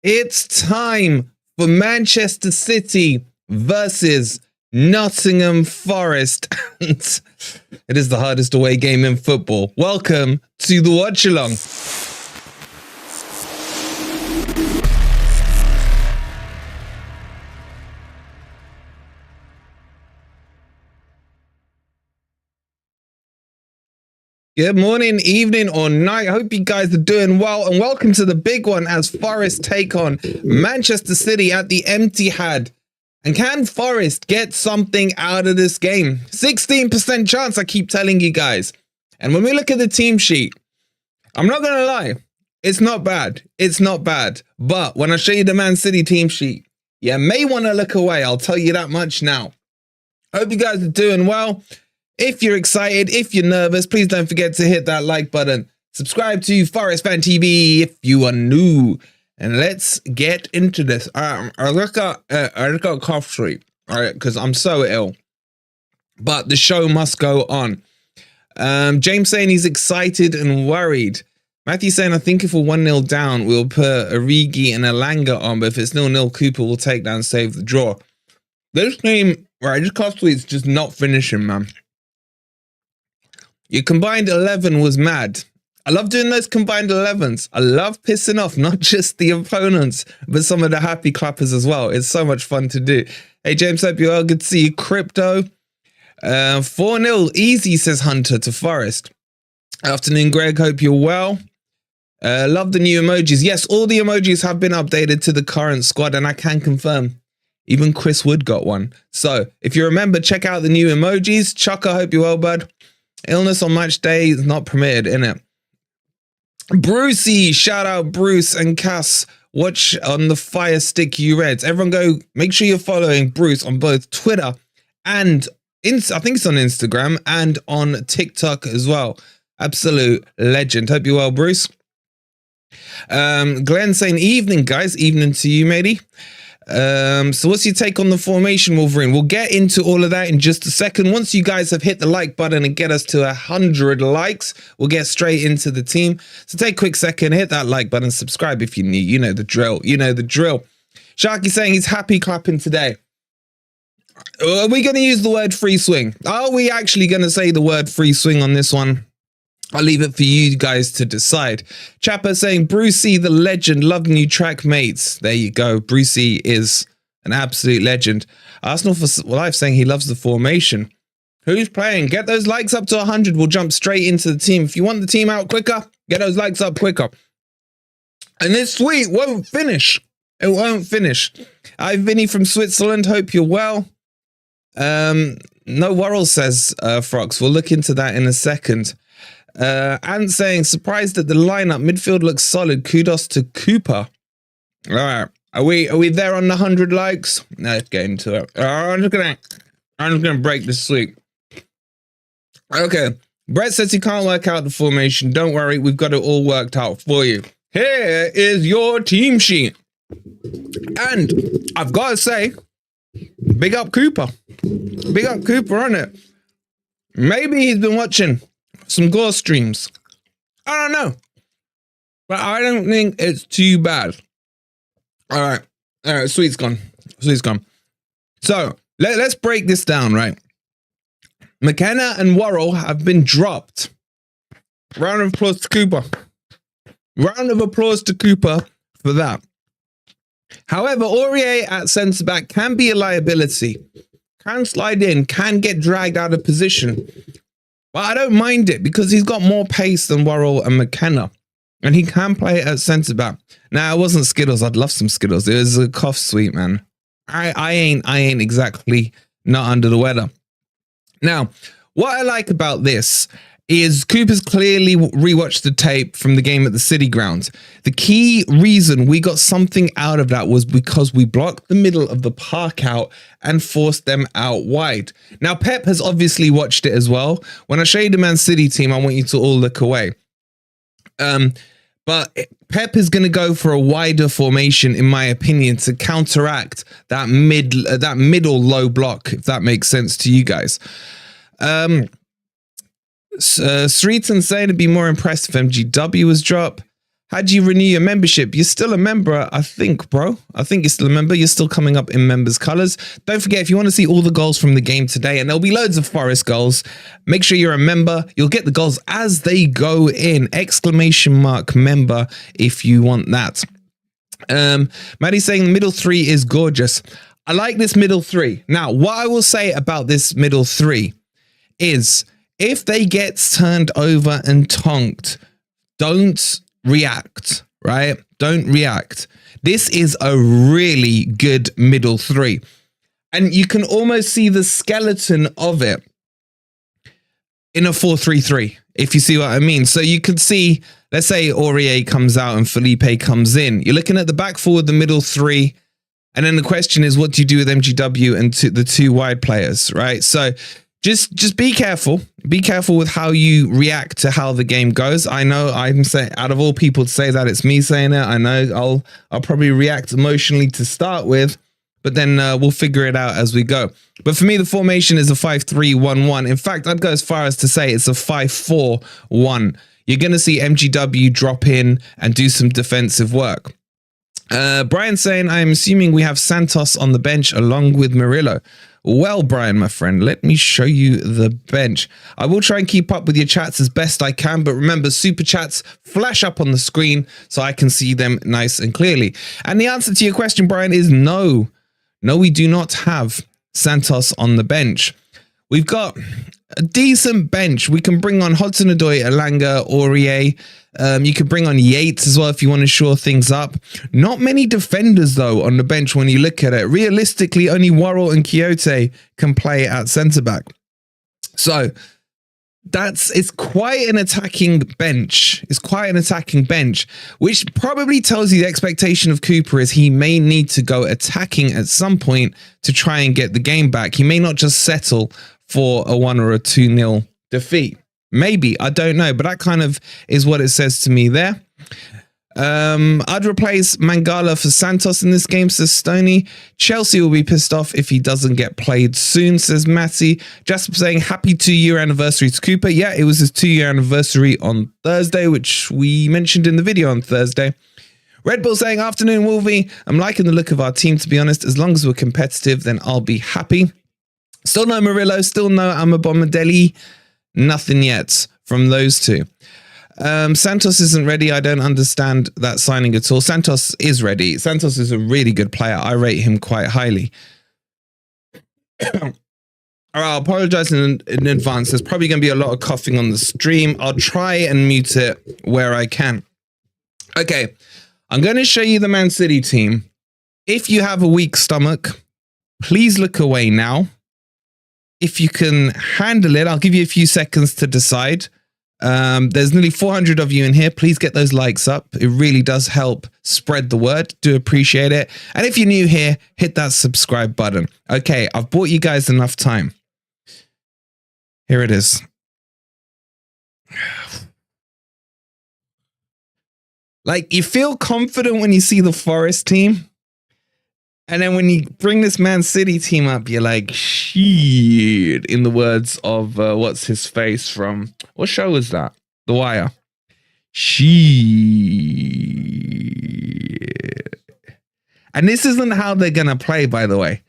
It's time for Manchester City versus Nottingham Forest. It is the hardest away game in football. Welcome to the watch along. Good morning, evening, or night. I hope you guys are doing well, and welcome to the big one as Forest take on Manchester City at the Etihad. And can Forest get something out of this game? 16% chance, I keep telling you guys. And when we look at the team sheet, I'm not going to lie, it's not bad. It's not bad. But when I show you the Man City team sheet, you may want to look away. I'll tell you that much now. I hope you guys are doing well. If you're excited, if you're nervous, please don't forget to hit that like button. Subscribe to Forest Fan TV if you are new. And let's get into this. I got a cough streak, all right, because I'm so ill. But the show must go on. James saying he's excited and worried. Matthew saying, I think if we're 1-0 down, we'll put Origi and Elanga on. But if it's 0-0, Cooper will take down, save the draw. This game, right, this cough streak's just not finishing, man. Your combined 11 was mad. I love doing those combined 11s. I love pissing off not just the opponents, but some of the happy clappers as well. It's so much fun to do. Hey, James, hope you're well. Good to see you. Crypto. 4-0 easy, says Hunter to Forest. Afternoon, Greg. Hope you're well. Love the new emojis. Yes, all the emojis have been updated to the current squad, and I can confirm even Chris Wood got one. So if you remember, check out the new emojis. Chucker, hope you're well, bud. Illness on match day is not permitted, innit? Brucey, shout out Bruce and Cass. Watch on the Fire Stick you Reds. Everyone go, make sure you're following Bruce on both Twitter and I think it's on Instagram and on TikTok as well. Absolute legend. Hope you're well, Bruce. Glenn saying evening, guys. Evening to you, matey. So what's your take on the formation, Wolverine? We'll get into all of that in just a second. Once you guys have hit the like button and get us to 100 likes, we'll get straight into the team. So take a quick second, hit that like button, subscribe if you need. You know the drill. You know the drill. Sharky saying he's happy clapping today. Are we going to use the word free swing? Are we actually going to say the word free swing on this one? I'll leave it for you guys to decide. Chapper saying, Brucey, the legend, love new track mates. There you go. Brucey is an absolute legend. Arsenal for Life saying he loves the formation. Who's playing? Get those likes up to 100. We'll jump straight into the team. If you want the team out quicker, get those likes up quicker. And this tweet won't finish. It won't finish. Hi, Vinny from Switzerland. Hope you're well. No worries, says Frox. We'll look into that in a second. And saying surprised that the lineup midfield looks solid. Kudos to Cooper. All right, are we there on the 100 likes? No, let's get into it. I'm just gonna break this tweet. Okay, Brett says he can't work out the formation. Don't worry, we've got it all worked out for you. Here is your team sheet, and I've got to say, big up Cooper. Big up Cooper on it. Maybe he's been watching some gore streams. I don't know. But I don't think it's too bad. All right. Sweet's gone. Sweet's gone. So let's break this down, right? McKenna and Worrell have been dropped. Round of applause to Cooper. Round of applause to Cooper for that. However, Aurier at centre back can be a liability. Can slide in, can get dragged out of position. But I don't mind it because he's got more pace than Worrell and McKenna. And he can play at centre back. Now, it wasn't Skittles. I'd love some Skittles. It was a cough sweet, man. I ain't exactly not under the weather. Now, what I like about this is Cooper's clearly rewatched the tape from the game at the City ground. The key reason we got something out of that was because we blocked the middle of the park out and forced them out wide. Now, Pep has obviously watched it as well. When I show you the Man City team, I want you to all look away. But Pep is going to go for a wider formation, in my opinion, to counteract that middle low block, if that makes sense to you guys. Sreeton saying it'd be more impressed if MGW was dropped. How do you renew your membership? You're still a member, I think, bro. I think you're still a member. You're still coming up in members' colors. Don't forget, if you want to see all the goals from the game today, and there'll be loads of Forest goals, make sure you're a member. You'll get the goals as they go in. Exclamation mark member if you want that. Maddie's saying the middle three is gorgeous. I like this middle three. Now, what I will say about this middle three is if they get turned over and tonked, don't react, right? Don't react. This is a really good middle three. And you can almost see the skeleton of it in a 4-3-3, if you see what I mean. So you could see, let's say Aurier comes out and Felipe comes in. You're looking at the back four, the middle three. And then the question is, what do you do with MGW and the two wide players, right? So just be careful. Be careful with how you react to how the game goes. I know I'm saying, out of all people to say that, it's me saying it. I know I'll probably react emotionally to start with, but then we'll figure it out as we go. But for me, the formation is a 5-3-1-1. In fact, I'd go as far as to say it's a 5-4-1. You're going to see MGW drop in and do some defensive work. Brian saying, I'm assuming we have Santos on the bench along with Murillo. Well, Brian, my friend, let me show you the bench. I will try and keep up with your chats as best I can, but remember, super chats flash up on the screen so I can see them nice and clearly. And the answer to your question, Brian, is no. No, we do not have Santos on the bench. We've got a decent bench. We can bring on Hudson-Odoi, Elanga, Aurier. You could bring on Yates as well if you want to shore things up. Not many defenders, though, on the bench when you look at it. Realistically, only Worrell and Quixote can play at centre-back. So it's quite an attacking bench. It's quite an attacking bench, which probably tells you the expectation of Cooper is he may need to go attacking at some point to try and get the game back. He may not just settle for a 1 or a 2-0 defeat. Maybe, I don't know, but that kind of is what it says to me there. I'd replace Mangala for Santos in this game, says Stoney. Chelsea will be pissed off if he doesn't get played soon, says Matty. Jasper saying happy 2-year anniversary to Cooper. Yeah, it was his 2-year anniversary on Thursday, which we mentioned in the video on Thursday. Red Bull saying, afternoon, Wolvie. I'm liking the look of our team, to be honest. As long as we're competitive, then I'll be happy. Still no Murillo, still no Amabomedeli. Nothing yet from those two. Santos isn't ready. I don't understand that signing at all. Santos is ready. Santos is a really good player. I rate him quite highly. All right, I'll apologize in advance. There's probably going to be a lot of coughing on the stream. I'll try and mute it where I can. Okay, I'm going to show you the Man City team. If you have a weak stomach, please look away now. If you can handle it, I'll give you a few seconds to decide. There's nearly 400 of you in here. Please get those likes up. It really does help spread the word. Do appreciate it. And if you're new here, hit that subscribe button. Okay, I've bought you guys enough time. Here it is. Like, you feel confident when you see the Forest team. And then when you bring this Man City team up, you're like, shit, in the words of, what's his face from, what show was that? The Wire. Shit. And this isn't how they're going to play, by the way.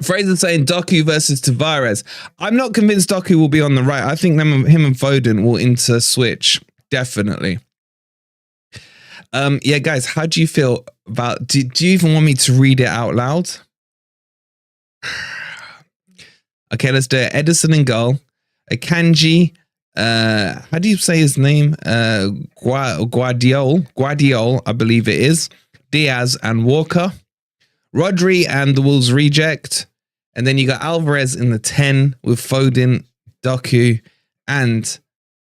Fraser saying Doku versus Tavares. I'm not convinced Doku will be on the right. I think him and Foden will inter-switch, definitely. Yeah, guys, how do you feel about, do you even want me to read it out loud? Okay, let's do it. Edison in goal. Akanji, how do you say his name? Guardiol, I believe it is. Diaz and Walker. Rodri and the Wolves reject. And then you got Alvarez in the 10 with Foden, Doku, and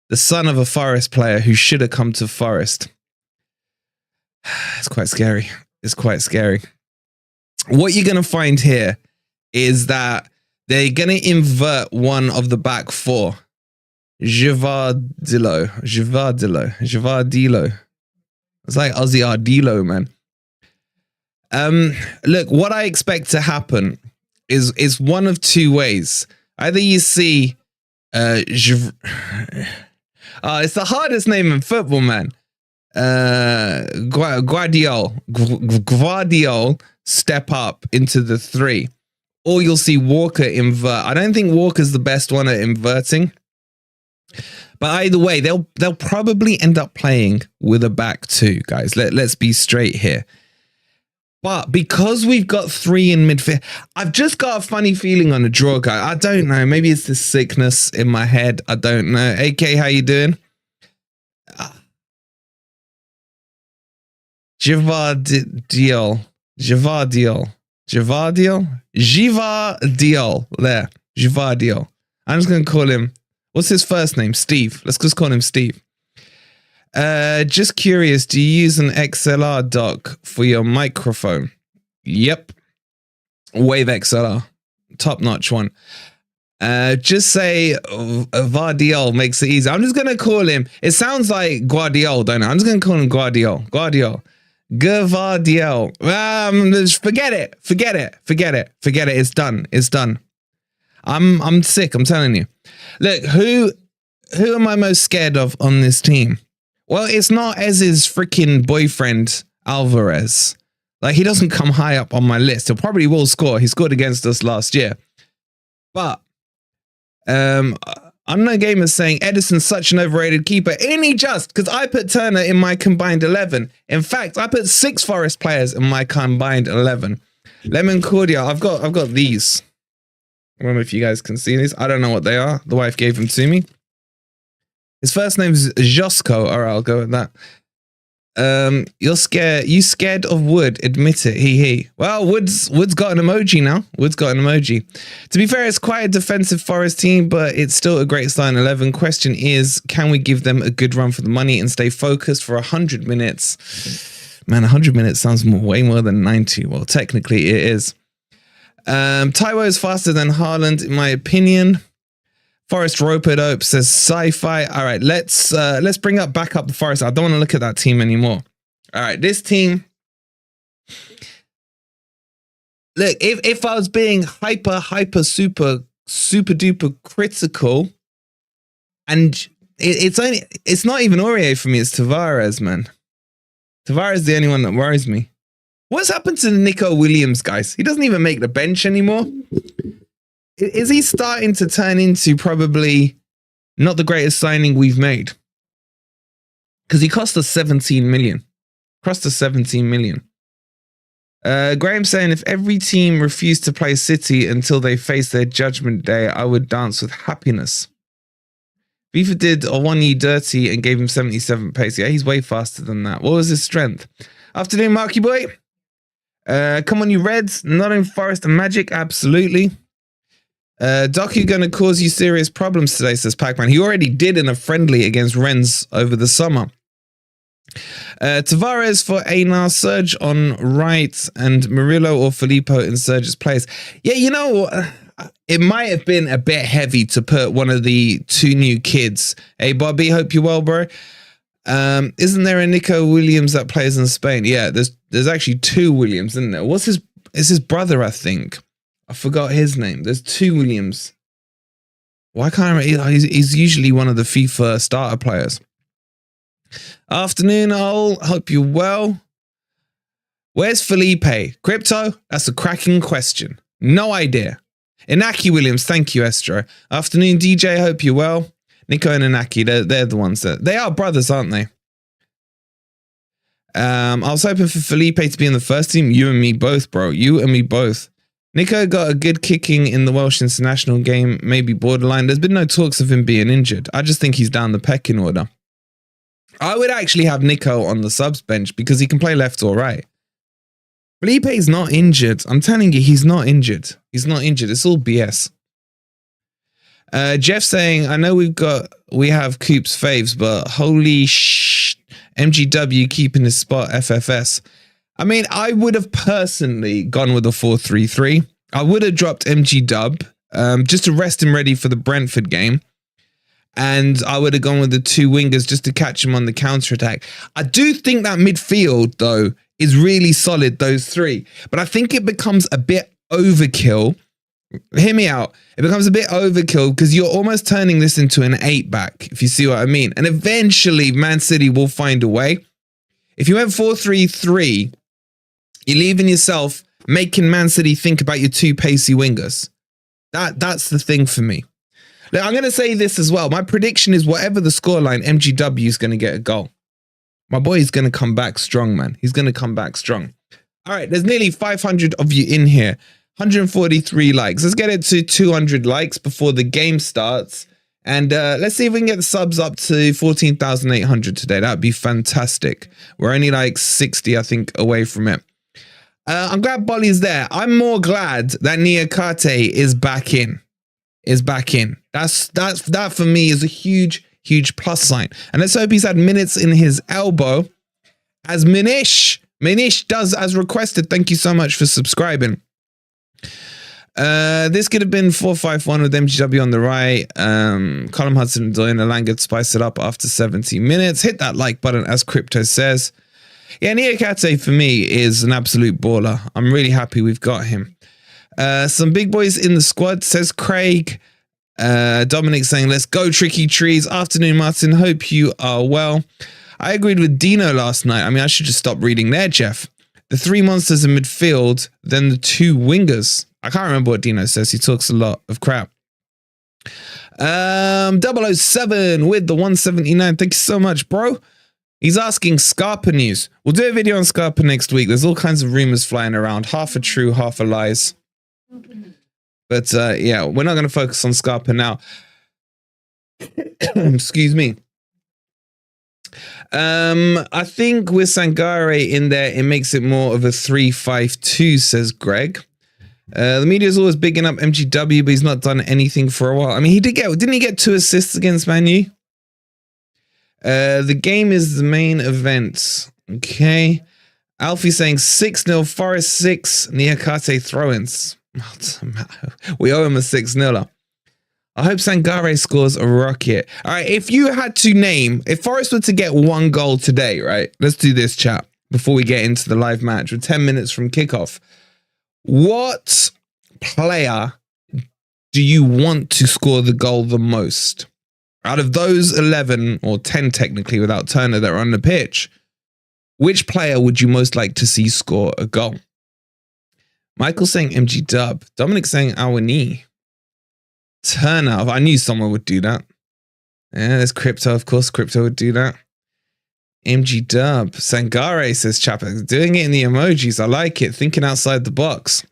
the son of a Forest player who should have come to Forest. It's quite scary. It's quite scary. What you're going to find here is that they're going to invert one of the back four. Javardilo. It's like Ozzy Ardilo, man. Look, what I expect to happen is one of two ways. Either you see It's the hardest name in football, man. Guardiol step up into the 3. Or you'll see Walker invert. I don't think Walker's the best one at inverting. But either way, they'll probably end up playing with a back 2, guys. Let's be straight here. But because we've got 3 in midfield, I've just got a funny feeling on a draw, guy. I don't know. Maybe it's this sickness in my head. I don't know. AK, how you doing? Givardiol. There. Givardiol. I'm just going to call him. What's his first name? Steve. Let's just call him Steve. Just curious, do you use an XLR dock for your microphone? Yep. Wave XLR. Top notch one. Just say Vardiol makes it easy. I'm just going to call him. It sounds like Guardiol, don't it? I'm just going to call him Guardiol. Guardiol. Forget it. It's done. I'm sick. I'm telling you. Look, who am I most scared of on this team? Well, it's not Ez's freaking boyfriend, Alvarez. Like, he doesn't come high up on my list. He probably will score. He scored against us last year. But Unknown Gamer saying Edison's such an overrated keeper. Ain't he just? Because I put Turner in my combined 11. In fact, I put 6 Forest players in my combined 11. Lemon Cordial. I've got these. I don't know if you guys can see these. I don't know what they are. The wife gave them to me. His first name is Josko. All right, I'll go with that. You're scared. You scared of Wood? Admit it. He. Well, Wood's got an emoji now. Wood's got an emoji. To be fair, it's quite a defensive Forest team, but it's still a great starting 11. Question is, can we give them a good run for the money and stay focused for 100 minutes? Man, 100 minutes sounds way more than 90. Well, technically it is. Taiwo is faster than Haaland, in my opinion. Forest Rope-a-dope says sci-fi. All right, let's bring back up the Forest. I don't want to look at that team anymore. All right, this team. Look, if I was being super duper critical, and it's not even Aurier for me, it's Tavares, man. Tavares is the only one that worries me. What's happened to Nico Williams, guys? He doesn't even make the bench anymore. Is he starting to turn into probably not the greatest signing we've made? Because he cost us 17 million. Cost us 17 million. Graham saying, if every team refused to play City until they face their judgment day, I would dance with happiness. FIFA did a 1E dirty and gave him 77 pace. Yeah, he's way faster than that. What was his strength? Afternoon, Marky boy. Come on, you Reds. Nottingham Forest and Magic. Absolutely. Doku going to cause you serious problems today, says Pac-Man. He already did in a friendly against Rennes over the summer. Tavares for Einar, Serge on right, and Murillo or Filippo in Serge's place. Yeah, you know, it might have been a bit heavy to put one of the 2 new kids. Hey, Bobby, hope you're well, bro. Isn't there a Nico Williams that plays in Spain? Yeah, there's actually 2 Williams, isn't there? It's his brother, I think. I forgot his name. There's 2 Williams. Why can't I remember? He's usually one of the FIFA starter players. Afternoon, all. Hope you're well. Where's Felipe? Crypto? That's a cracking question. No idea. Inaki Williams. Thank you, Estro. Afternoon, DJ. Hope you're well. Nico and Inaki. They're the ones that... They are brothers, aren't they? I was hoping for Felipe to be in the first team. You and me both, bro. You and me both. Nico got a good kicking in the Welsh international game, maybe borderline. There's been no talks of him being injured. I just think he's down the pecking order. I would actually have Nico on the subs bench because he can play left or right. Felipe's not injured. I'm telling you, he's not injured. He's not injured. It's all BS. Jeff saying, I know we have Coop's faves, but holy MGW keeping his spot FFS. I mean, I would have personally gone with a 4-3-3. I would have dropped MG Dub just to rest him ready for the Brentford game. And I would have gone with the 2 wingers just to catch him on the counter-attack. I do think that midfield, though, is really solid, those 3. But I think it becomes a bit overkill Hear me out. It becomes a bit overkill because you're almost turning this into an 8-back, if you see what I mean. And eventually, Man City will find a way. If you went 4-3-3, you're leaving yourself making Man City think about your two pacey wingers. That's the thing for me. Look, I'm going to say this as well. My prediction is whatever the scoreline, MGW is going to get a goal. My boy is going to come back strong, man. He's going to come back strong. All right, there's nearly 500 of you in here. 143 likes. Let's get it to 200 likes before the game starts. And let's see if we can get the subs up to 14,800 today. That'd be fantastic. We're only like 60, I think, away from it. I'm glad Bolly's there. I'm more glad that Niakate is back in. That for me is a huge plus sign. And let's hope he's had minutes in his elbow. As Minish does as requested. Thank you so much for subscribing. This could have been 4-5-1 with MGW on the right. Colin Hudson doing a Langer to spice it up after 70 minutes. Hit that like button, as Crypto says. Yeah, Niakate for me is an absolute baller. I'm really happy we've got him. Some big boys in the squad, says Craig. Dominic saying, let's go Tricky Trees. Afternoon, Martin. Hope you are well. I agreed with Dino last night. I mean, I should just stop reading there, Jeff. The 3 monsters in midfield, then the 2 wingers. I can't remember what Dino says. He talks a lot of crap. 007 with the 179. Thank you so much, bro. He's asking Scarpa news. We'll do a video on Scarpa next week. There's all kinds of rumors flying around. Half are true, half are lies. But yeah, we're not going to focus on Scarpa now. Excuse me. I think with Sangare in there, it makes it more of a 3-5-2, says Greg. The media is always bigging up MGW, but he's not done anything for a while. I mean, didn't he get 2 assists against Man U? The game is the main event. Okay. Alfie saying 6-0, Forest 6, Niakate throw-ins. We owe him a 6-0. I hope Sangare scores a rocket. All right, if you had to name, if Forest were to get 1 goal today, right? Let's do this, chat, before we get into the live match. We're 10 minutes from kickoff. What player do you want to score the goal the most? Out of those 11 or 10 technically without Turner that are on the pitch, which player would you most like to see score a goal? Michael saying MG Dub. Dominic saying Awani. Turner. I knew someone would do that. Yeah, there's Crypto. Of course, Crypto would do that. MG Dub. Sangare says Chapa. Doing it in the emojis. I like it. Thinking outside the box.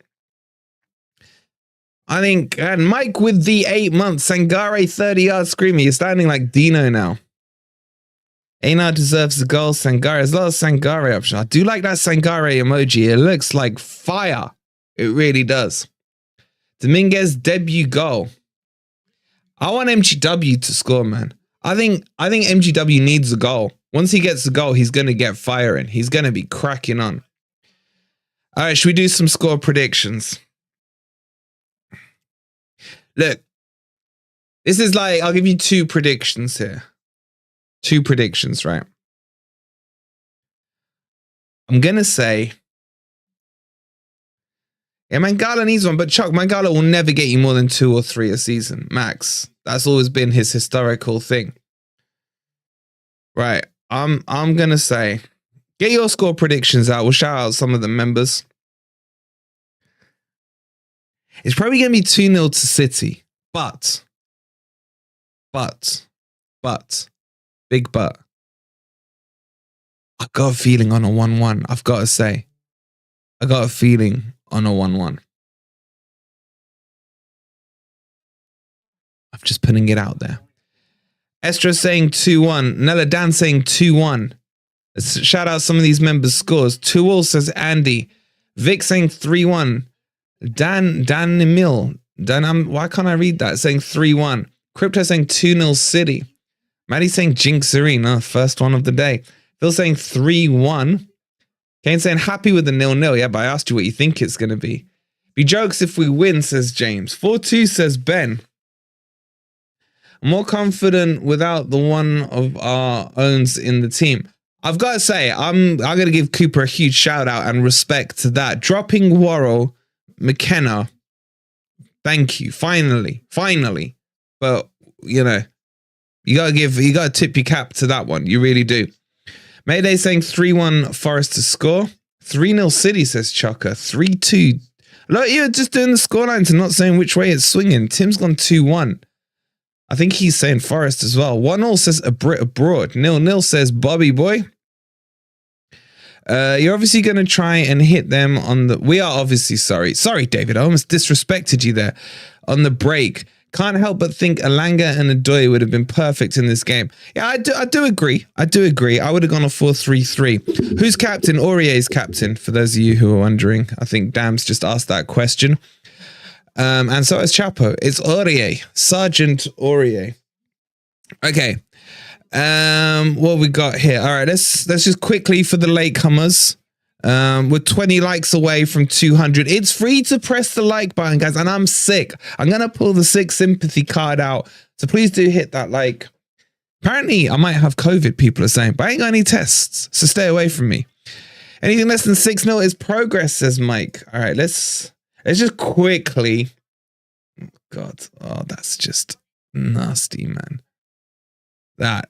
I think, and Mike with the 8 months. Sangare 30-yard screamer. You're standing like Dino now. Einar deserves the goal. Sangare. There's a lot of Sangare option. I do like that Sangare emoji. It looks like fire. It really does. Dominguez debut goal. I want MGW to score, man. I think MGW needs a goal. Once he gets the goal, he's going to get firing. He's going to be cracking on. All right, should we do some score predictions? Look, this is like, I'll give you 2 predictions here. 2 predictions, right? I'm going to say, yeah, Mangala needs one, but Chuck, Mangala will never get you more than 2 or 3 a season, max. That's always been his historical thing. Right, I'm going to say, get your score predictions out. We'll shout out some of the members. It's probably going to be 2-0 to City, but, big but. I got a feeling on a 1-1, I've got to say. I got a feeling on a 1-1. I'm just putting it out there. Estra saying 2-1. Nella Dan saying 2-1. Let's shout out some of these members' scores. 2-all says Andy. Vic saying 3-1. Dan Emil. Why can't I read that? Saying 3-1. Crypto saying 2-0 City. Maddie saying Jinx Arena. First one of the day. Phil saying 3-1. Kane saying happy with the 0-0. Yeah, but I asked you what you think it's going to be. Be jokes if we win, says James. 4-2 says Ben. I'm more confident without the one of our owns in the team. I've got to say, I'm going to give Cooper a huge shout out and respect to that. Dropping Worrell, McKenna, Thank you. Finally. But, you know, you gotta tip your cap to that one. You really do. Mayday saying 3-1 Forest to score. 3-0 City, says Chucker. 3-2. Look, you're just doing the scorelines and not saying which way it's swinging. Tim's gone 2-1. I think he's saying Forest as well. 1-0 says a Brit abroad. 0-0 says Bobby boy. You're obviously going to try and hit them on the... We are obviously sorry. Sorry, David. I almost disrespected you there on the break. Can't help but think Alanga and Adoy would have been perfect in this game. Yeah, I do agree. I would have gone a 4-3-3. Who's captain? Aurier's captain, for those of you who are wondering. I think Dam's just asked that question. And so is Chapo. It's Aurier. Sergeant Aurier. Okay. What we got here? All right, let's just quickly for the latecomers. We're 20 likes away from 200. It's free to press the like button, guys, and I'm sick. I'm gonna pull the sick sympathy card out, so please do hit that like. Apparently, I might have COVID. People are saying, but I ain't got any tests, so stay away from me. Anything less than 6-0 is progress, says Mike. All right, let's just quickly. Oh, God, oh, that's just nasty, man. That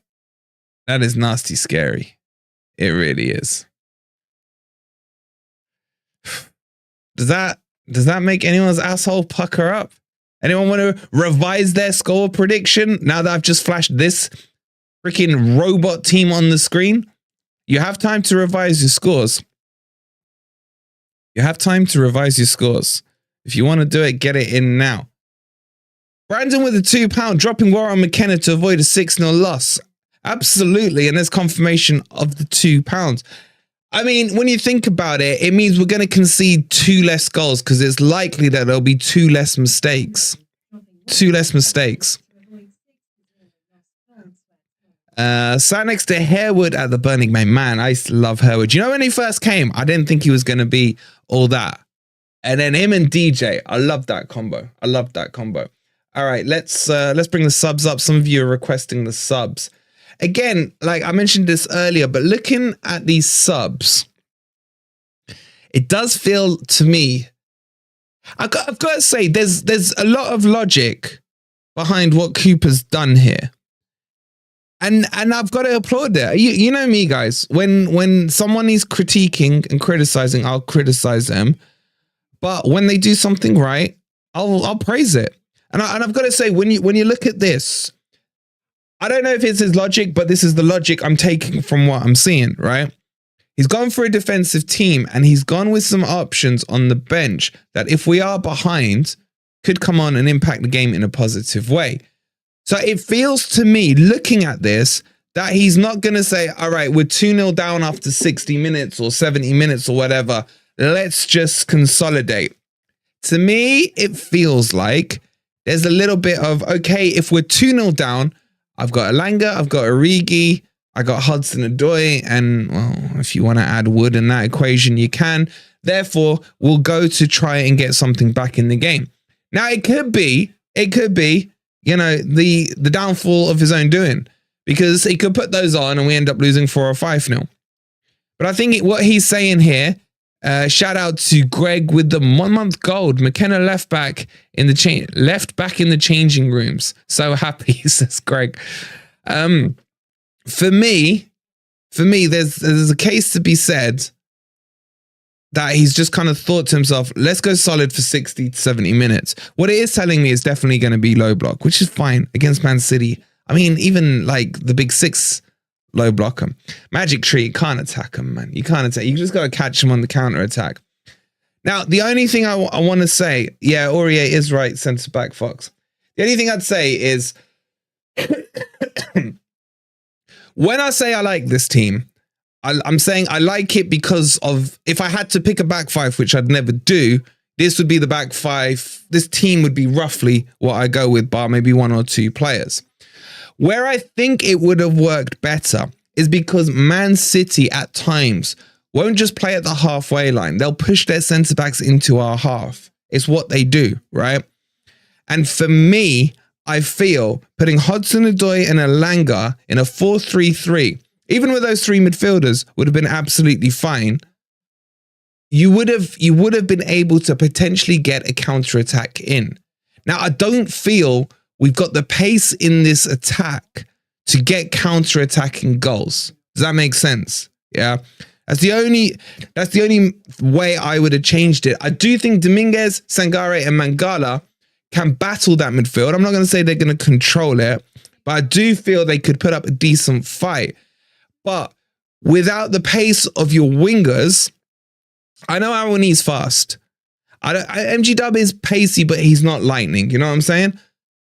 is nasty, scary. It really is. Does that make anyone's asshole pucker up? Anyone want to revise their score prediction now that I've just flashed this freaking robot team on the screen? You have time to revise your scores. You have time to revise your scores. If you want to do it, get it in now. Brandon with a £2, dropping Warren on McKenna to avoid a 6-0 loss. Absolutely, and there's confirmation of the £2. I mean, when you think about it, it means we're going to concede 2 less goals because it's likely that there'll be 2 less mistakes. 2 less mistakes. Sat next to Harewood at the Burning Man. Man, I used to love Harewood. You know, when he first came, I didn't think he was going to be all that. And then him and DJ, I love that combo. All right, let's bring the subs up. Some of you are requesting the subs. Again, like I mentioned this earlier, but looking at these subs, it does feel to me, I've got to say, there's a lot of logic behind what Cooper's done here. And I've got to applaud it. You know me, guys. When someone is critiquing and criticizing, I'll criticize them. But when they do something right, I'll praise it. And I've got to say, when you look at this, I don't know if it's his logic, but this is the logic I'm taking from what I'm seeing, right? He's gone for a defensive team and he's gone with some options on the bench that if we are behind, could come on and impact the game in a positive way. So it feels to me, looking at this, that he's not going to say, all right, we're 2-0 down after 60 minutes or 70 minutes or whatever. Let's just consolidate. To me, it feels like there's a little bit of, okay, if we're 2-0 down, I've got Alanga, I've got Origi, I got Hudson-Odoi, and well, if you want to add Wood in that equation, you can. Therefore, we'll go to try and get something back in the game. Now, it could be, you know, the downfall of his own doing, because he could put those on and we end up losing 4 or 5-0. But I think what he's saying here, shout out to Greg with the 1 month gold. McKenna left back in the changing rooms. So happy, says Greg. For me, there's a case to be said that he's just kind of thought to himself, let's go solid for 60 to 70 minutes. What it is telling me is definitely going to be low block, which is fine against Man City. I mean, even like the big 6 low block him. Magic Tree, can't attack him, man. You can't attack. You just got to catch him on the counter attack. Now, the only thing I want to say, yeah, Aurier is right, centre back Fox. The only thing I'd say is, when I say I like this team, I'm saying I like it because of, if I had to pick a back 5, which I'd never do, this would be the back 5. This team would be roughly what I go with, bar maybe 1 or 2 players. Where I think it would have worked better is because Man City at times won't just play at the halfway line. They'll push their centre backs into our half. It's what they do, right? And for me, I feel putting Hudson-Odoi and Alanga in a 4-3-3, even with those 3 midfielders, would have been absolutely fine. You would have been able to potentially get a counter-attack in. Now, I don't feel we've got the pace in this attack to get counter-attacking goals. Does that make sense? Yeah. That's the only way I would have changed it. I do think Dominguez, Sangare, and Mangala can battle that midfield. I'm not going to say they're going to control it, but I do feel they could put up a decent fight. But without the pace of your wingers, I know Awani's fast. MG Dub is pacey, but he's not lightning. You know what I'm saying?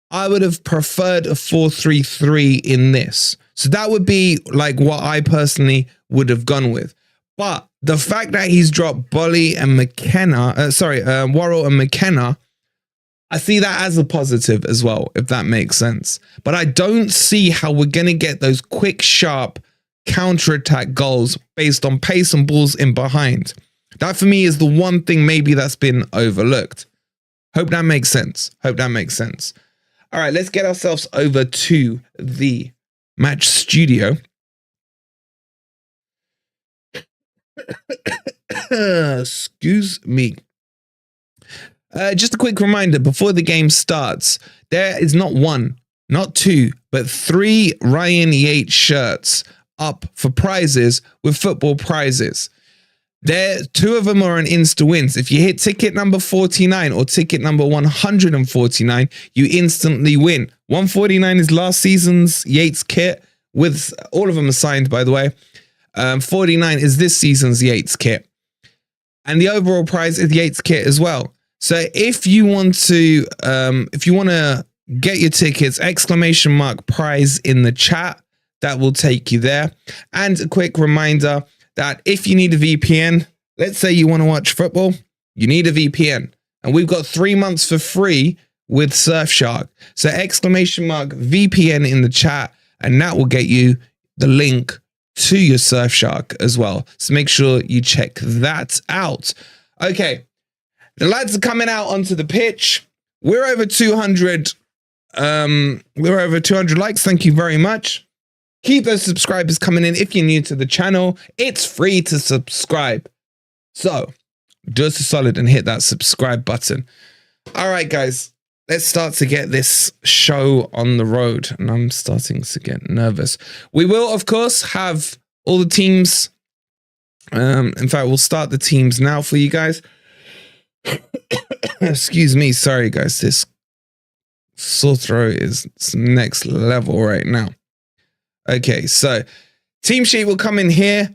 I would have preferred a 4-3-3 in this. So that would be like what I personally would have gone with. But the fact that he's dropped Bolly and McKenna, Worrell and McKenna, I see that as a positive as well, if that makes sense. But I don't see how we're going to get those quick, sharp counter-attack goals based on pace and balls in behind. That for me is the one thing maybe that's been overlooked. Hope that makes sense. Hope that makes sense. All right, let's get ourselves over to the match studio. Excuse me. Just a quick reminder before the game starts, there is not one, not two, but 3 Ryan Yates shirts up for prizes with football prizes. There, 2 of them are an insta wins. If you hit ticket number 49 or ticket number 149, you instantly win. 149 is last season's Yates kit, with all of them assigned, by the way. 49 is this season's Yates kit. And the overall prize is the Yates kit as well. So if you want to get your tickets, !prize in the chat, that will take you there. And a quick reminder that if you need a VPN, let's say you want to watch football, you need a VPN. And we've got 3 months for free with Surfshark. So !VPN in the chat, and that will get you the link to your Surfshark as well. So make sure you check that out. Okay, the lads are coming out onto the pitch. We're over 200. We're over 200 likes. Thank you very much. Keep those subscribers coming in. If you're new to the channel, it's free to subscribe. So do us a solid and hit that subscribe button. All right, guys, let's start to get this show on the road. And I'm starting to get nervous. We will, of course, have all the teams. In fact, we'll start the teams now for you guys. Excuse me. Sorry, guys. This sore throat is next level right now. Okay, so team sheet will come in here.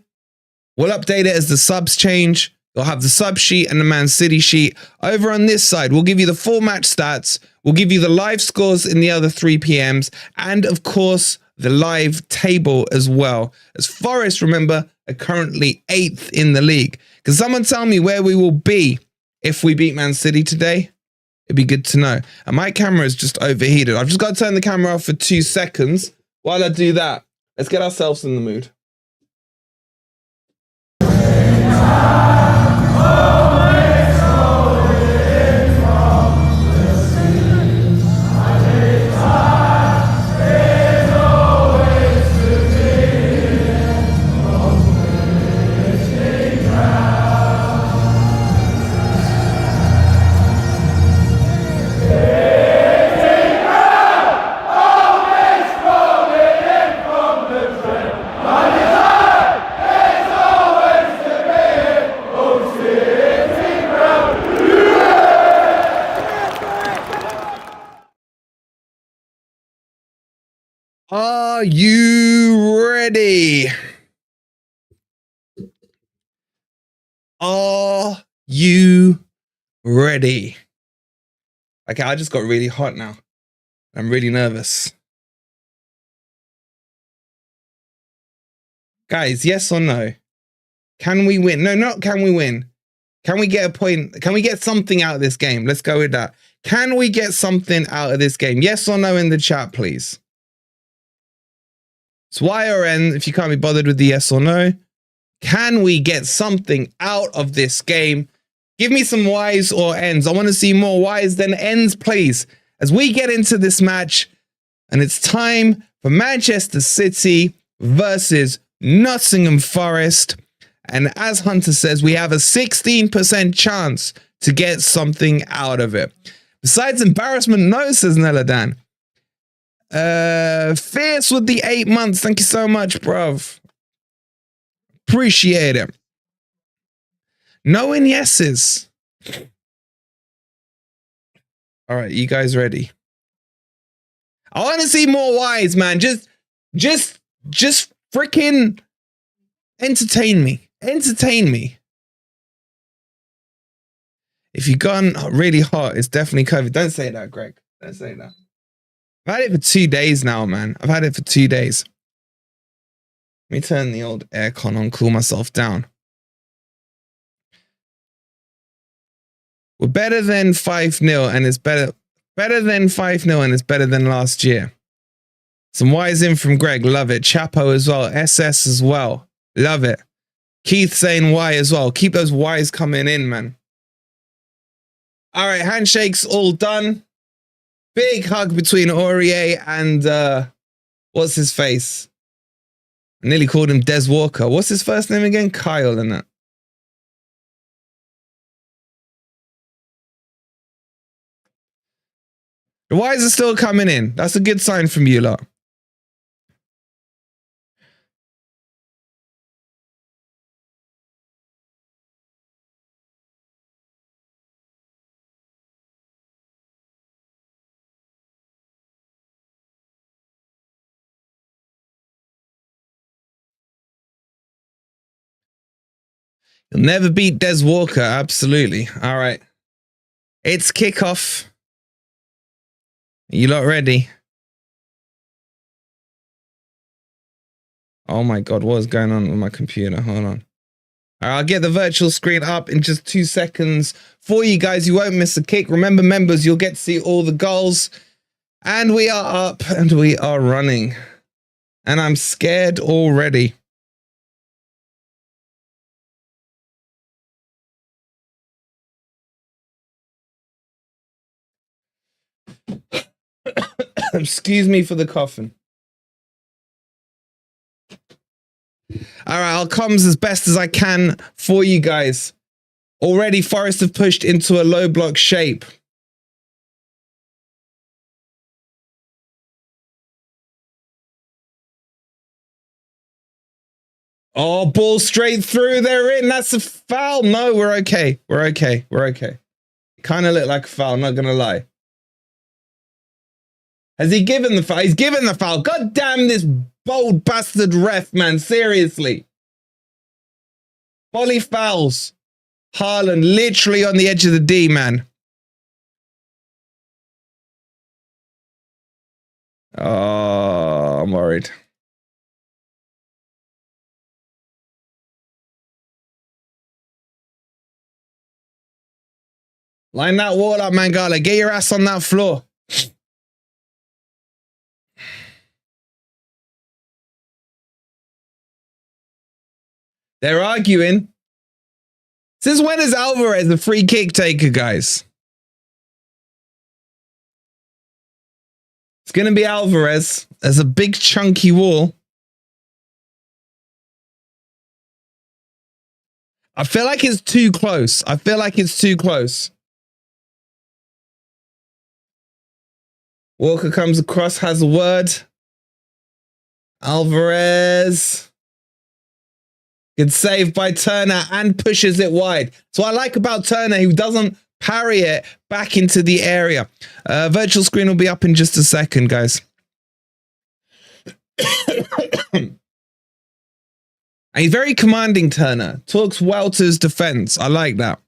We'll update it as the subs change. We'll have the sub sheet and the Man City sheet. Over on this side, we'll give you the full match stats. We'll give you the live scores in the other 3 PMs. And of course, the live table as well. As Forest, remember, are currently 8th in the league. Can someone tell me where we will be if we beat Man City today? It'd be good to know. And my camera is just overheated. I've just got to turn the camera off for 2 seconds. While I do that, let's get ourselves in the mood. Are you ready? Are you ready? Okay, I just got really hot now. I'm really nervous. Guys, yes or no? Can we win? No, not can we win. Can we get a point? Can we get something out of this game? Let's go with that. Can we get something out of this game? Yes or no in the chat, please. It's Y or N if you can't be bothered with the yes or no. Can we get something out of this game? Give me some Ys or Ns. I want to see more Ys than Ns, please. As we get into this match, and it's time for Manchester City versus Nottingham Forest. And as Hunter says, we have a 16% chance to get something out of it. Besides embarrassment, no, says Neladan. Fierce with the 8 months. Thank you so much, bruv. Appreciate it. No in yeses. All right, you guys ready? I want to see more whys, man. Just freaking entertain me. Entertain me. If you've gone really hot, it's definitely COVID. Don't say that, Greg. Don't say that. I've had it for 2 days now, man. I've had it for 2 days. Let me turn the old aircon on, cool myself down. We're better than 5-0 and it's better than 5-0 and it's better than last year. Some Y's in from Greg, love it. Chapo as well, SS as well, love it. Keith saying Y as well. Keep those Y's coming in, man. All right, handshakes all done. Big hug between Aurier and what's his face? I nearly called him Des Walker. What's his first name again? Kyle, isn't it? The Y's are still coming in. That's a good sign from you lot. You'll never beat Des Walker. Absolutely. All right. It's kickoff. You lot ready? Oh my God, what is going on with my computer? Hold on. All right, I'll get the virtual screen up in just 2 seconds for you guys. You won't miss a kick. Remember, members, you'll get to see all the goals. And we are up and we are running. And I'm scared already. Excuse me for the coughing. All right, I'll comms as best as I can for you guys. Already, Forest have pushed into a low block shape. Oh, ball straight through. They're in. That's a foul. No, we're okay. We're okay. We're okay. Kind of looked like a foul, not going to lie. Has he given the foul? He's given the foul. God damn this bold bastard ref, man. Seriously. Volley fouls. Haaland literally on the edge of the D, man. Oh, I'm worried. Line that wall up, Mangala. Get your ass on that floor. They're arguing. Since when is Alvarez the free kick taker, guys? It's going to be Alvarez. There's a big chunky wall. I feel like it's too close. I feel like it's too close. Walker comes across, has a word. Alvarez. Good save by Turner and pushes it wide. So I like about Turner, who doesn't parry it back into the area. Virtual screen will be up in just a second, guys. And he's very commanding, Turner. Talks well to his defense. I like that.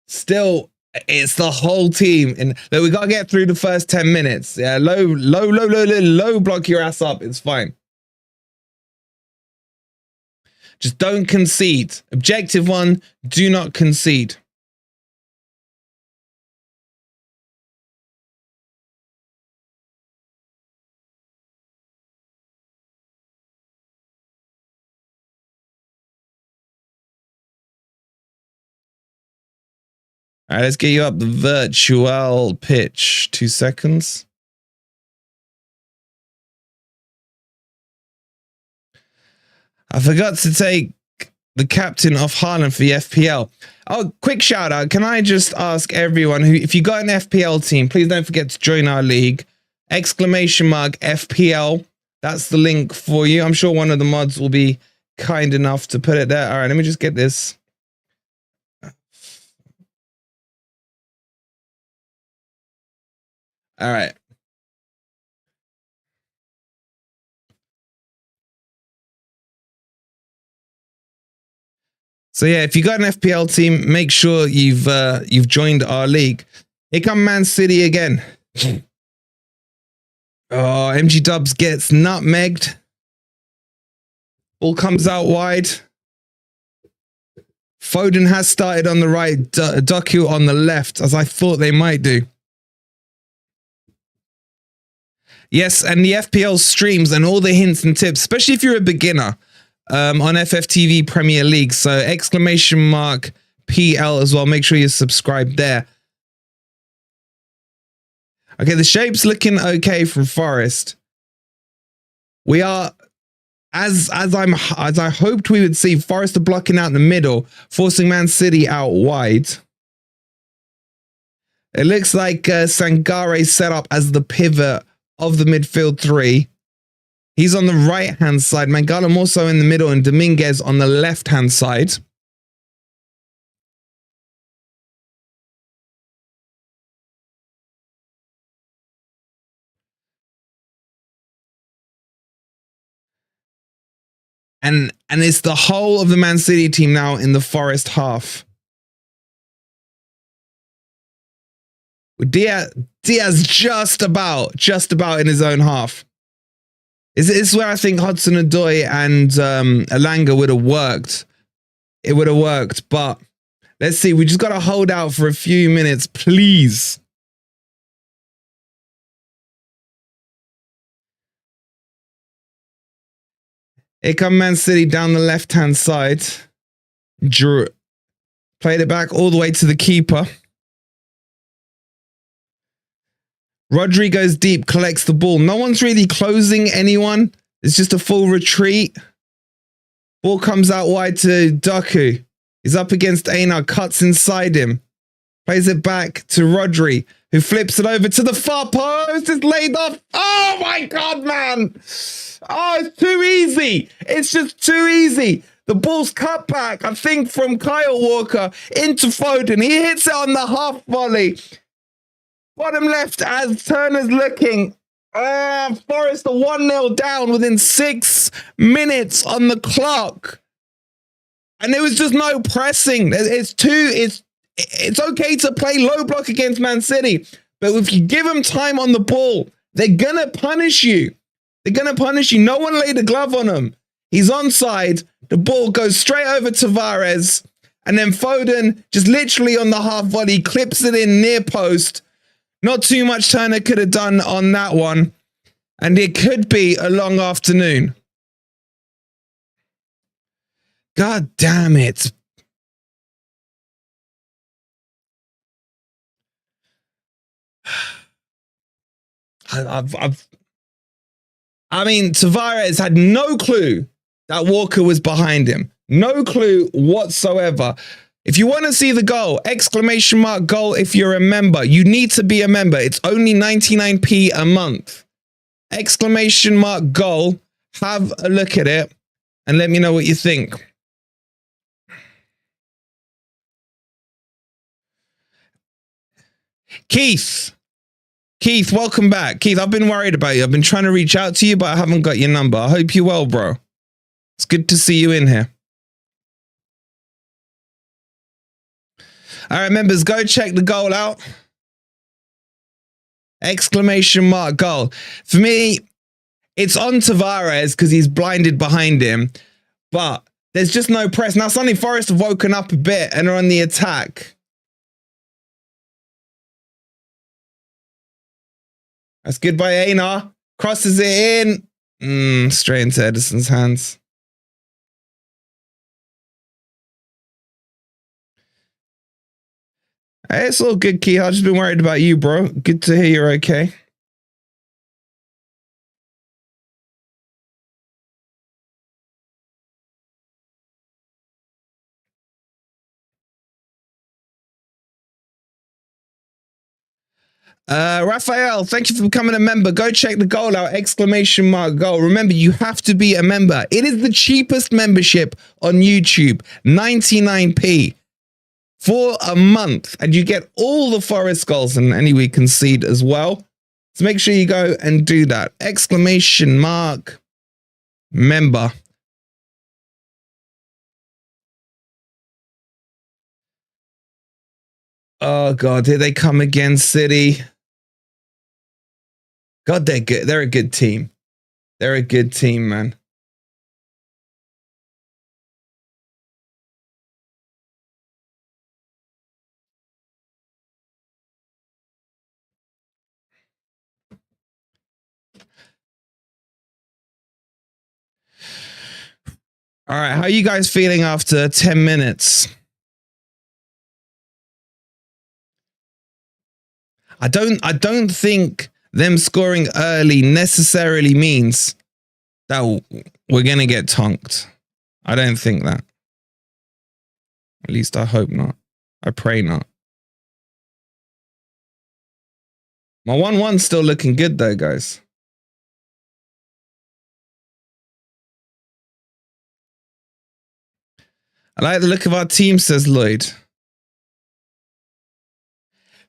Still, it's the whole team. And we got to get through the first 10 minutes. Yeah, low block your ass up. It's fine. Just don't concede. Objective one, do not concede. All right, let's get you up the virtual pitch. 2 seconds. I forgot to take the captain of Haaland for the FPL. Oh, quick shout out. Can I just ask everyone who, if you got an FPL team, please don't forget to join our league. !FPL. That's the link for you. I'm sure one of the mods will be kind enough to put it there. All right, let me just get this. All right. So yeah, if you got an FPL team, make sure you've joined our league. Here come Man City again. Oh, MG Dubs gets nutmegged. Ball comes out wide. Foden has started on the right, Doku on the left, as I thought they might do. Yes, and the FPL streams and all the hints and tips, especially if you're a beginner, on FFTV Premier League. So !PL as well. Make sure you're subscribed there. Okay, the shape's looking okay from Forest. We are, as I hoped we would see, Forest are blocking out in the middle, forcing Man City out wide. It looks like Sangare set up as the pivot of the midfield three. He's on the right-hand side. Mangala also in the middle and Dominguez on the left-hand side. And it's the whole of the Man City team now in the Forest half. Diaz just about in his own half. This is where I think Hudson-Odoi and Elanga would have worked. It would have worked, but let's see. We just got to hold out for a few minutes, please. Here come Man City down the left-hand side. Drew played it back all the way to the keeper. Rodri goes deep, collects the ball. No one's really closing anyone. It's just a full retreat. Ball comes out wide to Doku. He's up against Einar, cuts inside him. Plays it back to Rodri, who flips it over to the far post. It's laid off. Oh my God, man. Oh, it's too easy. It's just too easy. The ball's cut back, I think, from Kyle Walker into Foden. He hits it on the half volley. Bottom left as Turner's looking. Forest are 1-0 down within 6 minutes on the clock. And there was just no pressing. It's okay to play low block against Man City, but if you give them time on the ball, they're going to punish you. They're going to punish you. No one laid a glove on him. He's onside. The ball goes straight over to Tavares. And then Foden, just literally on the half volley, clips it in near post. Not too much Turner could have done on that one. And it could be a long afternoon. God damn it. I mean, Tavares had no clue that Walker was behind him. No clue whatsoever. If you want to see the goal, ! Goal if you're a member. You need to be a member. It's only 99p a month. ! Goal. Have a look at it and let me know what you think. Keith, welcome back. Keith, I've been worried about you. I've been trying to reach out to you, but I haven't got your number. I hope you're well, bro. It's good to see you in here. All right, members, go check the goal out. ! Goal. For me, it's on Tavares because he's blinded behind him, but there's just no press. Now, suddenly Forest have woken up a bit and are on the attack. That's good by Einar. Crosses it in. Straight into Edison's hands. Hey, it's all good, Keith. I've just been worried about you, bro. Good to hear you're okay. Raphael, thank you for becoming a member. Go check the goal out, !goal. Remember, you have to be a member. It is the cheapest membership on YouTube, 99p for a month. And you get all the Forest goals and any we concede as well. So make sure you go and do that. !member. Oh, God, here they come again, City. God, they're good. They're a good team. They're a good team, man. All right, how are you guys feeling after 10 minutes? I don't think them scoring early necessarily means that we're going to get tonked. I don't think that. At least I hope not. I pray not. My 1-1's still looking good though, guys. I like the look of our team, says Lloyd.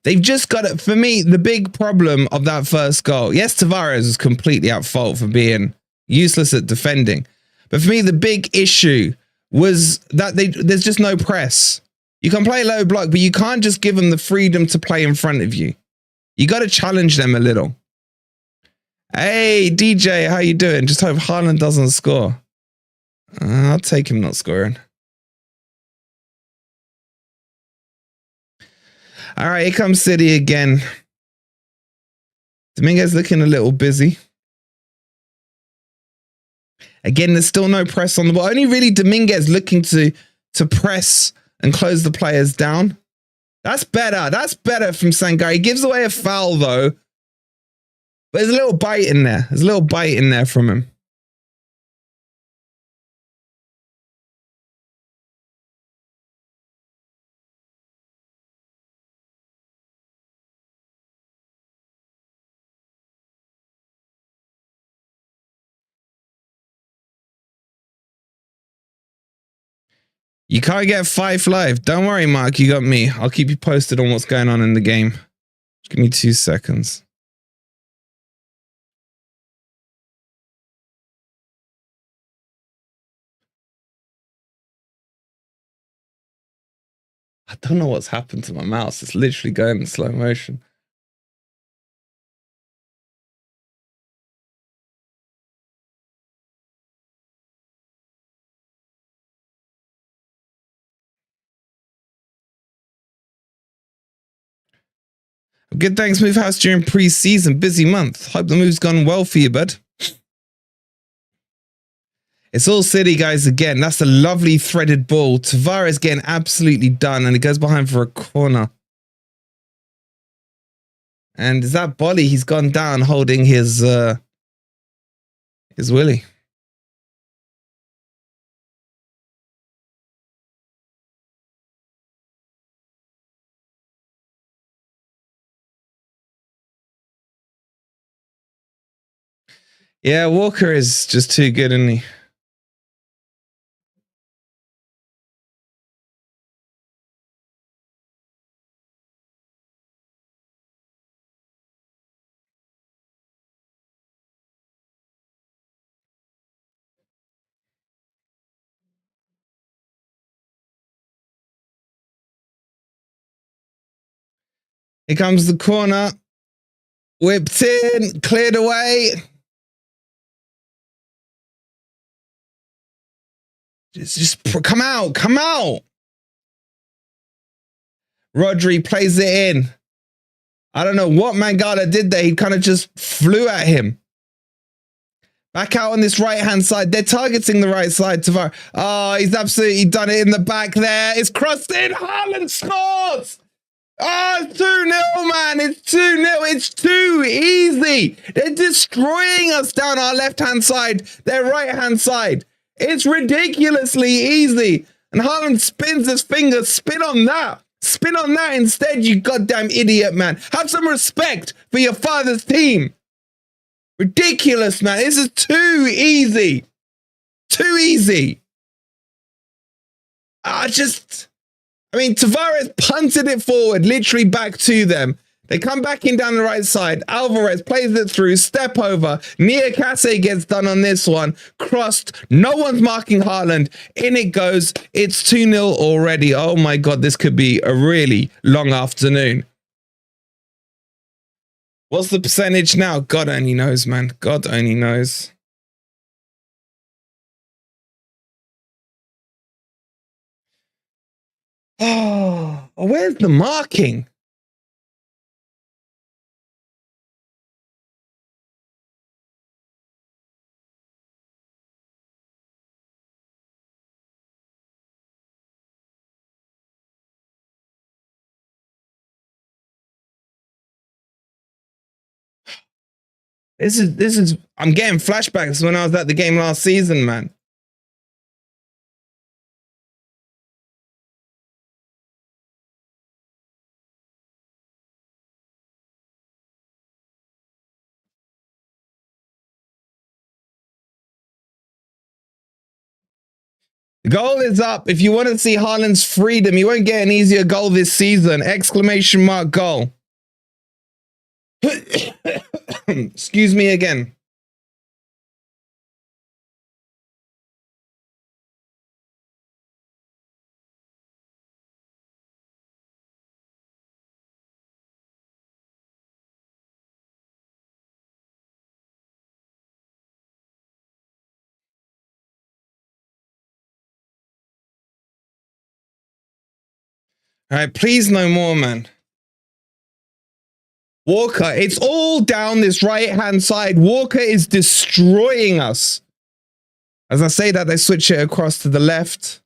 They've just got it. For me, the big problem of that first goal, yes, Tavares was completely at fault for being useless at defending. But for me, the big issue was that there's just no press. You can play low block, but you can't just give them the freedom to play in front of you. You got to challenge them a little. Hey, DJ, how you doing? Just hope Haaland doesn't score. I'll take him not scoring. All right, here comes City again. Dominguez looking a little busy. Again, there's still no press on the ball. Only really Dominguez looking to press and close the players down. That's better. That's better from Sangare. He gives away a foul, though. But there's a little bite in there. There's a little bite in there from him. You can't get 5 live. Don't worry, Mark. You got me. I'll keep you posted on what's going on in the game. Just give me 2 seconds. I don't know what's happened to my mouse. It's literally going in slow motion. Good, thanks, Move House, during pre-season. Busy month. Hope the move's gone well for you, bud. It's all City, guys, again. That's a lovely threaded ball. Tavares getting absolutely done, and it goes behind for a corner. And is that Bolly? He's gone down holding his willy. Yeah, Walker is just too good, isn't he? Here comes the corner. Whipped in, cleared away. Just come out, come out. Rodri plays it in. I don't know what Mangala did there. He kind of just flew at him. Back out on this right-hand side. They're targeting the right side. Tavares. Oh, he's absolutely done it in the back there. It's crossed in. Haaland scores. Oh, it's 2-0, man. It's 2-0. It's too easy. They're destroying us down our left-hand side, their right-hand side. It's ridiculously easy. And Haaland spins his fingers. Spin on that. Spin on that instead, you goddamn idiot, man. Have some respect for your father's team. Ridiculous, man. This is too easy. Too easy. I mean, Tavares punted it forward, literally back to them. They come back in down the right side. Alvarez plays it through, step over. Niakase gets done on this one. Crossed. No one's marking Haaland. In it goes. It's 2-0 already. Oh my God, this could be a really long afternoon. What's the percentage now? God only knows, man. God only knows. Oh, where's the marking? This is I'm getting flashbacks when I was at the game last season, man. The goal is up. If you want to see Haaland's freedom, you won't get an easier goal this season. Exclamation mark goal. Excuse me again. All right, please no more, man. Walker, it's all down this right-hand side. Walker is destroying us. As I say that, they switch it across to the left.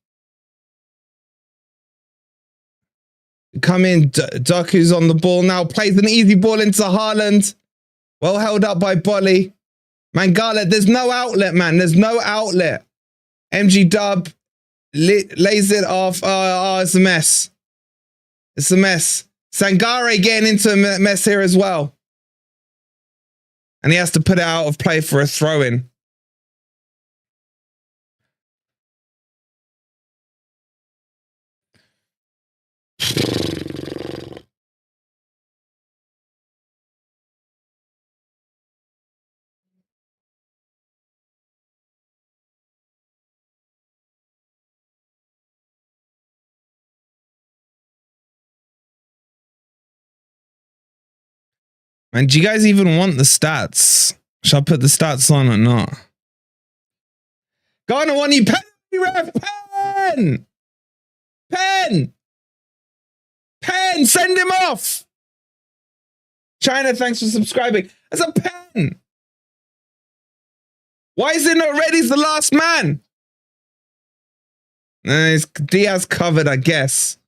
Come in, Doku's on the ball now. Plays an easy ball into Haaland. Well held up by Bolly. Mangala, there's no outlet, man. There's no outlet. MG Dub lays it off. Oh, it's a mess. It's a mess. Sangare getting into a mess here as well. And he has to put it out of play for a throw-in. And do you guys even want the stats? Shall I put the stats on or not? Ghana want you ref. Pen, send him off. China, thanks for subscribing. That's a pen. Why is it not ready? He's the last man. It's Diaz covered, I guess.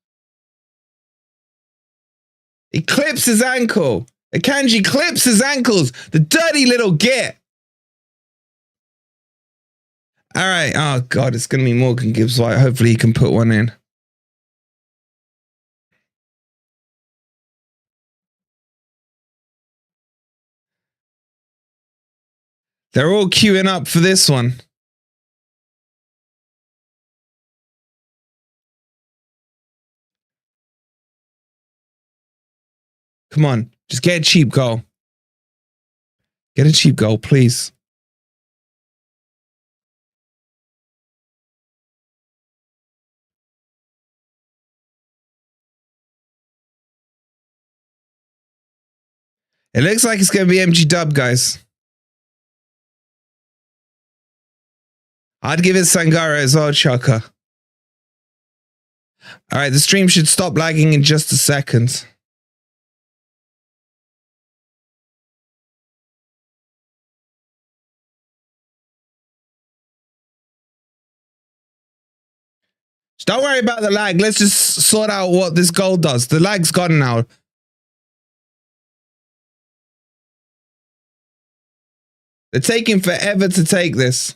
He clips his ankle. Akanji clips his ankles. The dirty little git. All right. Oh, God. It's going to be Morgan Gibbs-white. Hopefully he can put one in. They're all queuing up for this one. Come on. Just get a cheap goal. Get a cheap goal, please. It looks like it's going to be MG Dub, guys. I'd give it Sangara as well, Chaka. All right, the stream should stop lagging in just a second. Don't worry about the lag. Let's just sort out what this goal does. The lag's gone now. They're taking forever to take this.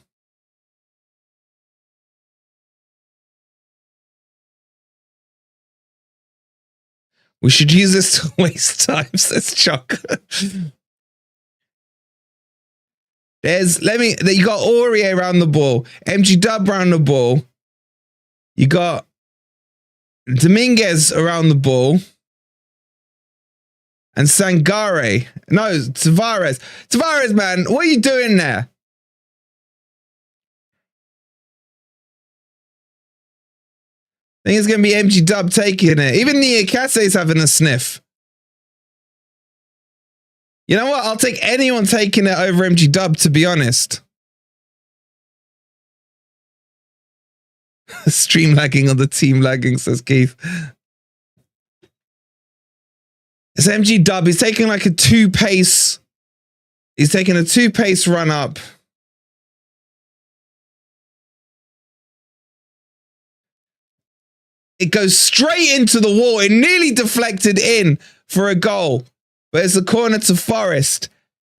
We should use this to waste time, says Chuck. You got Aurier around the ball, MG Dub around the ball. You got Dominguez around the ball. And Sangare. No, Tavares. Tavares, man, what are you doing there? I think it's going to be MG Dub taking it. Even Niakate's having a sniff. You know what? I'll take anyone taking it over MG Dub, to be honest. Stream lagging on the team lagging, says Keith. It's MG Dub. He's taking like a two-pace. He's taking a two-pace run up. It goes straight into the wall. It nearly deflected in for a goal. But it's a corner to Forest.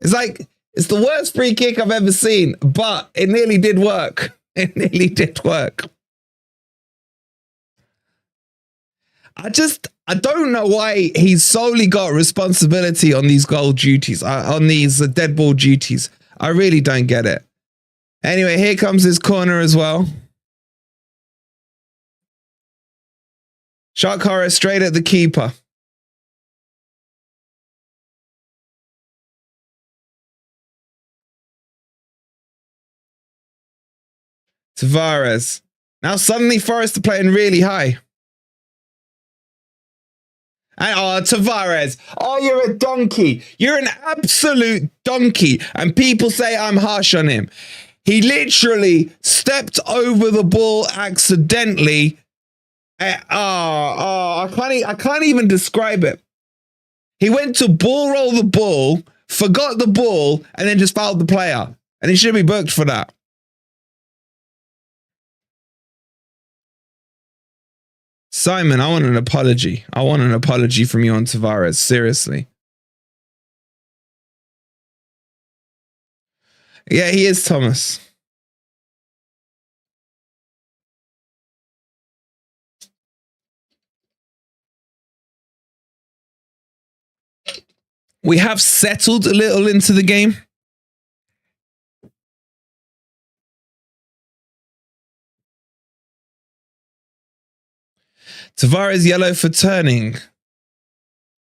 It's the worst free kick I've ever seen. But it nearly did work. It nearly did work. I don't know why he's solely got responsibility on these goal duties, on these dead ball duties. I really don't get it. Anyway, here comes his corner as well. Shot horror straight at the keeper. Tavares. Now suddenly Forest are playing really high. And Tavares, you're a donkey. You're an absolute donkey. And people say I'm harsh on him. He literally stepped over the ball accidentally. I can't even describe it. He went to ball roll the ball, forgot the ball, and then just fouled the player. And he should be booked for that. Simon, I want an apology. I want an apology from you on Tavares. Seriously. Yeah, he is, Thomas. We have settled a little into the game. Tavares yellow for turning.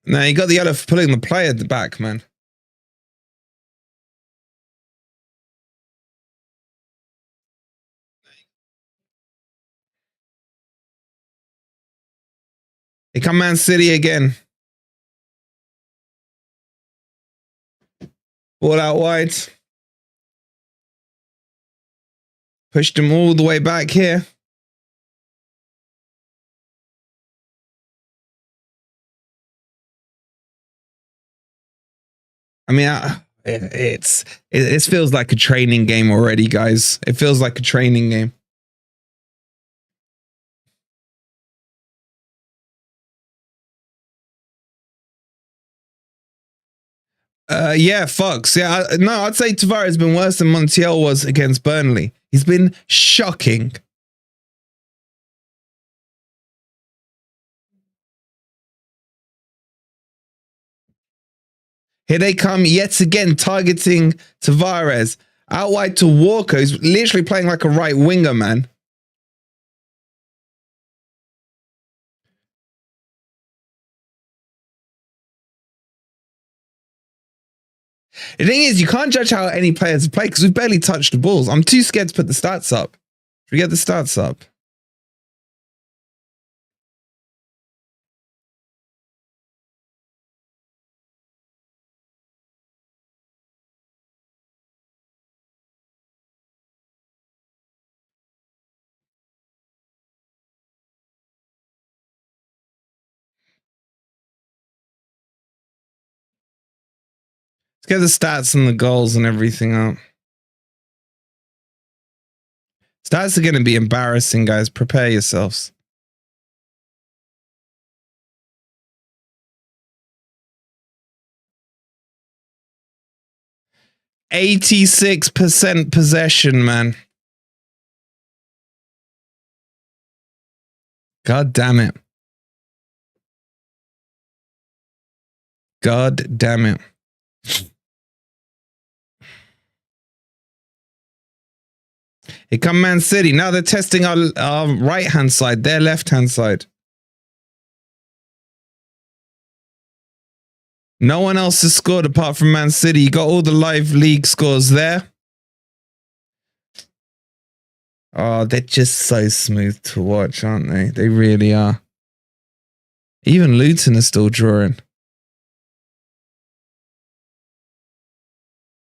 No, he got the yellow for pulling the player back, man. Here come Man City again. Ball out wide. Pushed him all the way back here. I mean, it feels like a training game already, guys. It feels like a training game. Yeah, Fox. Yeah, no, I'd say Tavares has been worse than Montiel was against Burnley. He's been shocking. Here they come yet again, targeting Tavares. Out wide to Walker, who's literally playing like a right winger, man. The thing is, you can't judge how any players play because we've barely touched the balls. I'm too scared to put the stats up. Should we get the stats up? Let's get the stats and the goals and everything up. Stats are going to be embarrassing, guys. Prepare yourselves. %86 possession, man. God damn it. God damn it. Here come Man City. Now they're testing our right-hand side, their left-hand side. No one else has scored apart from Man City. You got all the live league scores there. Oh, they're just so smooth to watch, aren't they? They really are. Even Luton are still drawing.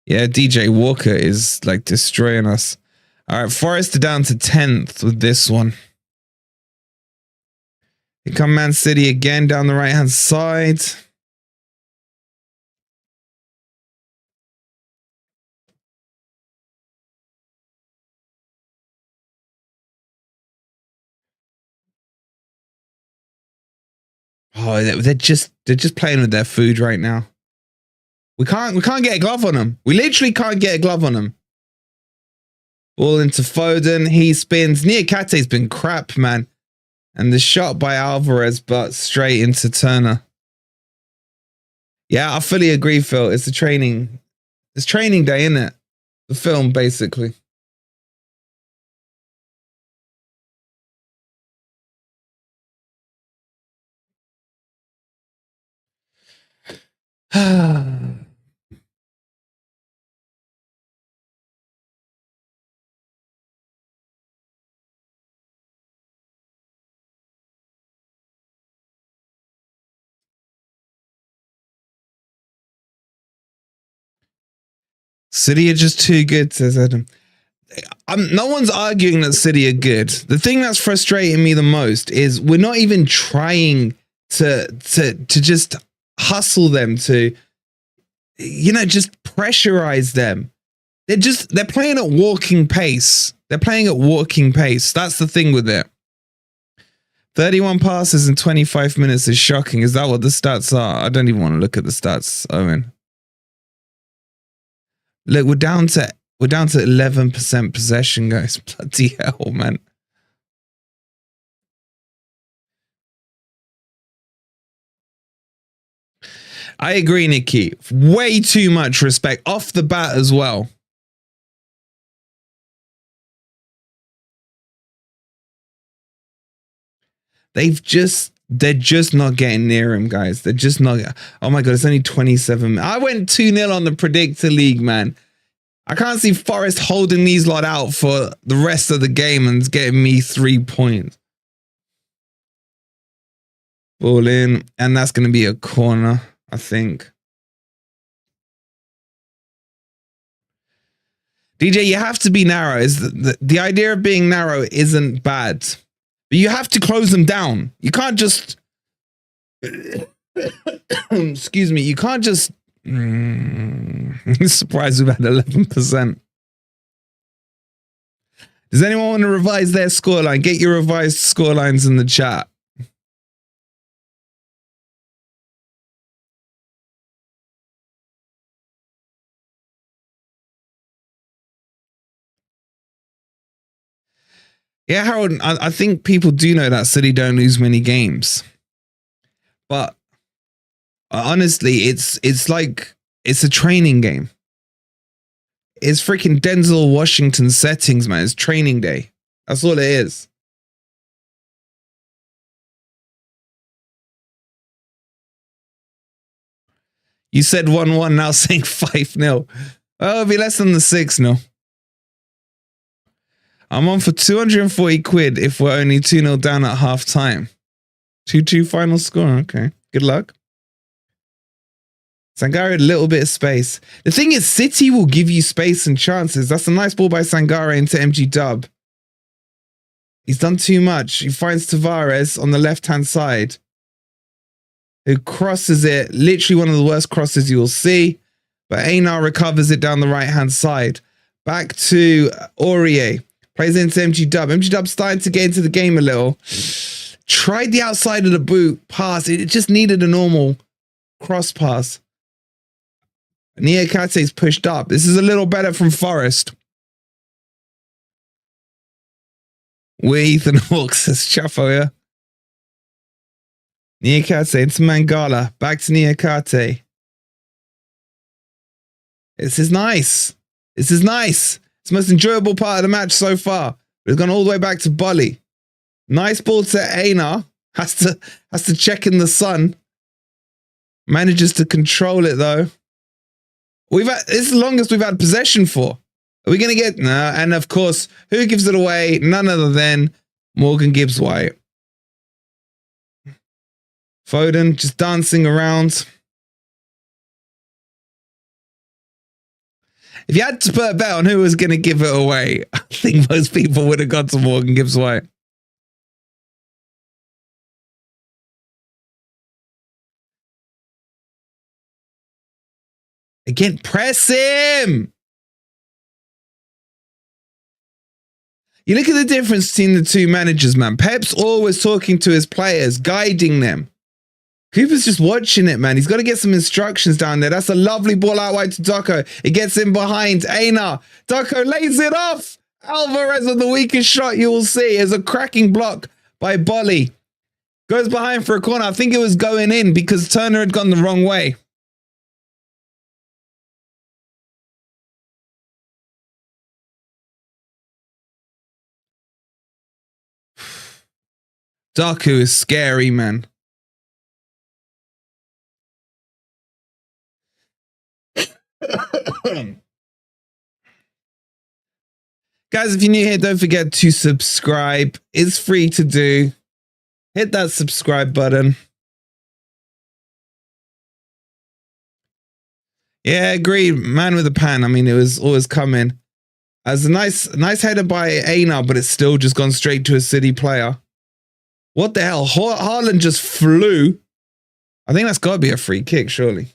Yeah, DJ Walker is like destroying us. All right, Forest are down to 10th with this one. Here come Man City again down the right-hand side. Oh, they're just playing with their food right now. We can't get a glove on them. We literally can't get a glove on them. Ball into Foden. He spins. Niakate's been crap, man. And the shot by Alvarez, but straight into Turner. Yeah, I fully agree, Phil. It's training day, isn't it? The film, basically. City are just too good, says Adam. No one's arguing that City are good. The thing that's frustrating me the most is we're not even trying to just hustle them, to, you know, just pressurize them. They're playing at walking pace. They're playing at walking pace. That's the thing with it. 31 passes in 25 minutes is shocking. Is that what the stats are? I don't even want to look at the stats, Owen. Look, we're down to 11% possession, guys. Bloody hell, man. I agree, Nikki. Way too much respect off the bat as well. They're just not getting near him, guys. They're just not. Oh my God, it's only 27. I went 2-0 on the Predictor League, man. I can't see Forest holding these lot out for the rest of the game and getting me 3 points. Ball in, and that's going to be a corner, I think. DJ, you have to be narrow. The idea of being narrow isn't bad, but you have to close them down. You can't just excuse me, you can't just surprised we've had 11%. Does anyone want to revise their scoreline? Get your revised scorelines in the chat. Yeah, Harold, I think people do know that City don't lose many games. But honestly, it's like, it's a training game. It's freaking Denzel Washington settings, man. It's training day. That's all it is. You said 1-1, now saying 5-0. Oh, it'll be less than the 6-0. I'm on for 240 quid if we're only 2-0 down at half time. 2-2 final score. Okay. Good luck. Sangare, a little bit of space. The thing is, City will give you space and chances. That's a nice ball by Sangare into MG Dub. He's done too much. He finds Tavares on the left-hand side, who crosses it. Literally one of the worst crosses you will see. But Einar recovers it down the right-hand side. Back to Aurier. Plays into MG Dub. MG Dub starting to get into the game a little. Tried the outside of the boot pass. It just needed a normal cross pass. Niakate's pushed up. This is a little better from Forest. We're Ethan Hawks, says Chaffo, yeah? Niakate into Mangala. Back to Niakate. This is nice. This is nice. It's the most enjoyable part of the match so far. We've gone all the way back to Bolly. Nice ball to Einar. Has to check in the sun. Manages to control it though. This is the longest we've had possession for. Are we going to get... No, and of course, who gives it away? None other than Morgan Gibbs-White. Foden just dancing around. If you had to put a bet on who was going to give it away, I think most people would have gone to Morgan Gibbs-White. Again, press him! You look at the difference between the two managers, man. Pep's always talking to his players, guiding them. Cooper's just watching it, man. He's got to get some instructions down there. That's a lovely ball out wide to Doko. It gets in behind Einar. Doko lays it off. Alvarez on the weakest shot you will see is a cracking block by Bolly. Goes behind for a corner. I think it was going in because Turner had gone the wrong way. Doku is scary, man. Guys, if you're new here, don't forget to subscribe. It's free to do. Hit that subscribe button. Yeah, agreed. Man with a pan. I mean, it was always coming. As a nice header by Einar, but it's still just gone straight to a City player. What the hell? Haaland just flew. I think that's got to be a free kick, surely.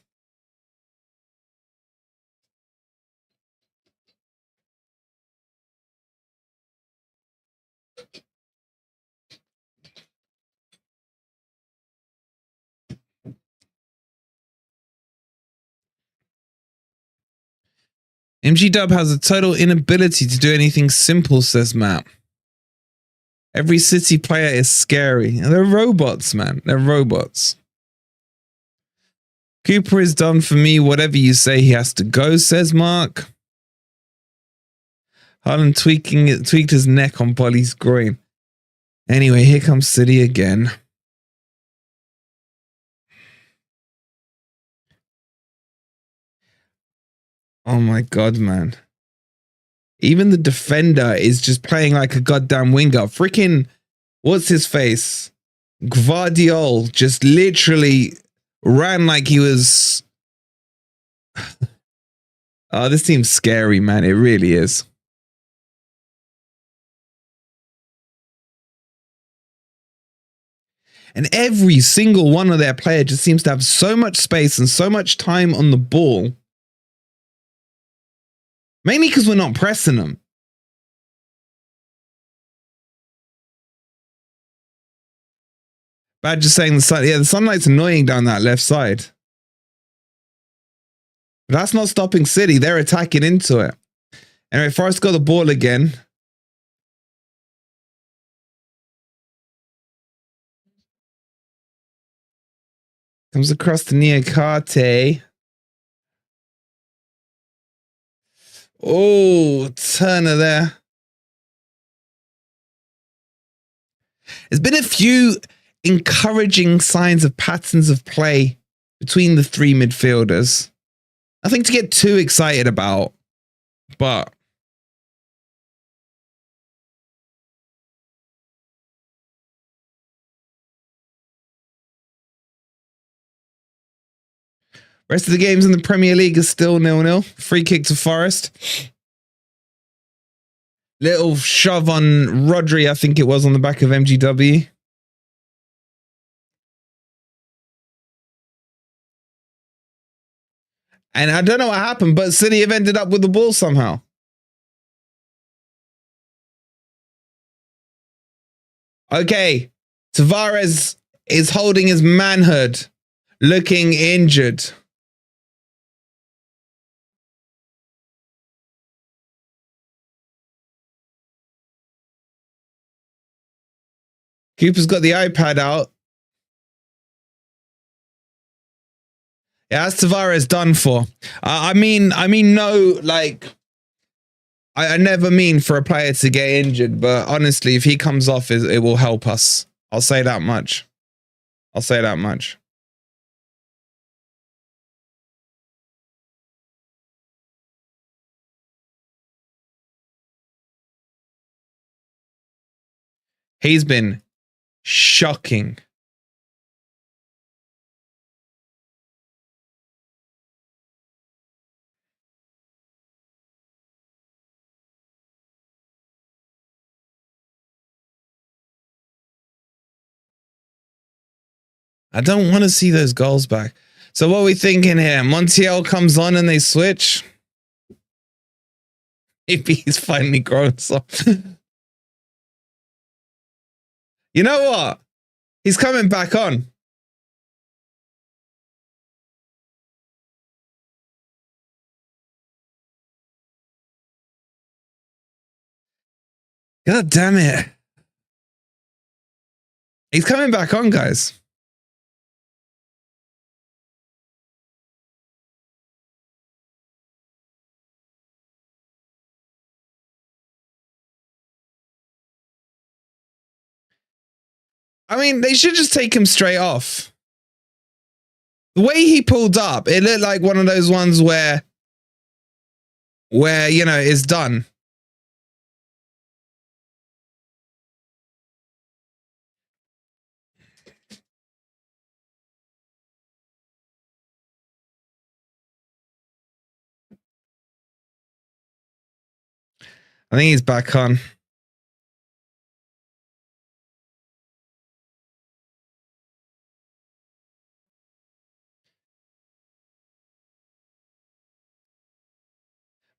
MG Dub has a total inability to do anything simple, says Matt. Every City player is scary. And they're robots, man. They're robots. Cooper is done for me. Whatever you say, he has to go, says Mark. Haaland tweaked his neck on Bolly's groin. Anyway, here comes City again. Oh my God, man. Even the defender is just playing like a goddamn winger. Freaking, what's his face? Gvardiol just literally ran like he was... Oh, this team's scary, man. It really is. And every single one of their players just seems to have so much space and so much time on the ball. Mainly because we're not pressing them. Bad just saying the sun. Yeah, the sunlight's annoying down that left side. But that's not stopping City. They're attacking into it. Anyway, Forrest got the ball again. Comes across to Niakate. Oh, Turner there. There's been a few encouraging signs of patterns of play between the three midfielders. Nothing to get too excited about, but rest of the games in the Premier League are still 0-0. Free kick to Forest. Little shove on Rodri, I think it was, on the back of MGW. And I don't know what happened, but City have ended up with the ball somehow. Okay. Tavares is holding his manhood, looking injured. Cooper's got the iPad out. Yeah, that's Tavares done for. I mean, no, like, I never mean for a player to get injured, but honestly, if he comes off, it will help us. I'll say that much. I'll say that much. He's been shocking. I don't want to see those goals back. So what are we thinking here? Montiel comes on and they switch. Maybe he's finally grown some. You know what? He's coming back on. God damn it. He's coming back on, guys. I mean, they should just take him straight off. The way he pulled up, it looked like one of those ones where you know, it's done. I think he's back on.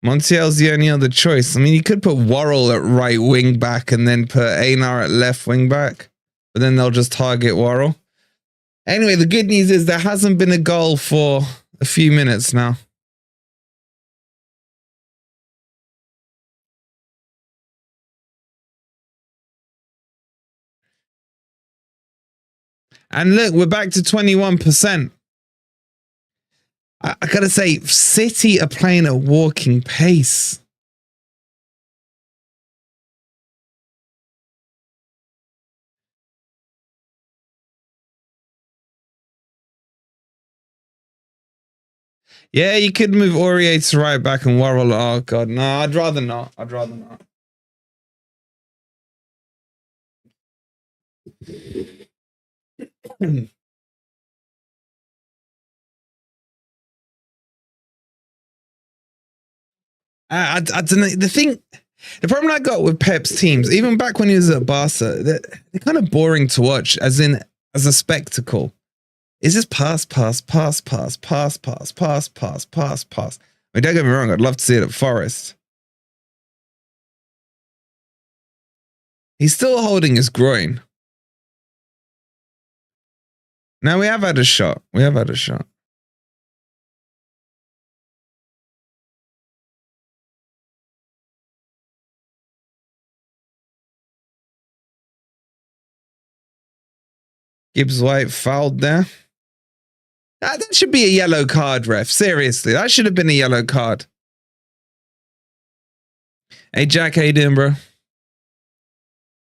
Montiel's the only other choice. I mean, you could put Worrell at right wing back and then put Einar at left wing back, but then they'll just target Worrell. Anyway, the good news is there hasn't been a goal for a few minutes now. And look, we're back to 21%. I gotta say, City are playing at walking pace. Yeah, you could move Aurier to right back and Worrell. Oh god, no, I'd rather not. I'd rather not. I don't know. The problem I got with Pep's teams, even back when he was at Barca, they're kind of boring to watch, as a spectacle. It's just pass. I mean, don't get me wrong, I'd love to see it at Forest. He's still holding his groin. Now we have had a shot. Gibbs-white fouled there. That should be a yellow card, ref. Seriously, that should have been a yellow card. Hey, Jack, how you doing, bro?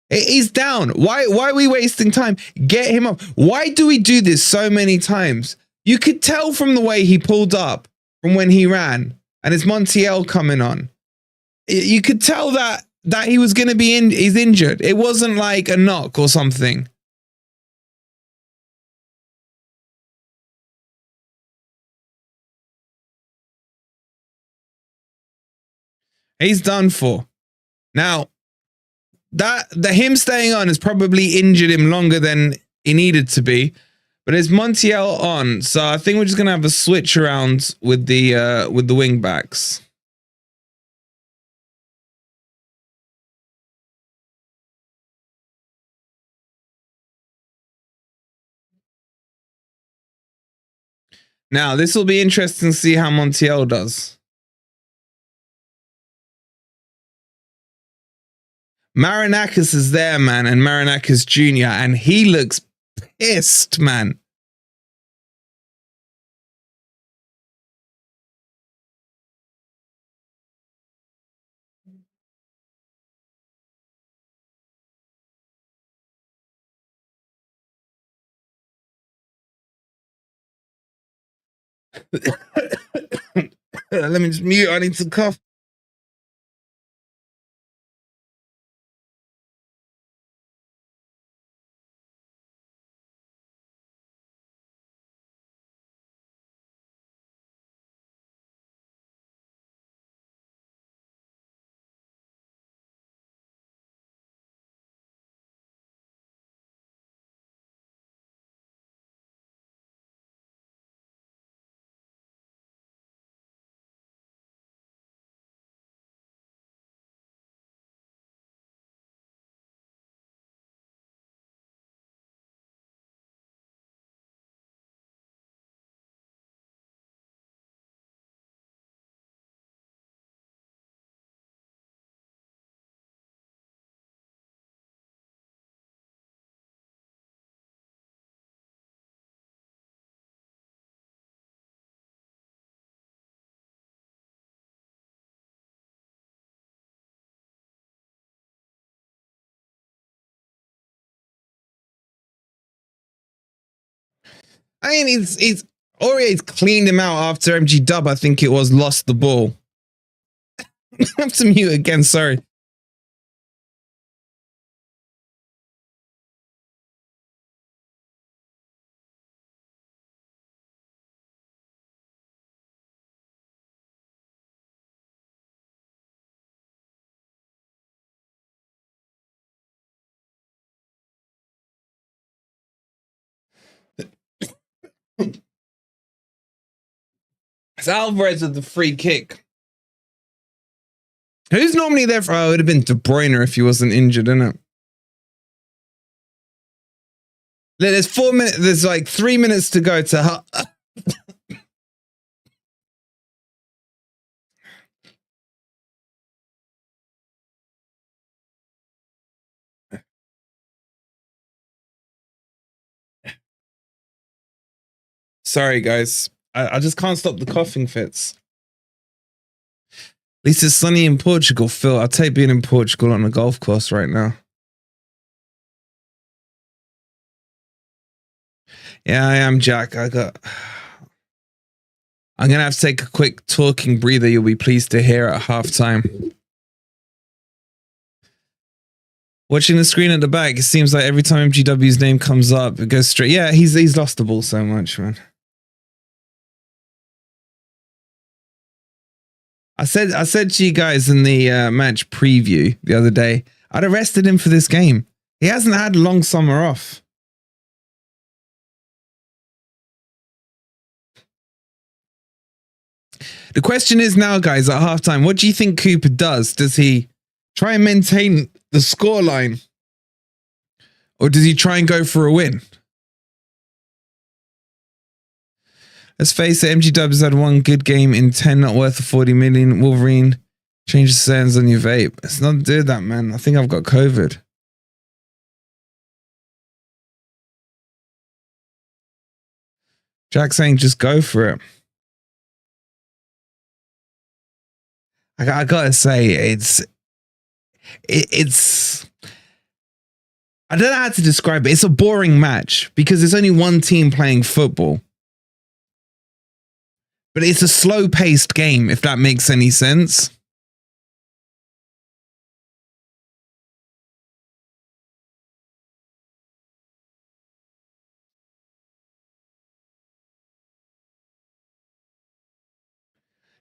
He's down. Why are we wasting time? Get him up. Why do we do this so many times? You could tell from the way he pulled up from when he ran, and it's Montiel coming on. You could tell that he was going to be he's injured. It wasn't like a knock or something. He's done for. Now, him staying on has probably injured him longer than he needed to be. But it's Montiel on, so I think we're just gonna have a switch around with the wing backs. Now, this will be interesting to see how Montiel does. Marinakis is there, man, and Marinakis Jr., and he looks pissed, man. Let me just mute. I need to cough. I mean, he's Aurier's cleaned him out after MG Dub, I think it was, lost the ball. I have to mute again, sorry. It's Alvarez with the free kick. Who's normally there for? Oh, it would have been De Bruyne if he wasn't injured, isn't it? There's 4 minutes. There's like 3 minutes to go to. Sorry, guys. I just can't stop the coughing fits. At least it's sunny in Portugal, Phil. I'll take being in Portugal on a golf course right now. Yeah, I am, Jack. I'm going to have to take a quick talking breather you'll be pleased to hear at halftime. Watching the screen at the back, it seems like every time MGW's name comes up, it goes straight. Yeah, he's lost the ball so much, man. I said to you guys in the match preview the other day, I'd arrested him for this game. He hasn't had a long summer off. The question is now, guys, at halftime, what do you think Cooper does? Does he try and maintain the scoreline? Or does he try and go for a win? Let's face it, MG Dubs had one good game in 10, not worth the 40 million. Wolverine, change the settings on your vape. It's not do that, man. I think I've got COVID. Jack saying just go for it. I gotta say, it's I don't know how to describe it. It's a boring match because there's only one team playing football. But it's a slow-paced game, if that makes any sense.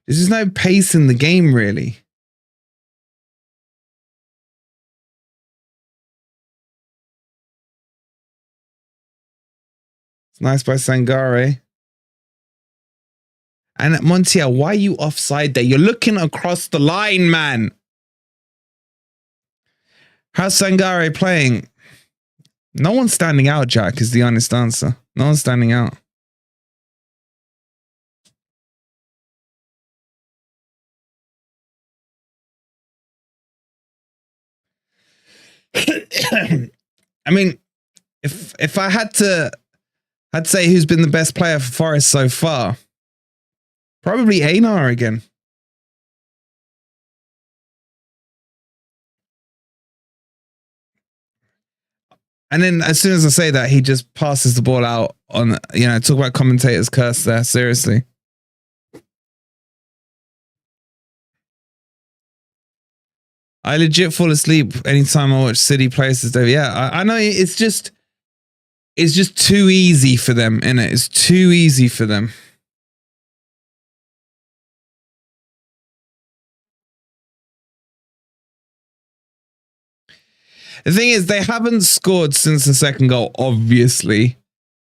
There's just no pace in the game, really. It's nice by Sangare. And Montiel, why are you offside there? You're looking across the line, man. How's Sangare playing? No one's standing out, Jack, is the honest answer. No one's standing out. I mean, if I had to, I'd say who's been the best player for Forest so far. Probably Einar again. And then as soon as I say that, he just passes the ball out on, talk about commentators curse there. Seriously. I legit fall asleep anytime I watch City places though. Yeah, I know it's just too easy for them, innit? It's too easy for them. The thing is, they haven't scored since the second goal, obviously.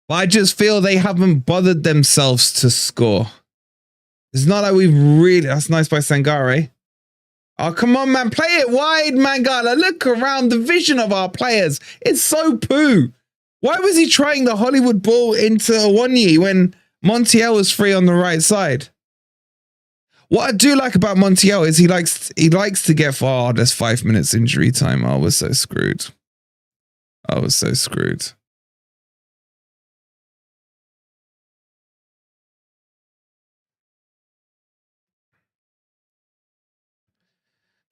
But I just feel they haven't bothered themselves to score. It's not like we've really... That's nice by Sangare. Oh, come on, man. Play it wide, Mangala. Look around the vision of our players. It's so poo. Why was he trying the Hollywood ball into Awoniyi when Montiel was free on the right side? What I do like about Montiel is he likes to get far. There's 5 minutes injury time. I was so screwed. I was so screwed.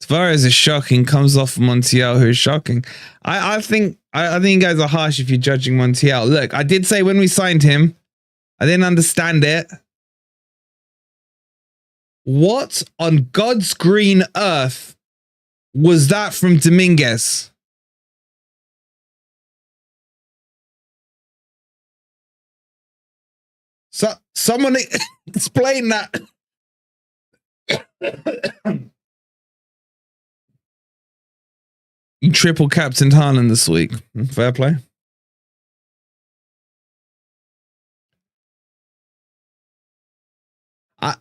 Tavares is shocking. Comes off Montiel, who is shocking. I think you guys are harsh if you're judging Montiel. Look, I did say when we signed him, I didn't understand it. What on God's green earth was that from Dominguez? So someone explain that. You triple captained Haaland this week. Fair play.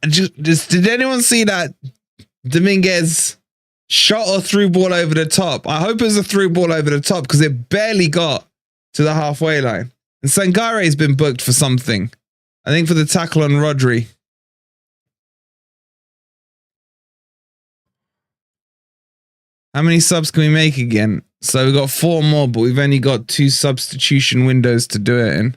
Just did anyone see that Dominguez shot or through ball over the top? I hope it was a through ball over the top because it barely got to the halfway line. And Sangare's been booked for something. I think for the tackle on Rodri. How many subs can we make again? So we've got 4 more, but we've only got 2 substitution windows to do it in.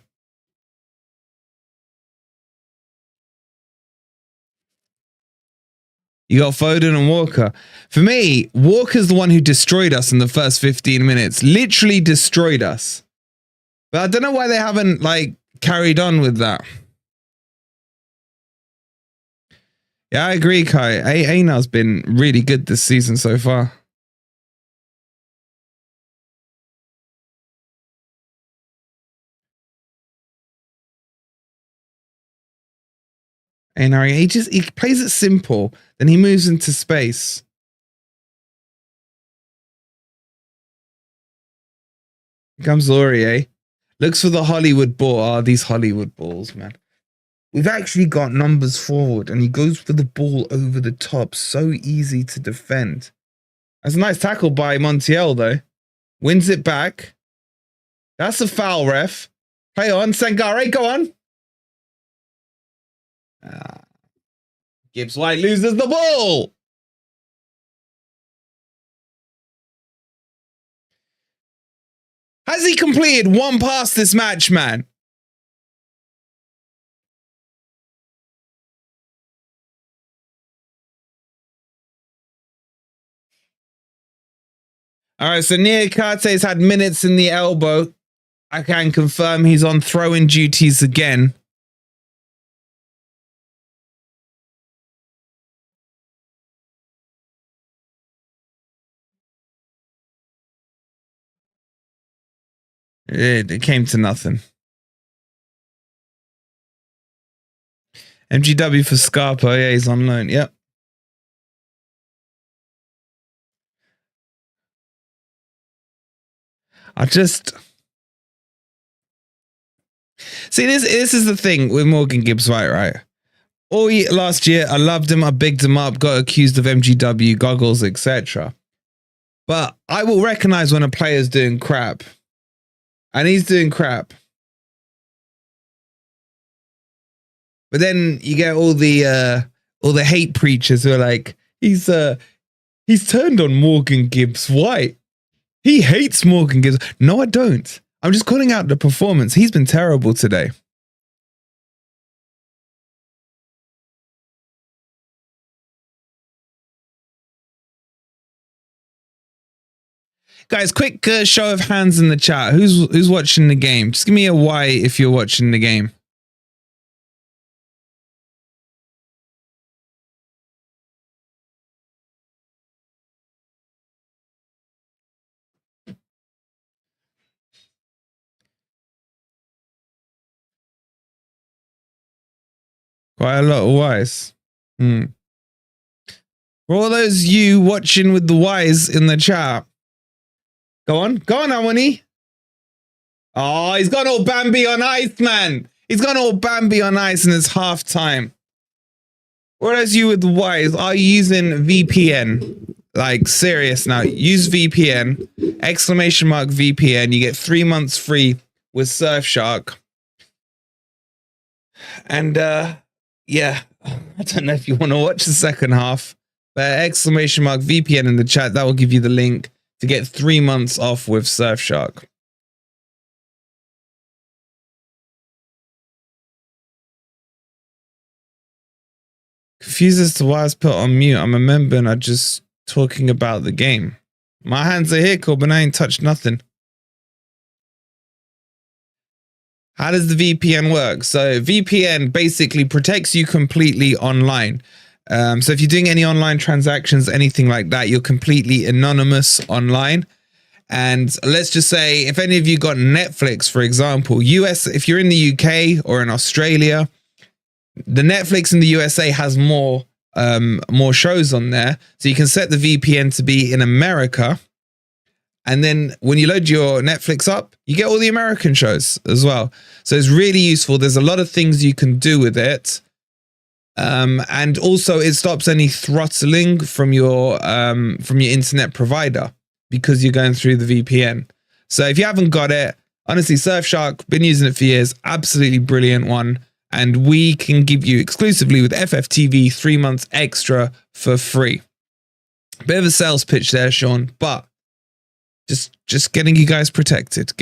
You got Foden and Walker. For me, Walker's the one who destroyed us in the first 15 minutes. Literally destroyed us. But I don't know why they haven't carried on with that. Yeah, I agree, Kai. Ainar's been really good this season so far. Einar, he plays it simple, then he moves into space. Here comes Laurier. Looks for the Hollywood ball. Oh, these Hollywood balls, man. We've actually got numbers forward, and he goes for the ball over the top. So easy to defend. That's a nice tackle by Montiel, though. Wins it back. That's a foul, ref. Play on, Sangare, go on. Gibbs-white loses the ball. Has he completed 1 pass this match, man? All right, so Niakate's had minutes in the elbow. I can confirm he's on throw-in duties again. It came to nothing. MGW for Scarpa. Yeah, he's on loan. Yep. I just... See, this is the thing with Morgan Gibbs-White, right? All last year, I loved him. I bigged him up, got accused of MGW, goggles, etc. But I will recognize when a player's doing crap. And he's doing crap. But then you get all the hate preachers who are like, he's turned on Morgan Gibbs-White. He hates Morgan Gibbs. No, I don't. I'm just calling out the performance. He's been terrible today. Guys, quick show of hands in the chat. Who's watching the game? Just give me a Y if you're watching the game. Quite a lot of Ys. For all those you watching with the Ys in the chat, go on, Awani. Oh, he's gone all Bambi on ice, man. He's gone all Bambi on ice and it's half time. What else you with the Ys? Are you using VPN? Like, serious now. Use VPN. Exclamation mark VPN. You get 3 months free with Surfshark. And, yeah. I don't know if you want to watch the second half. But exclamation mark VPN in the chat. That will give you the link to get 3 months off with Surfshark. Confused as to why I was put on mute. I'm a member and I'm just talking about the game. My hands are here, cool, but I ain't touched nothing. How does the VPN work? So VPN basically protects you completely online. So if you're doing any online transactions, anything like that, you're completely anonymous online. And let's just say if any of you got Netflix, for example, if you're in the UK or in Australia, the Netflix in the USA has more shows on there. So you can set the VPN to be in America. And then when you load your Netflix up, you get all the American shows as well. So it's really useful. There's a lot of things you can do with it. And also it stops any throttling from your internet provider because you're going through the VPN. So if you haven't got it, honestly, Surfshark, been using it for years, absolutely brilliant one. And we can give you exclusively with FFTV 3 months extra for free. Bit of a sales pitch there, Sean, but just getting you guys protected,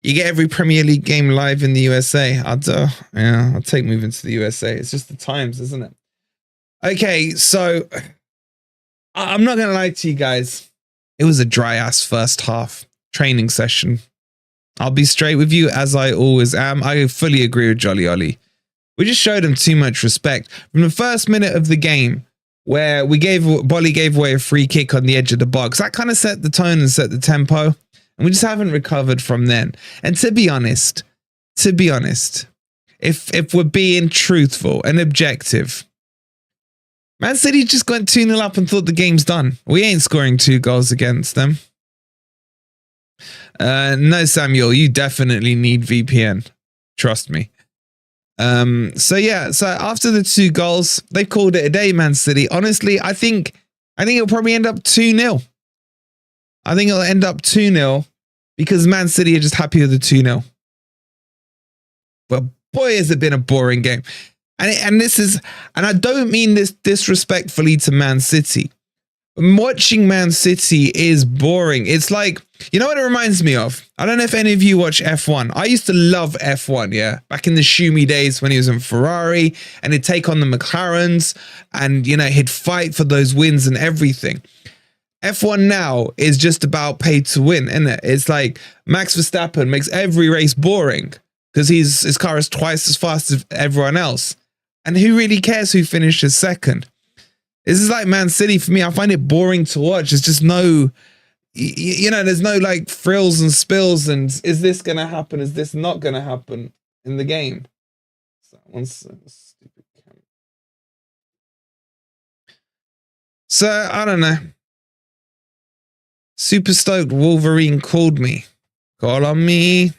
You get every Premier League game live in the USA. I'll take moving to the USA. It's just the times, isn't it? Okay, so I'm not going to lie to you guys. It was a dry ass first half training session. I'll be straight with you as I always am. I fully agree with Jolly Ollie. We just showed him too much respect. From the first minute of the game where Bolly gave away a free kick on the edge of the box, that kind of set the tone and set the tempo. And we just haven't recovered from then. And to be honest, if we're being truthful and objective, Man City just went 2-0 up and thought the game's done. We ain't scoring 2 goals against them. No, Samuel, you definitely need VPN. Trust me. So after the 2 goals, they called it a day, Man City. Honestly, I think it'll probably end up 2-0. I think it'll end up 2-0 because Man City are just happy with the 2-0. But boy, has it been a boring game. And I don't mean this disrespectfully to Man City. Watching Man City is boring. It's like, you know what it reminds me of? I don't know if any of you watch F1. I used to love F1, yeah. Back in the Schumi days when he was in Ferrari and he'd take on the McLarens and, he'd fight for those wins and everything. F1 now is just about pay to win, isn't it? It's like Max Verstappen makes every race boring because his car is twice as fast as everyone else. And who really cares who finishes second? This is like Man City for me. I find it boring to watch. There's just no, there's no like frills and spills and is this going to happen? Is this not going to happen in the game? So I don't know. Super stoked Wolverine called me. Call on me.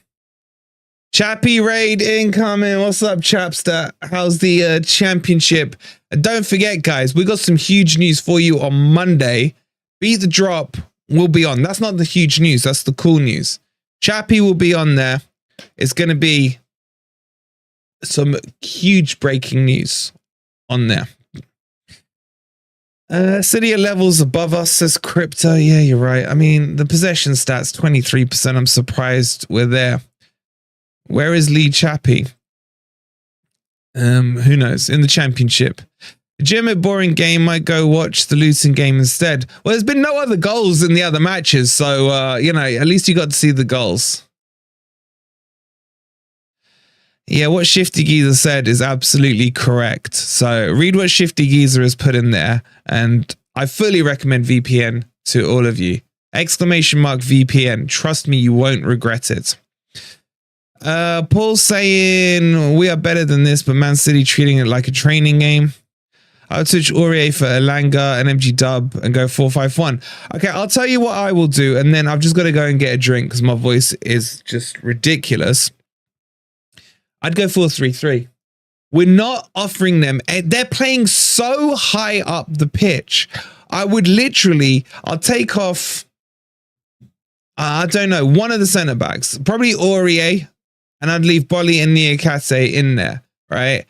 Chappy raid incoming. What's up, Chapster? How's the championship? And don't forget, guys, we got some huge news for you on Monday. Beat the Drop will be on. That's not the huge news. That's the cool news. Chappy will be on there. It's going to be some huge breaking news on there. City are levels above us, says Crypto. Yeah, you're right. I mean, the possession stats, 23%. I'm surprised we're there. Where is Lee Chappie? Who knows? In the championship. Jim, a boring game. Might go watch the Luton game instead. Well, there's been no other goals in the other matches, so at least you got to see the goals. Yeah, what Shifty Geezer said is absolutely correct. So read what Shifty Geezer has put in there, and I fully recommend VPN to all of you. Exclamation mark VPN. Trust me, you won't regret it. Paul's saying we are better than this, but Man City treating it like a training game. I'll switch Aurier for Elanga and MG Dub and go 4-5-1. Okay, I'll tell you what I will do, and then I've just got to go and get a drink because my voice is just ridiculous. I'd go 4-3-3. We're not offering them. They're playing so high up the pitch. I would literally, I'll take off, I don't know, one of the centre backs, probably Aurier, and I'd leave Bolly and Niakate in there, right?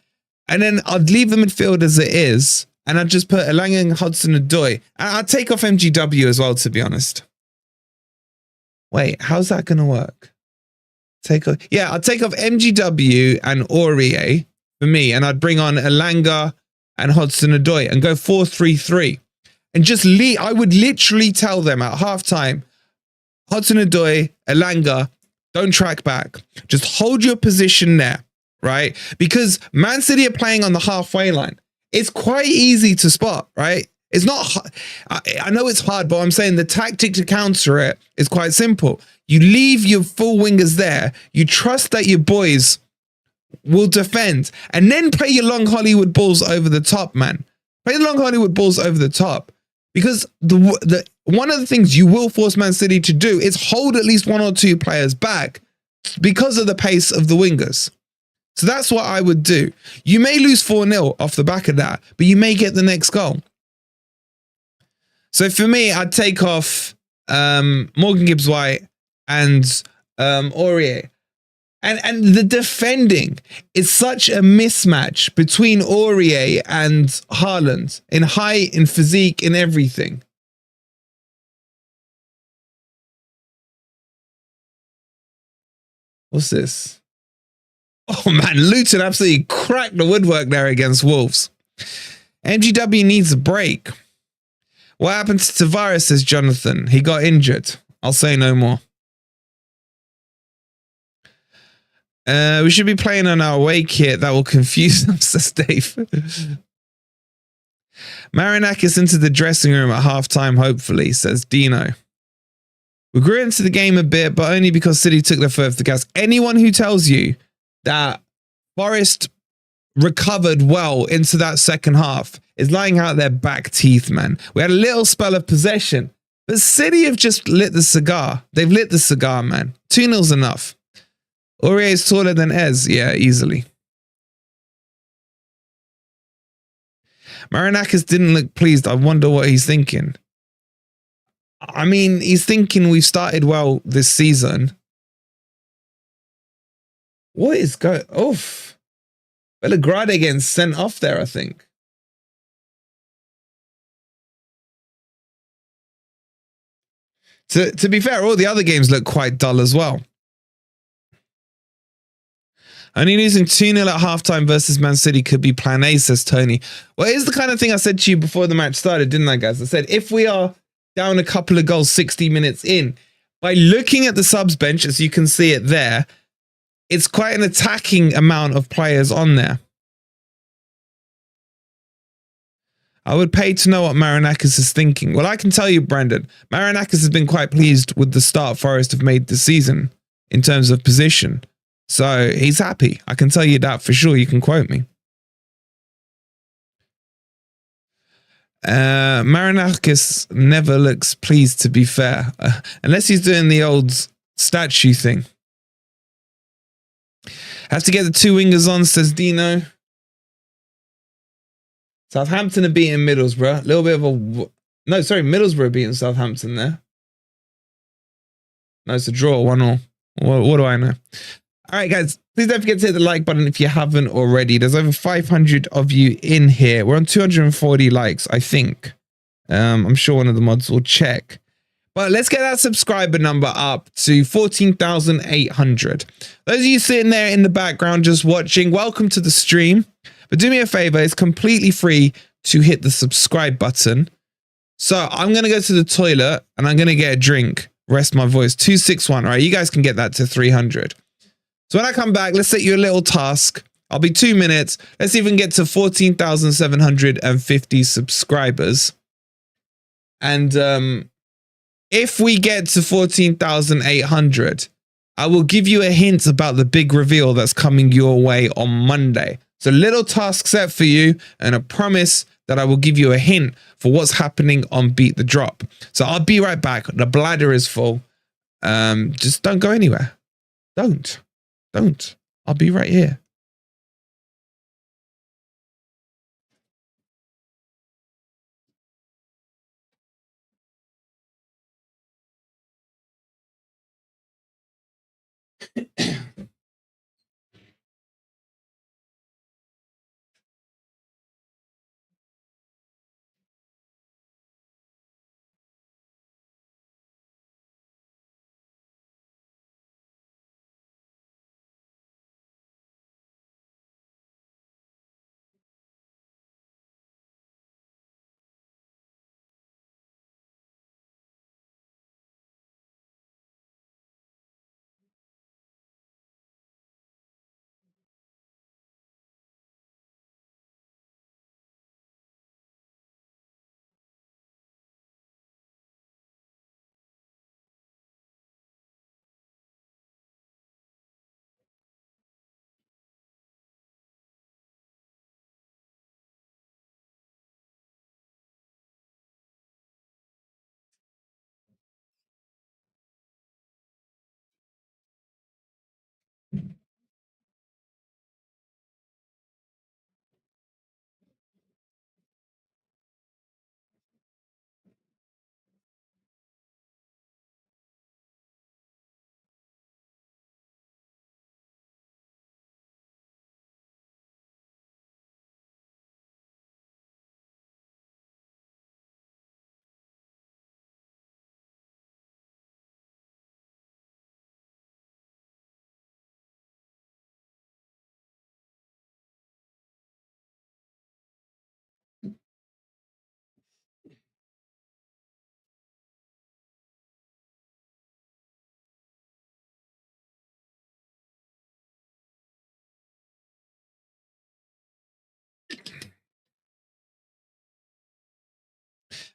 And then I'd leave the midfield as it is, and I'd just put Elanga and Hudson-Odoi. And I'd take off MGW as well, to be honest. Wait, how's that going to work? Yeah, I'd take off MGW and Aurier for me, and I'd bring on Elanga and Hudson-Odoi and go 4-3-3. And just leave. I would literally tell them at halftime, Hudson-Odoi, Elanga, don't track back. Just hold your position there. Right? Because Man City are playing on the halfway line. It's quite easy to spot, right? It's not, I know it's hard, but I'm saying the tactic to counter it is quite simple. You leave your full wingers there. You trust that your boys will defend, and then play your long Hollywood balls over the top, man. Play the long Hollywood balls over the top, because the one of the things you will force Man City to do is hold at least one or two players back because of the pace of the wingers. So that's what I would do. You may lose 4-0 off the back of that, but you may get the next goal. So for me, I'd take off Morgan Gibbs-White and Aurier. And the defending is such a mismatch between Aurier and Haaland in height, in physique, in everything. What's this? Oh man, Luton absolutely cracked the woodwork there against Wolves. MGW needs a break. What happened to Tavares, says Jonathan? He got injured. I'll say no more. We should be playing on our away kit. That will confuse them, says Dave. Marinakis into the dressing room at halftime, hopefully, says Dino. We grew into the game a bit, but only because City took their foot off the gas. Anyone who tells you that Forest recovered well into that second half is lying out their back teeth, man. We had a little spell of possession, but City have just lit the cigar. They've lit the cigar, man. 2-0's enough. Aurier is taller than Ez. Yeah, easily. Marinakis didn't look pleased. I wonder what he's thinking. I mean, he's thinking we've started well this season. What is going? Oof. Belgrade getting sent off there, I think. To be fair, all the other games look quite dull as well. Only losing 2-0 at halftime versus Man City could be plan A, says Tony. Well, here's the kind of thing I said to you before the match started, didn't I, guys? I said, if we are down a couple of goals 60 minutes in, by looking at the subs bench, as you can see it there, it's quite an attacking amount of players on there. I would pay to know what Marinakis is thinking. Well, I can tell you, Brandon, Marinakis has been quite pleased with the start Forest have made this season in terms of position. So he's happy. I can tell you that for sure. You can quote me. Marinakis never looks pleased, to be fair, unless he's doing the old statue thing. Have to get the two wingers on, says Dino. Southampton are beating Middlesbrough. A little bit of a... No, sorry, Middlesbrough beating Southampton there. No, it's a draw, 1-1. What do I know? All right, guys, please don't forget to hit the like button if you haven't already. There's over 500 of you in here. We're on 240 likes, I think. I'm sure one of the mods will check. But let's get that subscriber number up to 14,800. Those of you sitting there in the background just watching, welcome to the stream. But do me a favor, it's completely free to hit the subscribe button. So I'm going to go to the toilet and I'm going to get a drink. Rest my voice. 261. All right, you guys can get that to 300. So when I come back, let's set you a little task. I'll be 2 minutes. Let's see if we can get to 14,750 subscribers. And if we get to 14,800, I will give you a hint about the big reveal that's coming your way on Monday. So little task set for you and a promise that I will give you a hint for what's happening on Beat the Drop. So I'll be right back. The bladder is full. Just don't go anywhere. Don't. I'll be right here.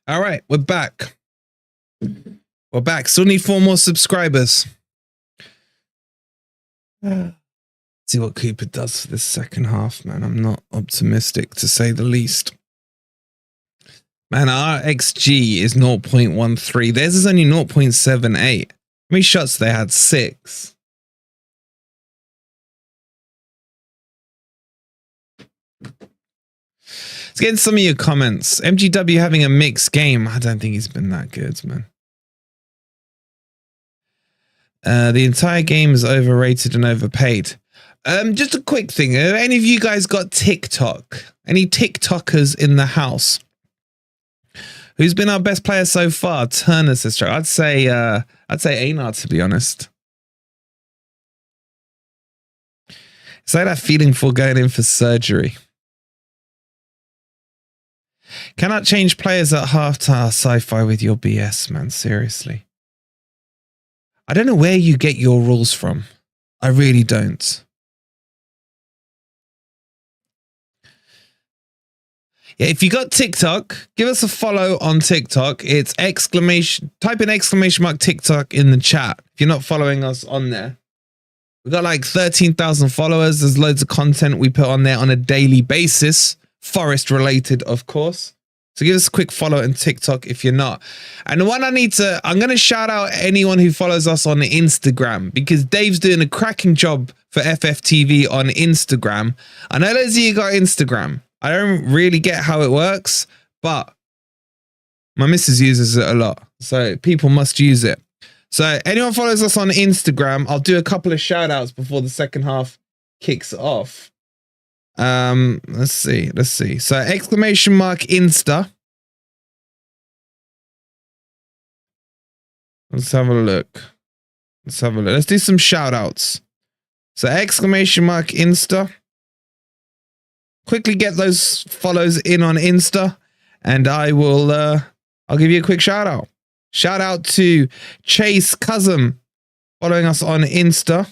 All right, we're back. We're back. Still need 4 more subscribers. See what Cooper does for this second half, man. I'm not optimistic, to say the least. Man, our XG is 0.13. Theirs is only 0.78. How many shots they had? 6. Let's get into some of your comments. MGW having a mixed game. I don't think he's been that good, man. The entire game is overrated and overpaid. Just a quick thing. Have any of you guys got TikTok? Any TikTokers in the house? Who's been our best player so far? Turner sister. I'd say Einar, to be honest. It's like that feeling for going in for surgery. Cannot change players at halftime. Sci-fi with your BS, man. Seriously. I don't know where you get your rules from. I really don't. Yeah, if you got TikTok, give us a follow on TikTok. It's exclamation, type in exclamation mark TikTok in the chat if you're not following us on there. We've got like 13,000 followers. There's loads of content we put on there on a daily basis. Forest related, of course. So give us a quick follow on TikTok if you're not. And the one I'm going to shout out anyone who follows us on Instagram, because Dave's doing a cracking job for FFTV on Instagram. I know those of you got Instagram. I don't really get how it works, but my missus uses it a lot. So people must use it. So anyone follows us on Instagram, I'll do a couple of shout outs before the second half kicks off. Let's see. So exclamation mark Insta. Let's have a look. Let's do some shout outs. So exclamation mark Insta. Quickly get those follows in on Insta, and I'll give you a quick shout out. Shout out to Chase Cousin following us on Insta.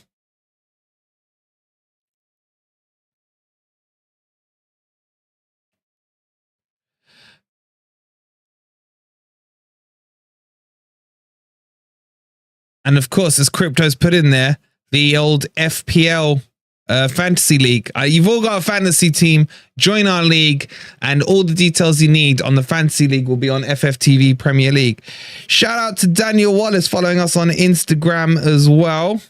And of course, as Crypto's put in there, the old FPL fantasy league. You've all got a fantasy team. Join our league, and all the details you need on the fantasy league will be on FFTV Premier League. Shout out to Daniel Wallace following us on Instagram as well.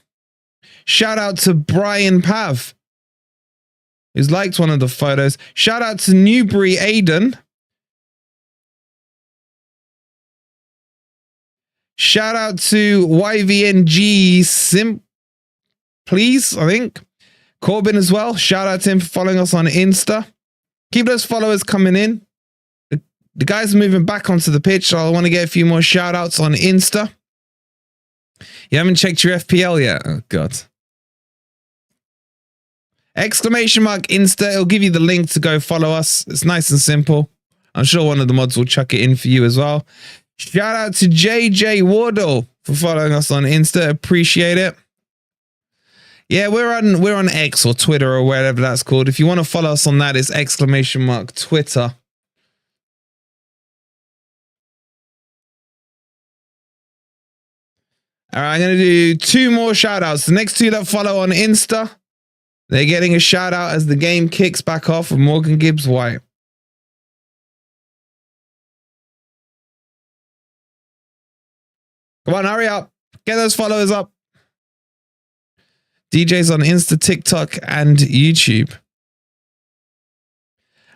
Shout out to Brian Pav, who's liked one of the photos. Shout out to Newbury Aiden. Shout out to YVNG Please, I think. Corbin as well. Shout out to him for following us on Insta. Keep those followers coming in. The guys are moving back onto the pitch, so I want to get a few more shout outs on Insta. You haven't checked your FPL yet? Oh, God. Exclamation mark Insta. It'll give you the link to go follow us. It's nice and simple. I'm sure one of the mods will chuck it in for you as well. Shout out to JJ Wardle for following us on Insta. Appreciate it. Yeah, we're on X or Twitter or whatever that's called. If you want to follow us on that, it's exclamation mark Twitter. All right, I'm going to do 2 more shout outs. The next 2 that follow on Insta, they're getting a shout out as the game kicks back off from Morgan Gibbs-White. Come on, hurry up. Get those followers up. DJs on Insta, TikTok, and YouTube.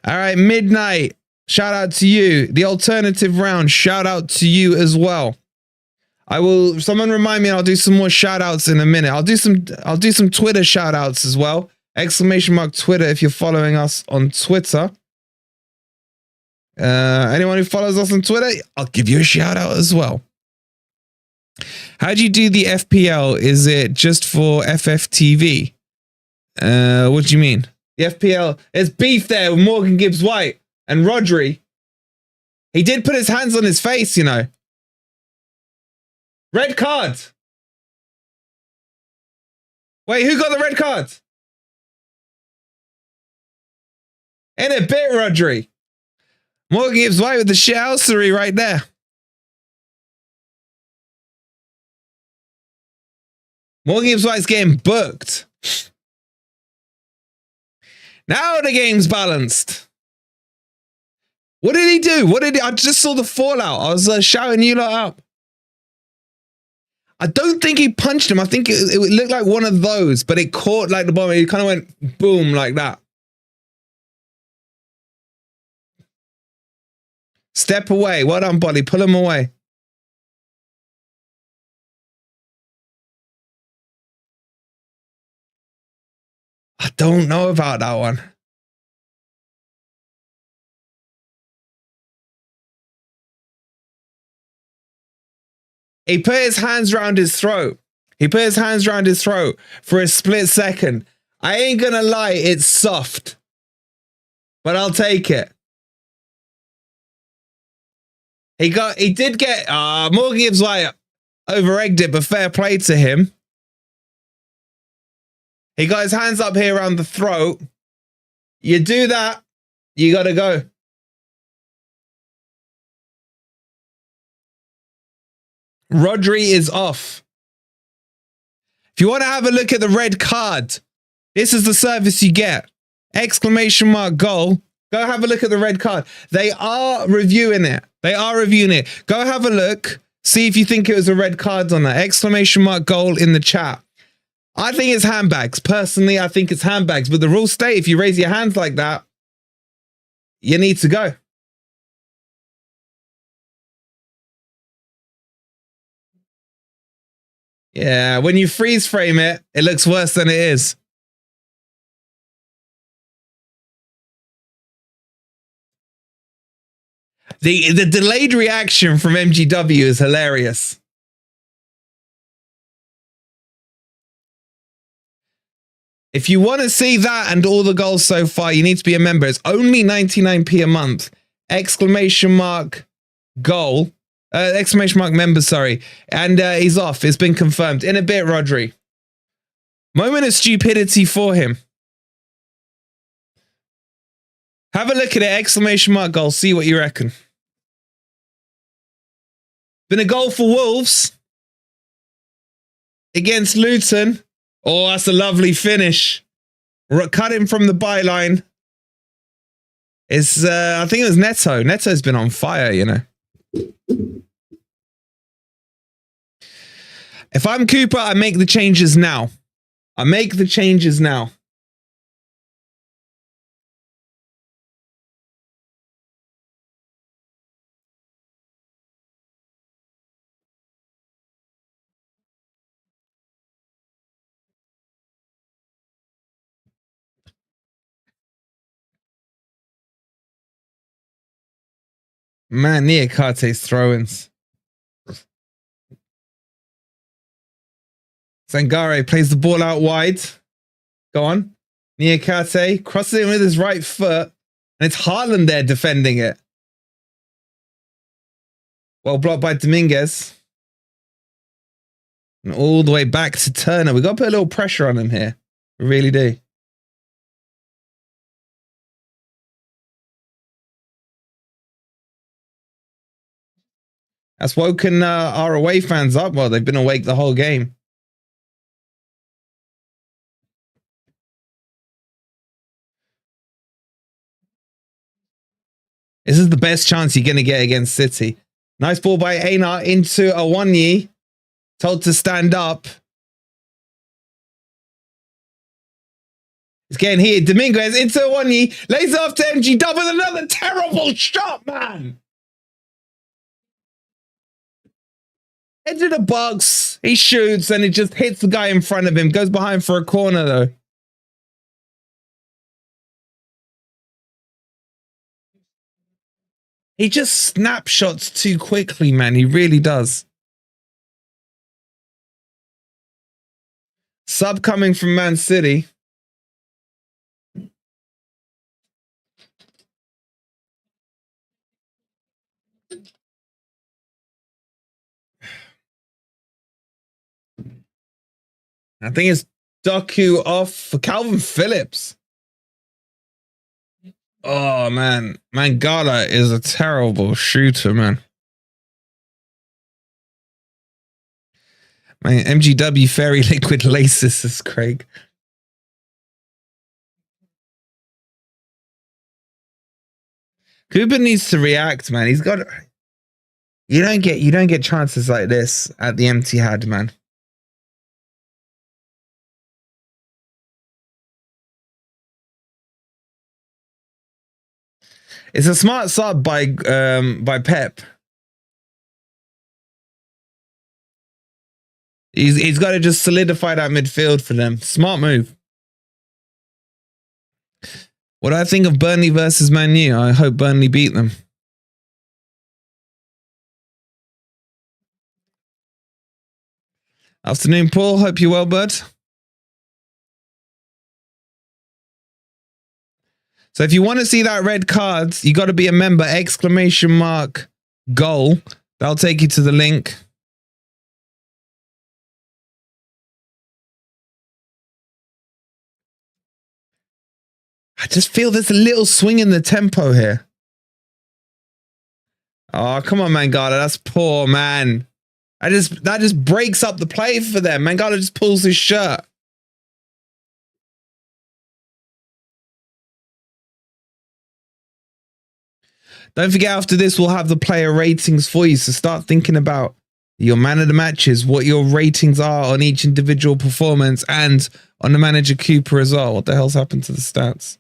All right, Midnight. Shout out to you. The alternative round. Shout out to you as well. Someone remind me, and I'll do some more shout outs in a minute. I'll do some Twitter shout outs as well. Exclamation mark Twitter if you're following us on Twitter. Anyone who follows us on Twitter, I'll give you a shout out as well. How do you do the FPL? Is it just for FFTV? What do you mean? The FPL, there's beef there with Morgan Gibbs-White and Rodri. He did put his hands on his face, you know. Red card. Wait, who got the red card? In a bit, Rodri. Morgan Gibbs-White with the shithousery right there. Morgan Gibbs-White's getting booked. Now the game's balanced. What did he do? I just saw the fallout. I was shouting you lot up. I don't think he punched him. I think it looked like one of those, but it caught like the bottom. It kind of went boom like that. Step away. Well done, Bolly. Pull him away. I don't know about that one. He put his hands around his throat. He put his hands around his throat for a split second. I ain't gonna lie, it's soft. But I'll take it. He did get Morgan Gibbs-White over-egged it, but fair play to him. He got his hands up here around the throat. You do that, you gotta go. Rodri is off. If you want to have a look at the red card, this is the service you get. Exclamation mark goal. Go have a look at the red card. They are reviewing it. Go have a look. See if you think it was a red card on that. Exclamation mark goal in the chat. I think it's handbags. Personally, I think it's handbags. But the rules state if you raise your hands like that, you need to go. Yeah, when you freeze frame it, it looks worse than it is. The delayed reaction from MGW is hilarious. If you want to see that and all the goals so far, you need to be a member. It's only 99p a month. Exclamation mark goal. Exclamation mark member, sorry. And he's off. It's been confirmed. In a bit, Rodri. Moment of stupidity for him. Have a look at it. Exclamation mark goal. See what you reckon. Been a goal for Wolves. against Luton. Oh, that's a lovely finish. Cut him from the byline. It's, I think it was Neto. Neto's been on fire, you know. If I'm Cooper, I make the changes now. I make the changes now. Man, Niakate's throw-ins. Sangare plays the ball out wide. Go on. Niakate crosses it with his right foot. And it's Haaland there defending it. Well blocked by Dominguez. And all the way back to Turner. We've got to put a little pressure on him here. We really do. That's woken our away fans up. Well, they've been awake the whole game. This is the best chance you're going to get against City. Nice ball by Einar into Awoniyi. Told to stand up. He's getting hit. Dominguez into Awoniyi. Lays it off to MG. Double another terrible shot, man. Edge of the box. He shoots and it just hits the guy in front of him. Goes behind for a corner, though. He just snapshots too quickly, man. He really does. Sub coming from Man City. I think it's Doku off for Calvin Phillips. Oh, man. Mangala is a terrible shooter, man. Man, MGW Fairy Liquid Laces is Craig. Cooper needs to react, man. He's got... You don't get chances like this at the empty had, man. It's a smart sub by Pep. He's got to just solidify that midfield for them. Smart move. What do I think of Burnley versus Man U? I hope Burnley beat them. Afternoon, Paul. Hope you're well, bud. So if you want to see that red card, you got to be a member, !goal. That'll take you to the link. I just feel there's a little swing in the tempo here. Oh, come on, Mangala. That's poor, man. That just breaks up the play for them. Mangala just pulls his shirt. Don't forget, after this, we'll have the player ratings for you. So start thinking about your man of the matches, what your ratings are on each individual performance and on the manager Cooper as well. What the hell's happened to the stats?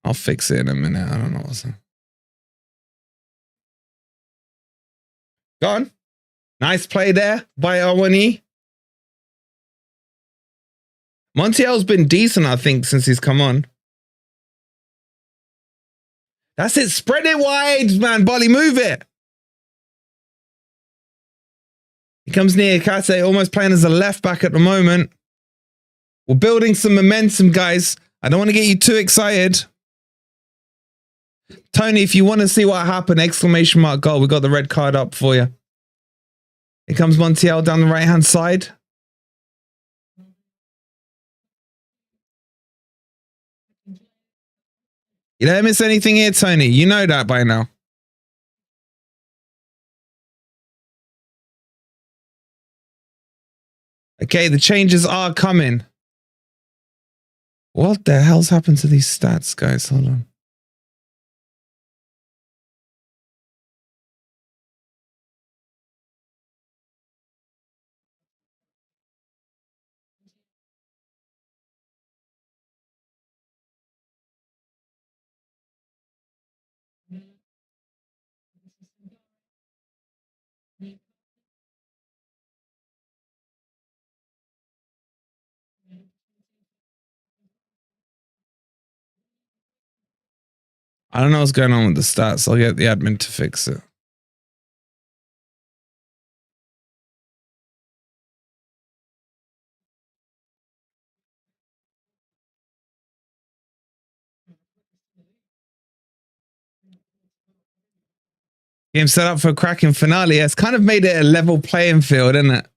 I'll fix it in a minute. I don't know what's that. Gone. Nice play there by Awoniyi. Montiel's been decent, I think, since he's come on. That's it. Spread it wide, man. Bolly, move it. He comes near Kate, almost playing as a left back at the moment. We're building some momentum, guys. I don't want to get you too excited. Tony, if you want to see what happened, !goal. We got the red card up for you. Here comes Montiel down the right-hand side. You don't miss anything here, Tony. You know that by now. Okay, the changes are coming. What the hell's happened to these stats, guys? Hold on. I don't know what's going on with the stats. I'll get the admin to fix it. Game set up for a cracking finale. It's kind of made it a level playing field, isn't it?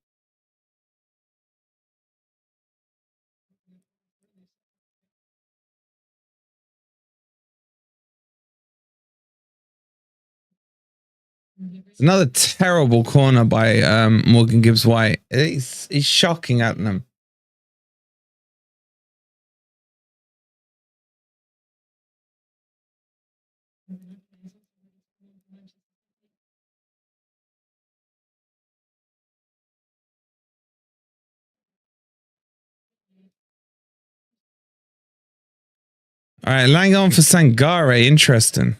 Another terrible corner by Morgan Gibbs-White. He's shocking at them. All right, laying on for Sangare. Interesting.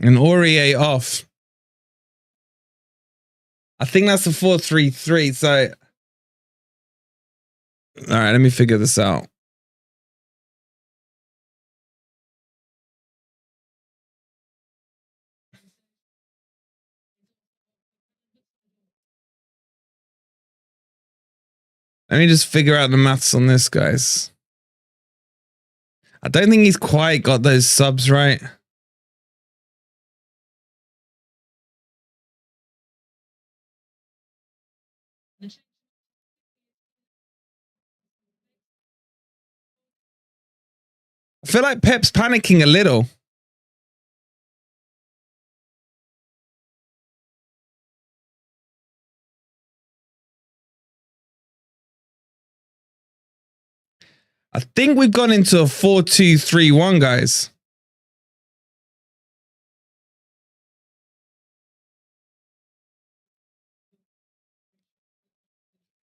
And Aurier off. I think that's a 4-3-3. So, all right, let me figure this out. Let me just figure out the maths on this, guys. I don't think he's quite got those subs right. I feel like Pep's panicking a little. I think we've gone into a 4-2-3-1, guys.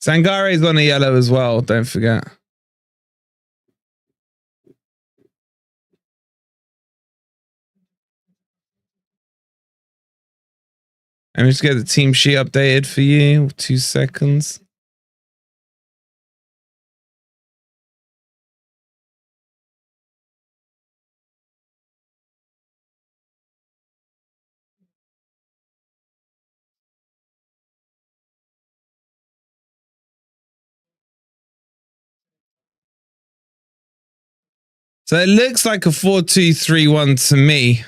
Sangare's on a yellow as well, don't forget. Let me just get the team sheet updated for you. 2 seconds. So it looks like a 4-2-3-1 to me.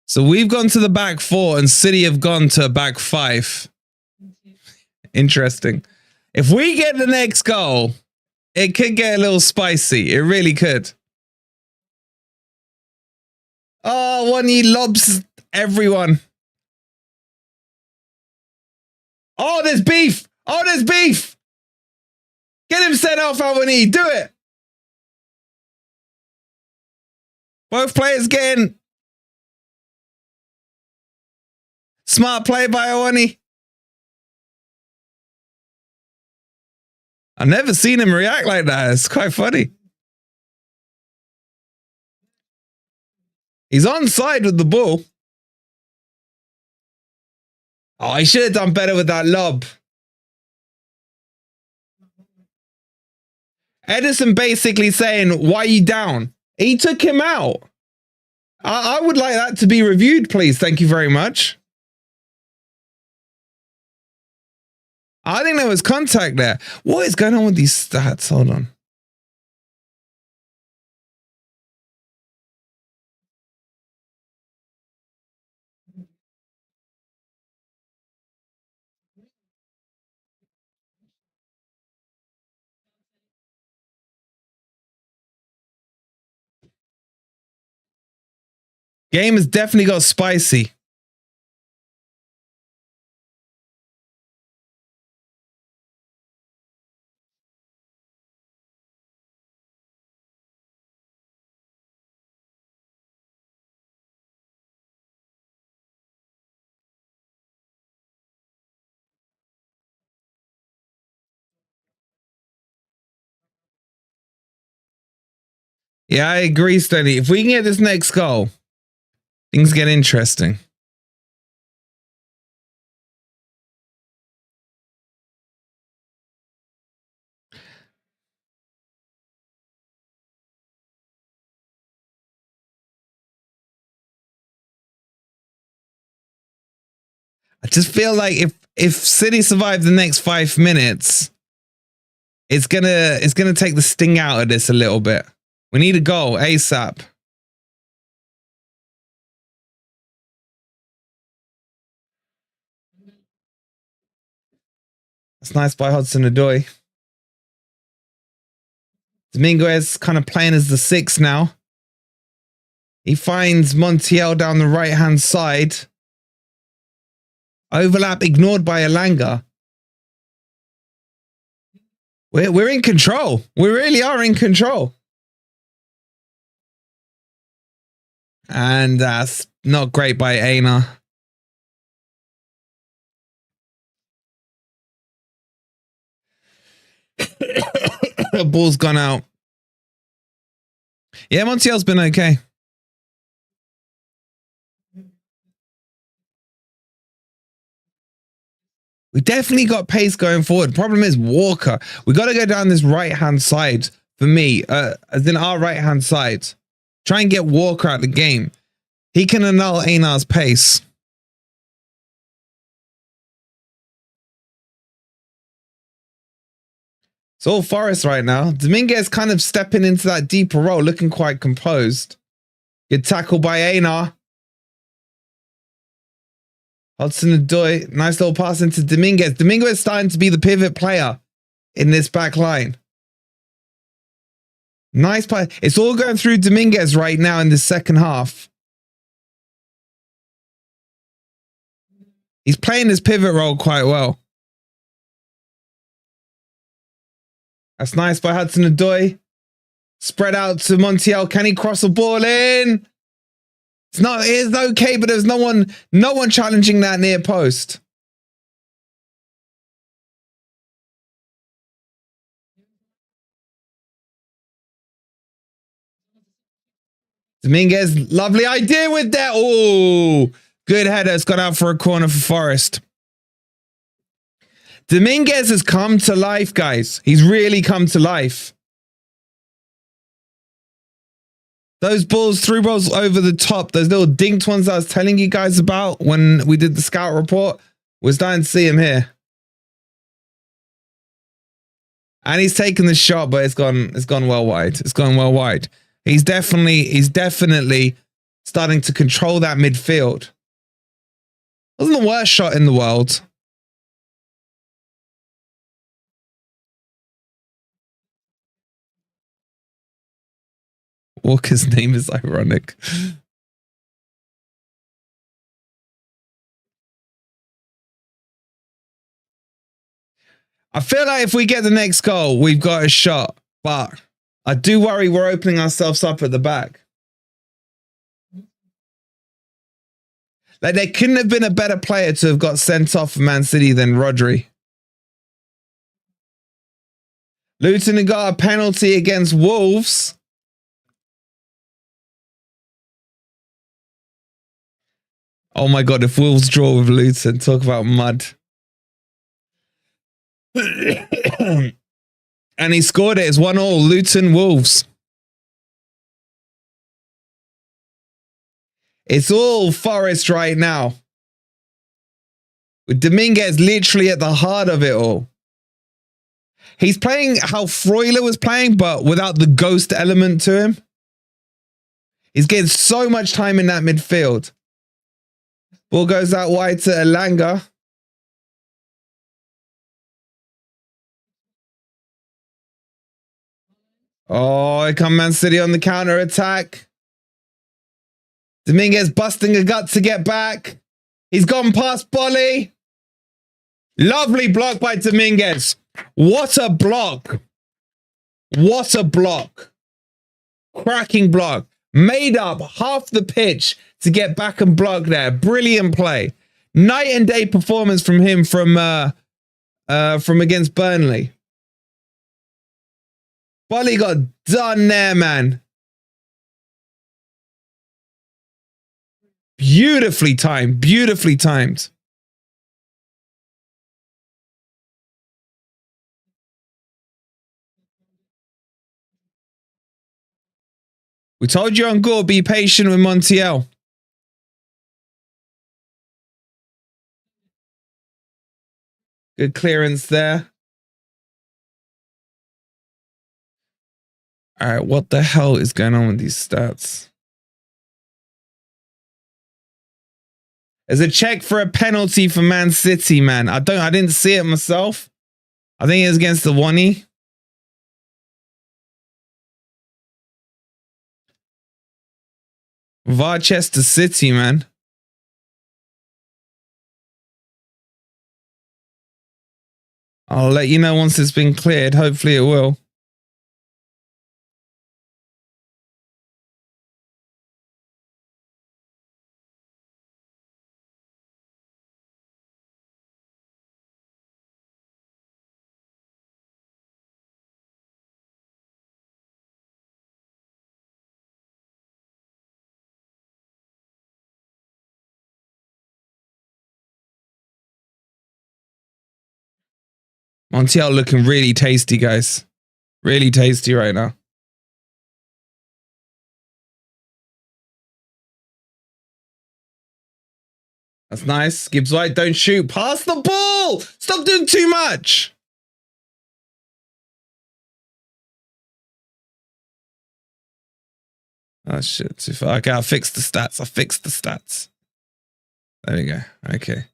So we've gone to the back 4 and City have gone to a back 5. Interesting. If we get the next goal, it could get a little spicy. It really could. Oh, one he lobs everyone. Oh, there's beef. Oh, there's beef. Get him sent off, Awani. Do it. Both players getting smart play by Awani. I've never seen him react like that. It's quite funny. He's onside with the ball. Oh, he should have done better with that lob. Edison basically saying, why are you down? He took him out. I would like that to be reviewed, please. Thank you very much. I think there was contact there. What is going on with these stats? Hold on. Game has definitely got spicy. Yeah, I agree, Stanley. If we can get this next goal, things get interesting. I just feel like if City survive the next 5 minutes, it's gonna take the sting out of this a little bit. We need a goal ASAP. That's nice by Hudson-Odoi. Dominguez kind of playing as the 6 now. He finds Montiel down the right-hand side. Overlap ignored by Elanga. We're in control. We really are in control. And that's not great by Aina. Ball's gone out. Yeah, Montiel's been okay. We definitely got pace going forward. Problem is Walker. We got to go down this right-hand side for me, as in our right-hand side. Try and get Walker out of the game. He can annul Ainar's pace. It's all Forest right now. Dominguez kind of stepping into that deeper role, looking quite composed. Good tackle by Einar. Hudson-Odoi, nice little pass into Dominguez. Dominguez starting to be the pivot player in this back line. Nice play. It's all going through Dominguez right now in the second half. He's playing his pivot role quite well. That's nice by Hudson-Odoi. Spread out to Montiel. Can he cross the ball in? It's okay, but there's no one challenging that near post. Dominguez, lovely idea with that. Oh, good header. It's gone out for a corner for Forest. Dominguez has come to life, guys. He's really come to life. Those balls, through balls over the top, those little dinked ones I was telling you guys about when we did the scout report, we're starting to see him here. And he's taken the shot, but it's gone well wide. It's gone well wide. He's definitely starting to control that midfield. Wasn't the worst shot in the world. Walker's name is ironic. I feel like if we get the next goal, we've got a shot. But I do worry we're opening ourselves up at the back. Like, there couldn't have been a better player to have got sent off for Man City than Rodri. Luton got a penalty against Wolves. Oh my God, if Wolves draw with Luton, talk about mud. And he scored it. It's 1-1, Luton Wolves. It's all Forest right now. With Dominguez literally at the heart of it all. He's playing how Freuler was playing, but without the ghost element to him. He's getting so much time in that midfield. Ball goes out wide to Elanga. Oh, here come Man City on the counter attack. Dominguez busting a gut to get back. He's gone past Bolly. Lovely block by Dominguez. What a block. What a block. Cracking block. Made up half the pitch to get back and block there. Brilliant play. Night and day performance from him from against Burnley. Bolly got done there, man. Beautifully timed. Beautifully timed. We told you on Gore, be patient with Montiel. Good clearance there. All right, what the hell is going on with these stats? There's a check for a penalty for Man City, man. I didn't see it myself. I think it was against the Wani. Varchester City, man. I'll let you know once it's been cleared. Hopefully it will. Montiel looking really tasty, guys. Really tasty right now. That's nice. Gibbs-white, don't shoot. Pass the ball. Stop doing too much. Oh, shit. Too far. Okay, I'll fix the stats. I'll fix the stats. There we go. Okay.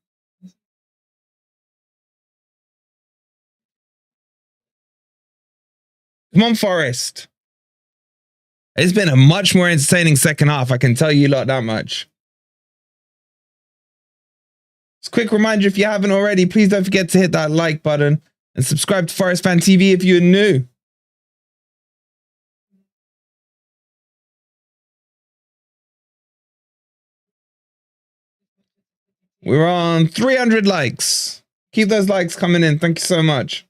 Come on, Forest. It's been a much more entertaining second half. I can tell you lot that much. Just a quick reminder, if you haven't already, please don't forget to hit that like button and subscribe to Forest Fan TV if you're new. We're on 300 likes. Keep those likes coming in. Thank you so much.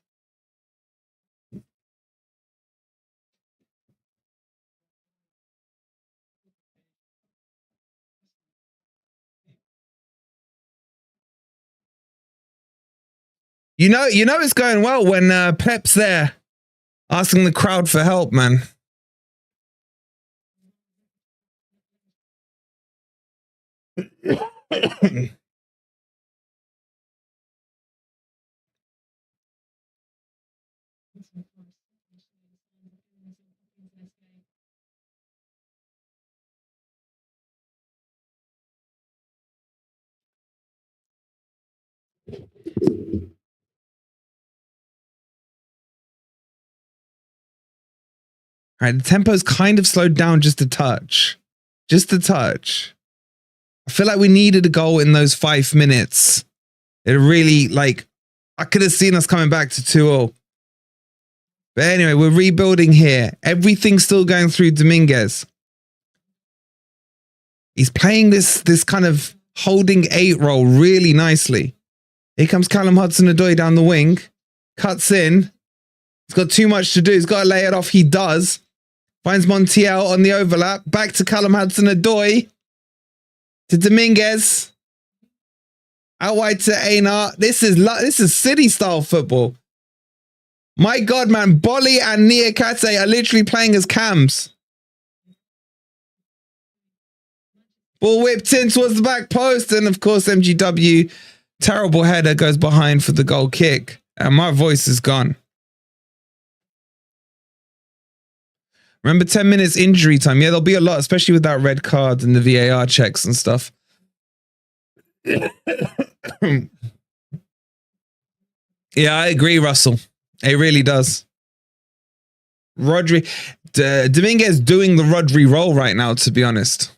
You know it's going well when Pep's there asking the crowd for help, man. All right, the tempo's kind of slowed down just a touch. Just a touch. I feel like we needed a goal in those 5 minutes. It really, like, I could have seen us coming back to 2-0. But anyway, we're rebuilding here. Everything's still going through Dominguez. He's playing this kind of holding 8 role really nicely. Here comes Callum Hudson-Odoi down the wing. Cuts in. He's got too much to do. He's got to lay it off. He does. Finds Montiel on the overlap. Back to Callum Hudson-Odoi. To Dominguez. Out wide to Einar. This is City-style football. My God, man. Bolly and Niakate are literally playing as cams. Ball whipped in towards the back post. And, of course, MGW Terrible header goes behind for the goal kick. And my voice is gone. Remember 10 minutes injury time. Yeah, there'll be a lot, especially with that red card and the VAR checks and stuff. Yeah, I agree, Russell. It really does. Rodri, Dominguez doing the Rodri role right now, to be honest.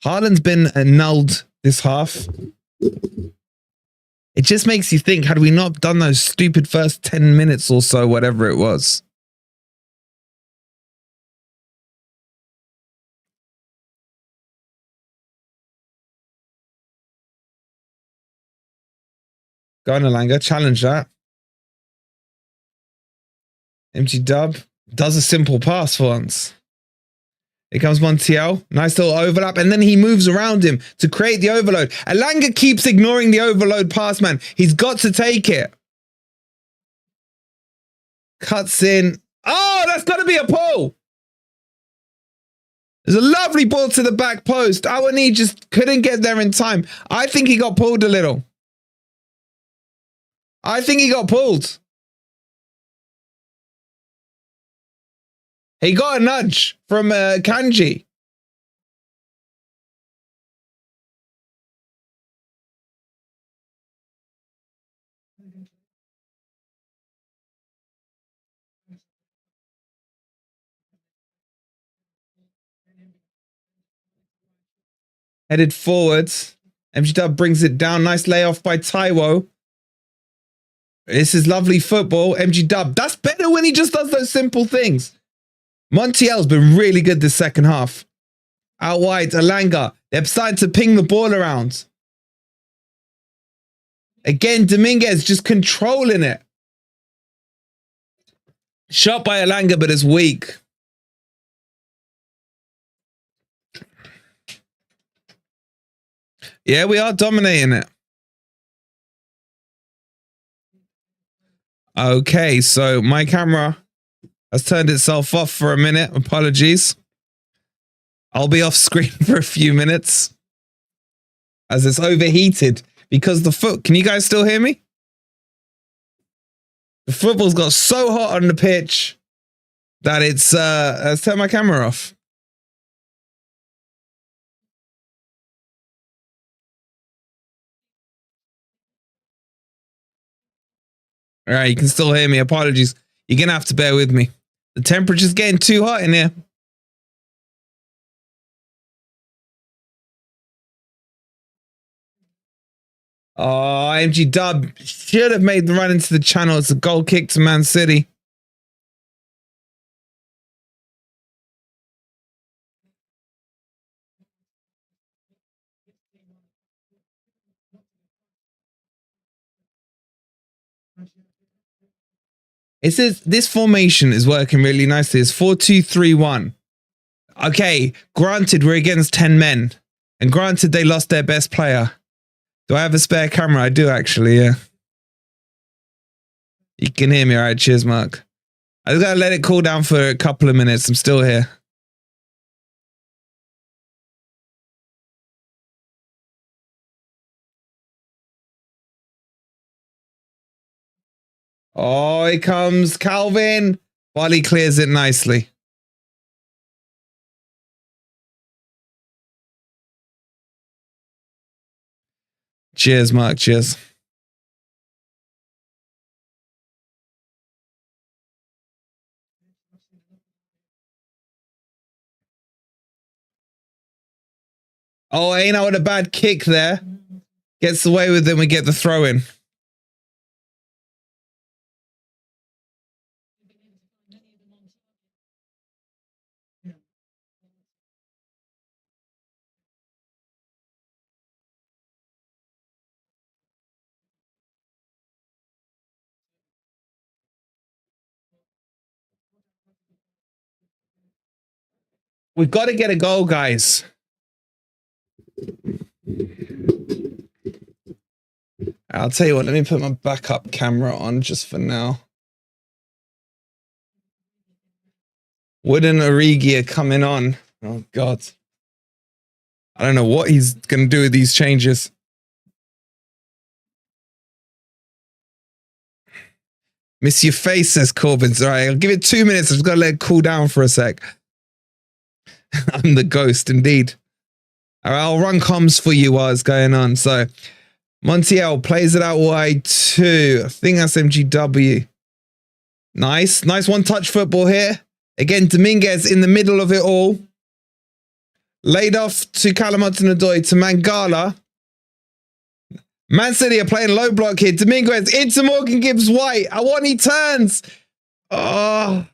Haaland's been annulled this half. It just makes you think, had we not done those stupid first 10 minutes or so, whatever it was. Go on, Alanga, challenge that. Empty dub. Does a simple pass for once. Here comes Montiel. Nice little overlap. And then he moves around him to create the overload. Alanga keeps ignoring the overload pass, man. He's got to take it. Cuts in. Oh, that's got to be a pull. There's a lovely ball to the back post. Awani just couldn't get there in time. I think he got pulled a little. I think he got pulled. He got a nudge from Kanji. Headed forwards. MG brings it down. Nice layoff by Taiwo. This is lovely football. MG Dub. That's better when he just does those simple things. Montiel's been really good this second half. Out wide, Alanga. They're starting to ping the ball around. Again, Dominguez just controlling it. Shot by Alanga, but it's weak. Yeah, we are dominating it. Okay, so my camera has turned itself off for a minute. Apologies. I'll be off screen for a few minutes as it's overheated because the foot. Can you guys still hear me? The football's got so hot on the pitch that it's let's turn my camera off. All right, you can still hear me. Apologies. You're going to have to bear with me. The temperature's getting too hot in here. Oh, MG Dub should have made the run into the channel. It's a goal kick to Man City. It says this formation is working really nicely. It's 4-2-3-1. Okay, granted we're against 10 men. And granted they lost their best player. Do I have a spare camera? I do actually, yeah. You can hear me, all right? Cheers, Mark. I just gotta let it cool down for a couple of minutes. I'm still here. Oh, here comes Calvin. Wally clears it nicely. Cheers, Mark. Cheers. Oh, ain't out with a bad kick there. Gets away with it. We get the throw in. We've got to get a goal, guys. I'll tell you what, let me put my backup camera on just for now. Wood and Origi are coming on. Oh, God. I don't know what he's going to do with these changes. Miss your face, says Corbin. All right, I'll give it 2 minutes. I've just got to let it cool down for a sec. I'm the ghost, indeed. All right, I'll run comms for you while it's going on. So, Montiel plays it out wide too. I think that's MGW. Nice. Nice one-touch football here. Again, Dominguez in the middle of it all. Laid off to Callum Hudson-Odoi to Mangala. Man City are playing low block here. Dominguez into Morgan Gibbs-White. I want he turns. Oh.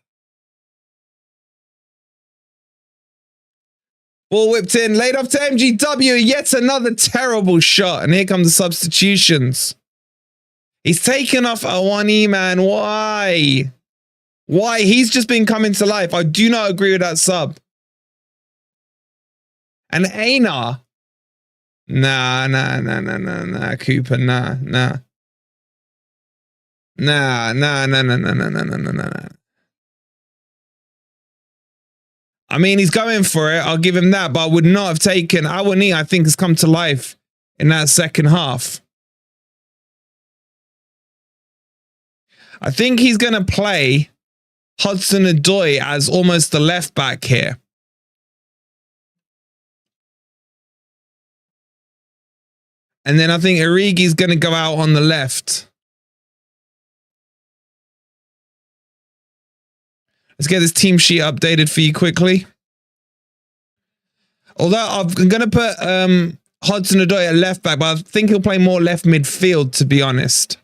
Ball whipped in. Laid off to MGW. Yet another terrible shot. And here come the substitutions. He's taken off Awani, man. Why? Why? He's just been coming to life. I do not agree with that sub. And Einar. Nah, Cooper, nah. I mean, he's going for it. I'll give him that, but I would not have taken Awani. I think has come to life in that second half. I think he's going to play Hudson-Odoi as almost the left back here. And then I think Origi's going to go out on the left. Let's get this team sheet updated for you quickly. Although I'm going to put Hudson-Odoi at left back, but I think he'll play more left midfield, to be honest.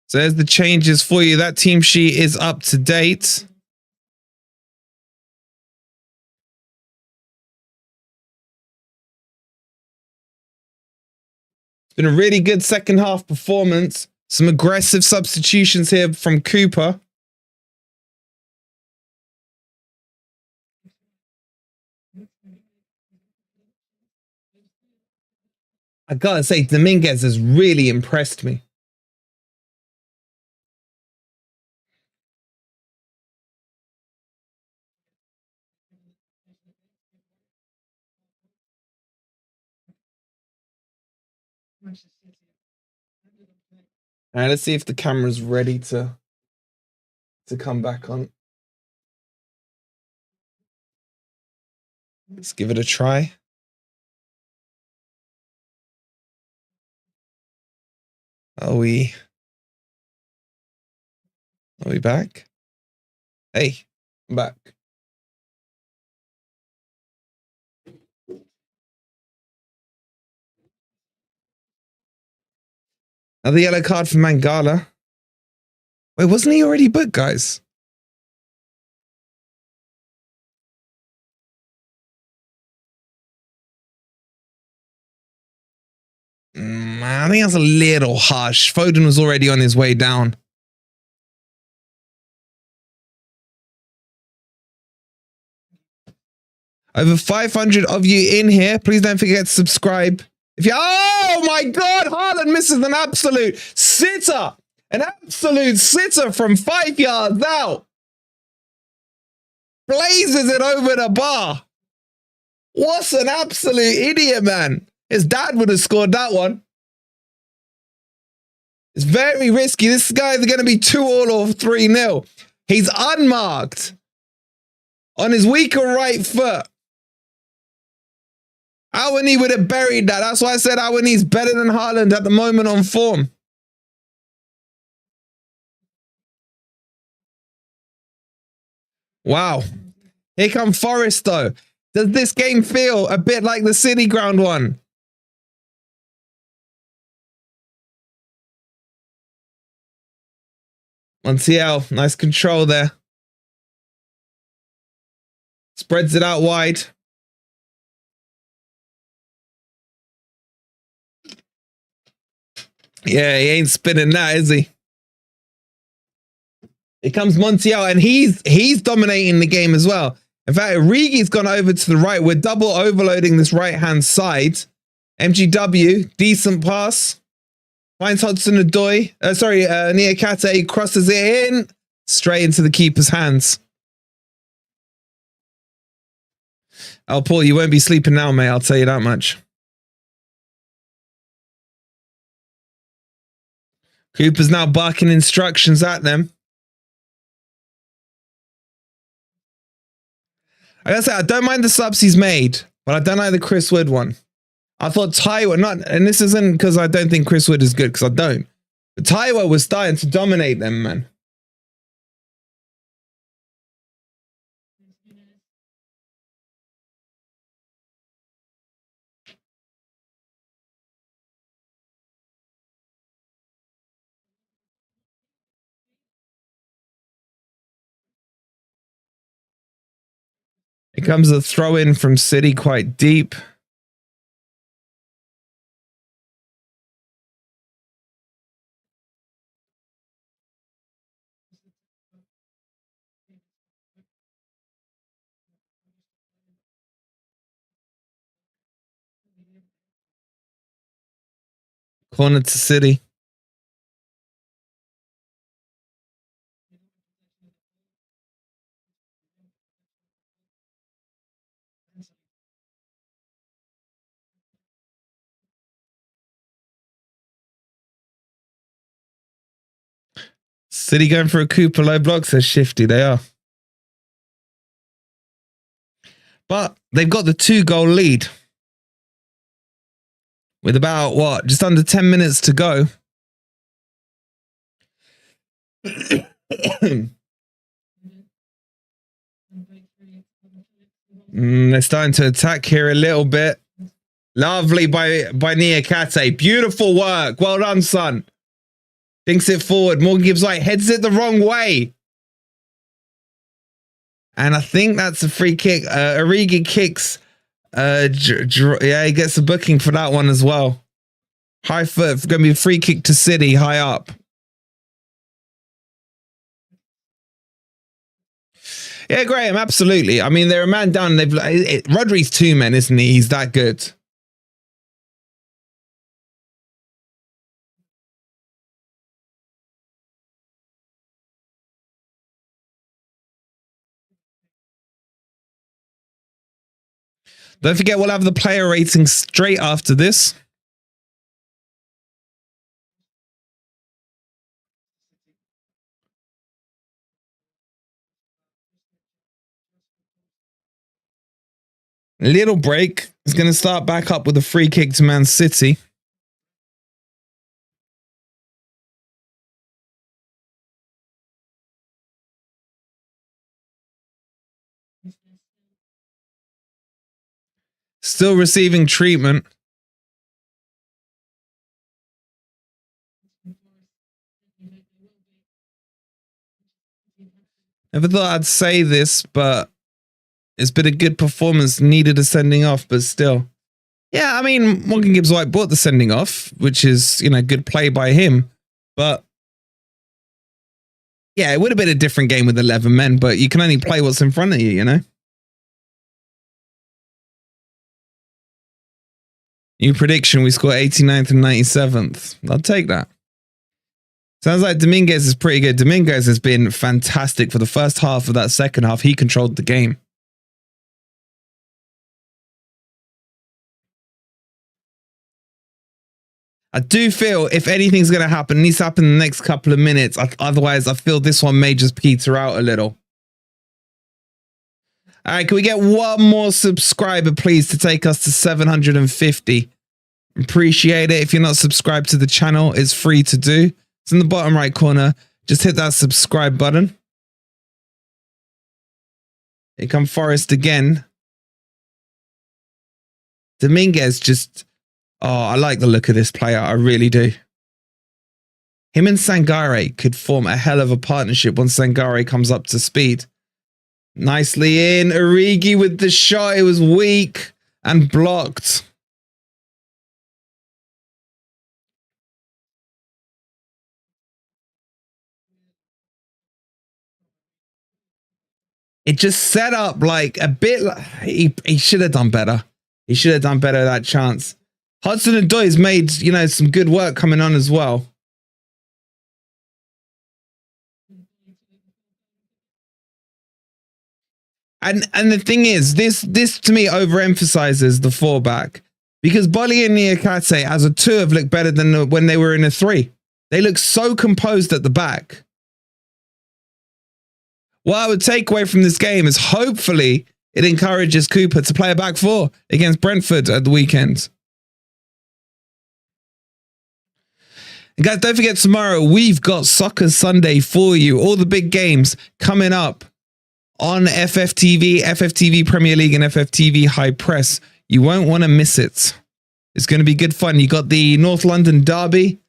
So there's the changes for you. That team sheet is up to date. It's been a really good second half performance. Some aggressive substitutions here from Cooper. I gotta say, Dominguez has really impressed me. All right, let's see if the camera's ready to come back on. Let's give it a try. Are we back? Hey, I'm back. Another yellow card for Mangala. Wait, wasn't he already booked, guys? I think that's a little harsh. Foden was already on his way down. Over 500 of you in here. Please don't forget to subscribe. If you, oh my God, Haaland misses an absolute sitter. An absolute sitter from 5 yards out. Blazes it over the bar. What's an absolute idiot, man. His dad would have scored that one. It's very risky. This guy's going to be 2-2 or 3-0. He's unmarked on his weaker right foot. Awani would have buried that. That's why I said Awani's better than Haaland at the moment on form. Wow. Here come Forest, though. Does this game feel a bit like the City Ground one? Montiel, nice control there. Spreads it out wide. Yeah, he ain't spinning that, is he? Here comes Montiel, and he's dominating the game as well. In fact, Origi's gone over to the right. We're double overloading this right-hand side. MGW, decent pass. Finds Hudson-Odoi. Niakate crosses it in. Straight into the keeper's hands. Oh, Paul, you won't be sleeping now, mate. I'll tell you that much. Cooper's now barking instructions at them. I gotta say, I don't mind the subs he's made, but I don't like the Chris Wood one. I thought Taiwo, and this isn't because I don't think Chris Wood is good, because I don't. But Taiwo was starting to dominate them, man. Here comes a throw in from City quite deep. Corner to City. City going for a Cooper low block, says Shifty. They are. But they've got the 2-goal lead. With about, what, just under 10 minutes to go. They're starting to attack here a little bit. Lovely by Niakate. Beautiful work. Well done, son. Thinks it forward. Morgan Gibbs-White heads it the wrong way. And I think that's a free kick. Origi kicks. Yeah, he gets a booking for that one as well. High foot. Going to be a free kick to City, high up. Yeah, Graham, absolutely. I mean, they're a man down. Rodri's 2 men, isn't he? He's that good. Don't forget, we'll have the player rating straight after this. A little break. It's going to start back up with a free kick to Man City. Still receiving treatment. Never thought I'd say this, but it's been a good performance. Needed a sending off, but still. Yeah, I mean, Morgan Gibbs-White bought the sending off, which is, you know, good play by him. But yeah, it would have been a different game with 11 men, but you can only play what's in front of you, you know? New prediction, we score 89th and 97th. I'll take that. Sounds like Dominguez is pretty good. Dominguez has been fantastic for the first half of that second half. He controlled the game. I do feel if anything's going to happen, it needs to happen in the next couple of minutes. Otherwise, I feel this one may just peter out a little. All right, can we get one more subscriber, please, to take us to 750? Appreciate it. If you're not subscribed to the channel, it's free to do. It's in the bottom right corner. Just hit that subscribe button. Here come Forrest again. Dominguez just... Oh, I like the look of this player. I really do. Him and Sangare could form a hell of a partnership once Sangare comes up to speed. Nicely in. Origi with the shot. It was weak and blocked. it just set up like a bit. He should have done better. He should have done better that chance. Hudson-Odoi's made, you know, some good work coming on as well. And the thing is, this to me overemphasizes the 4-back, because Bolly and Niakate as a 2 have looked better than when they were in a 3. They look so composed at the back. What I would take away from this game is hopefully it encourages Cooper to play a back 4 against Brentford at the weekend. And guys, don't forget, tomorrow we've got Soccer Sunday for you. All the big games coming up on FFTV, FFTV Premier League and FFTV High Press. You won't want to miss it. It's going to be good fun. You got the North London Derby.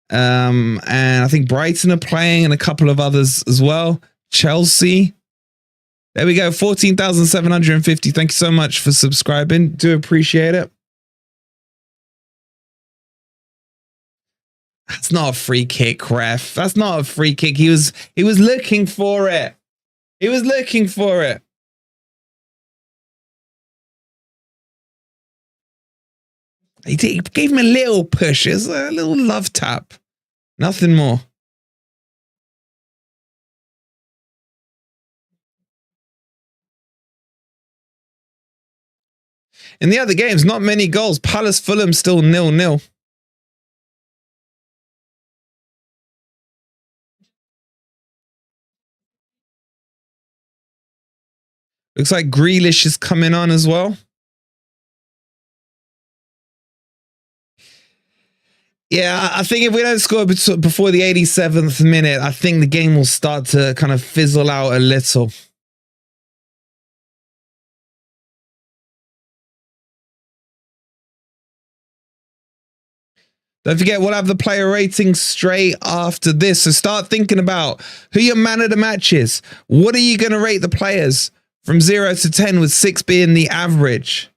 And I think Brighton are playing and a couple of others as well. Chelsea. There we go. 14,750. Thank you so much for subscribing. Do appreciate it. That's not a free kick, ref. That's not a free kick. He was looking for it. He was looking for it. He gave him a little push. It's a little love tap. Nothing more. In the other games, not many goals. Palace Fulham still 0-0. Looks like Grealish is coming on as well. Yeah, I think if we don't score before the 87th minute, I think the game will start to kind of fizzle out a little. Don't forget, we'll have the player ratings straight after this. So start thinking about who your man of the match is. What are you going to rate the players from 0 to 10, with 6 being the average?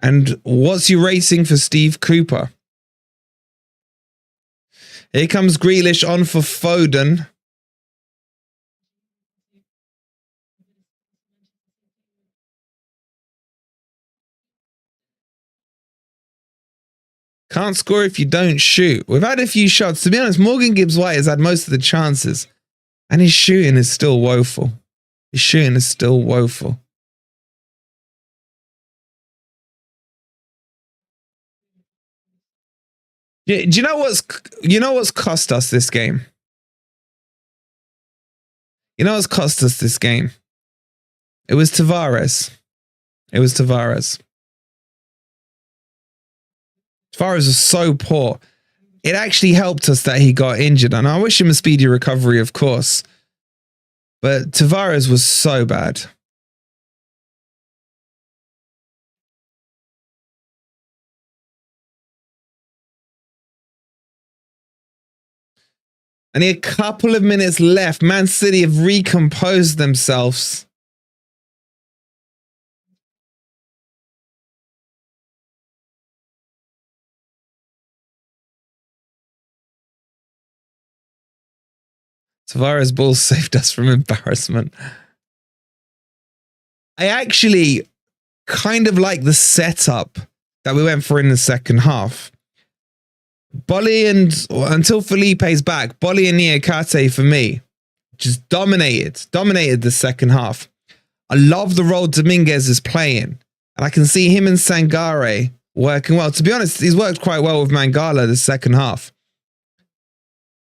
And what's your rating for Steve Cooper? Here comes Grealish on for Foden. Can't score if you don't shoot. We've had a few shots. To be honest, Morgan Gibbs-White has had most of the chances. And his shooting is still woeful. His shooting is still woeful. Do you know what's cost us this game? You know what's cost us this game? It was Tavares. It was Tavares. Tavares was so poor. It actually helped us that he got injured. And I wish him a speedy recovery, of course. But Tavares was so bad. Only a couple of minutes left. Man City have recomposed themselves. Tavares' ball saved us from embarrassment. I actually kind of like the setup that we went for in the second half. Bolly and, until Felipe's back, Bolly and Niakate for me just dominated the second half. I love the role Dominguez is playing, and I can see him and Sangare working well. To be honest, he's worked quite well with Mangala the second half.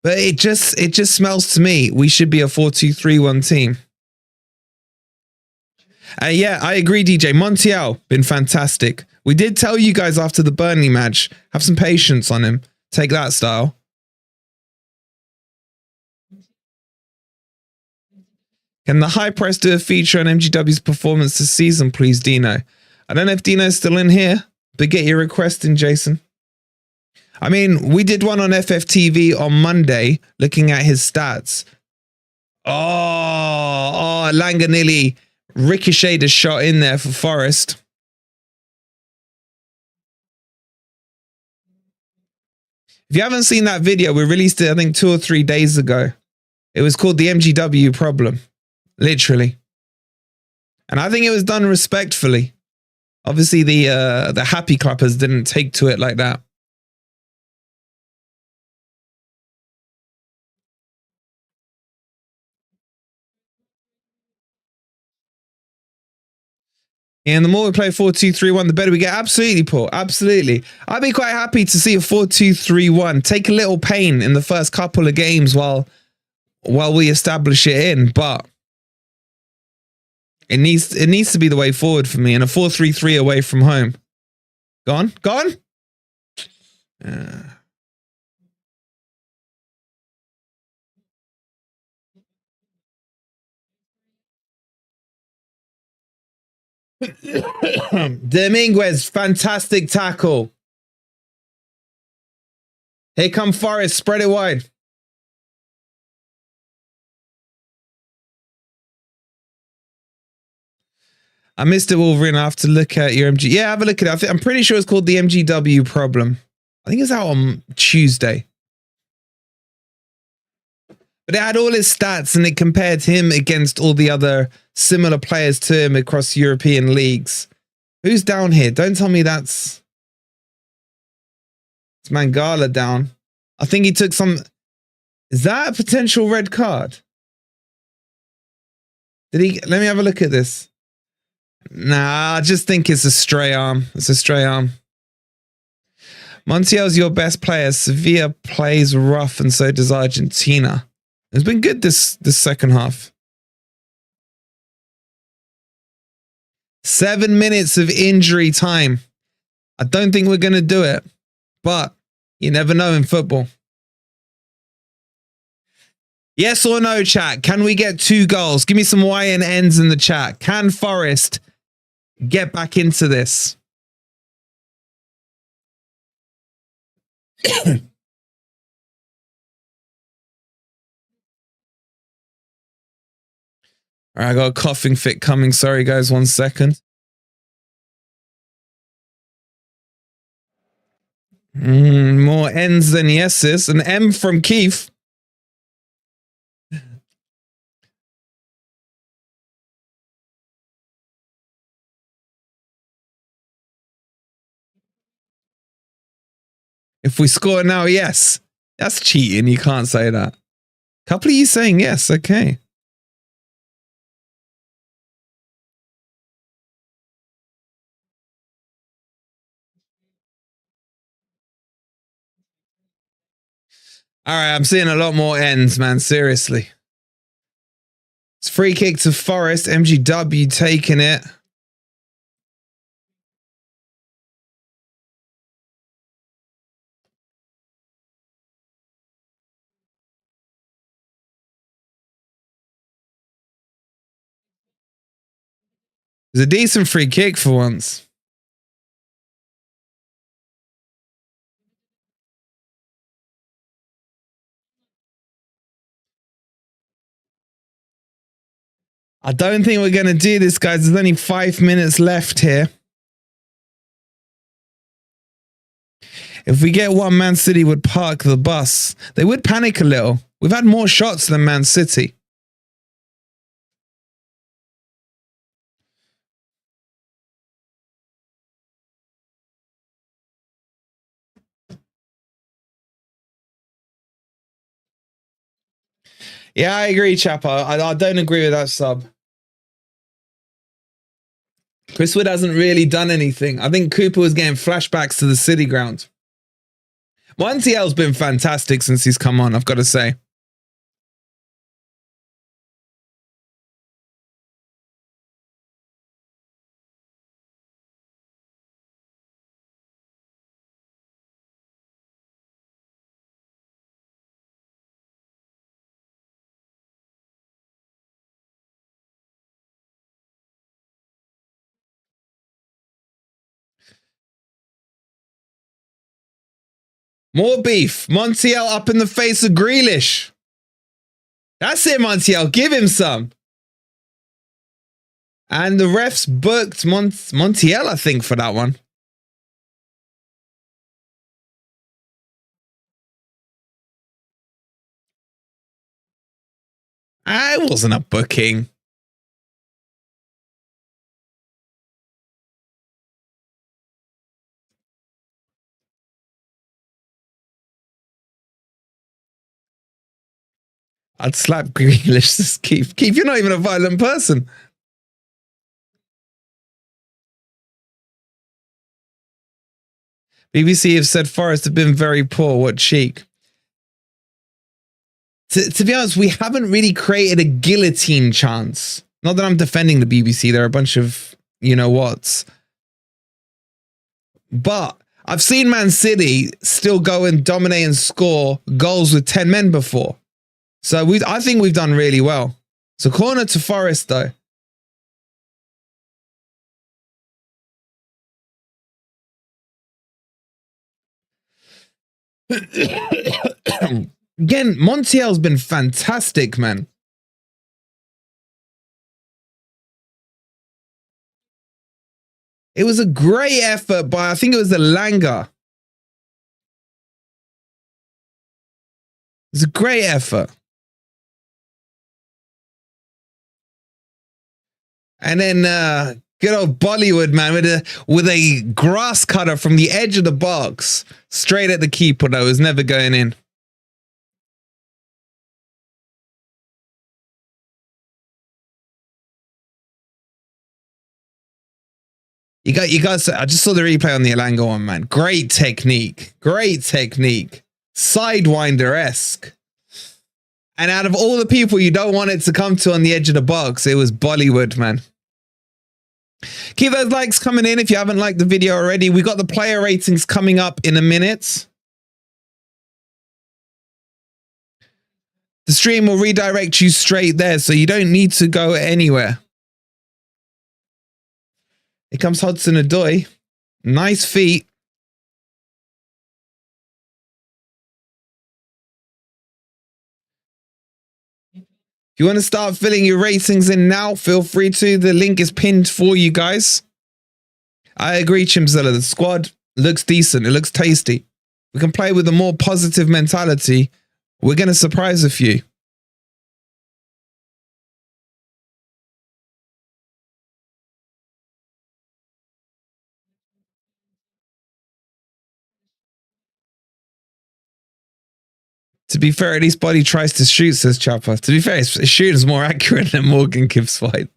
But it just smells to me we should be a 4-2-3-1 team. Yeah, I agree, DJ. Montiel, been fantastic. We did tell you guys after the Burnley match, have some patience on him. Take that style. Can the high press do a feature on MGW's performance this season, please, Dino? I don't know if Dino's still in here, but get your request in, Jason. I mean, we did one on FFTV on Monday, looking at his stats. Oh, Langa nearly ricocheted a shot in there for Forest. If you haven't seen that video, we released it, I think, 2 or 3 days ago. It was called the MGW problem. Literally. And I think it was done respectfully. Obviously, the happy clappers didn't take to it like that. And the more we play 4-2-3-1, the better we get. Absolutely, Paul. Absolutely. I'd be quite happy to see a 4-2-3-1. Take a little pain in the first couple of games while we establish it in, but it needs to be the way forward for me. And a 4-3-3 away from home. Gone? Dominguez, fantastic tackle. Here come Forrest, spread it wide. I missed it, Wolverine. I have to look at your MG. Yeah, have a look at it. I'm pretty sure it's called the MGW problem. I think it's out on Tuesday. But it had all his stats and it compared him against all the other similar players to him across European leagues. Who's down here? Don't tell me it's Mangala down. I think he took some... Is that a potential red card? Did he... Let me have a look at this. Nah, I just think it's a stray arm. It's a stray arm. Montiel's your best player. Sevilla plays rough and so does Argentina. It's been good this second half. 7 minutes of injury time. I don't think we're going to do it, but you never know in football. Yes or no, chat? Can we get 2 goals? Give me some Y and N's in the chat. Can Forest get back into this? All right, I got a coughing fit coming. Sorry, guys. 1 second. More N's than yeses. An M from Keith. If we score now, yes. That's cheating. You can't say that. A couple of you saying yes. Okay. All right, I'm seeing a lot more N's, man. Seriously. It's free kick to Forest. MGW taking it. It's a decent free kick for once. I don't think we're going to do this, guys. There's only 5 minutes left here. If we get one, Man City would park the bus. They would panic a little. We've had more shots than Man City. Yeah, I agree, Chapper. I don't agree with that sub. Chris Wood hasn't really done anything. I think Cooper was getting flashbacks to the City ground. Montiel's been fantastic since he's come on, I've got to say. More beef. Montiel up in the face of Grealish. That's it, Montiel. Give him some. And the refs booked Montiel, I think, for that one. It wasn't a booking. I'd slap Grealish. Just Keith, you're not even a violent person. BBC have said Forest have been very poor. What cheek. To be honest, we haven't really created a guillotine chance. Not that I'm defending the BBC. They're a bunch of you-know-whats. But I've seen Man City still go and dominate and score goals with 10 men before. So I think we've done really well. So corner to Forest, though. Again, Montiel's been fantastic, man. It was a great effort by, I think it was the Langer. It was a great effort. And then good old Bollywood, man, with a grass cutter from the edge of the box, straight at the keeper, though. It was never going in. You guys, I just saw the replay on the Elanga one, man. Great technique. Great technique. Sidewinder-esque. And out of all the people you don't want it to come to on the edge of the box, it was Bollywood, man. Keep those likes coming in if you haven't liked the video already. We got the player ratings coming up in a minute. The stream will redirect you straight there, so you don't need to go anywhere. Here comes Hudson-Odoi. Nice feet. If you want to start filling your ratings in now, feel free to. The link is pinned for you guys. I agree, Chimzilla. The squad looks decent. It looks tasty. We can play with a more positive mentality. We're going to surprise a few. To be fair, at least Body tries to shoot, says Chopper. To be fair, his shoot is more accurate than Morgan Gibbs-white.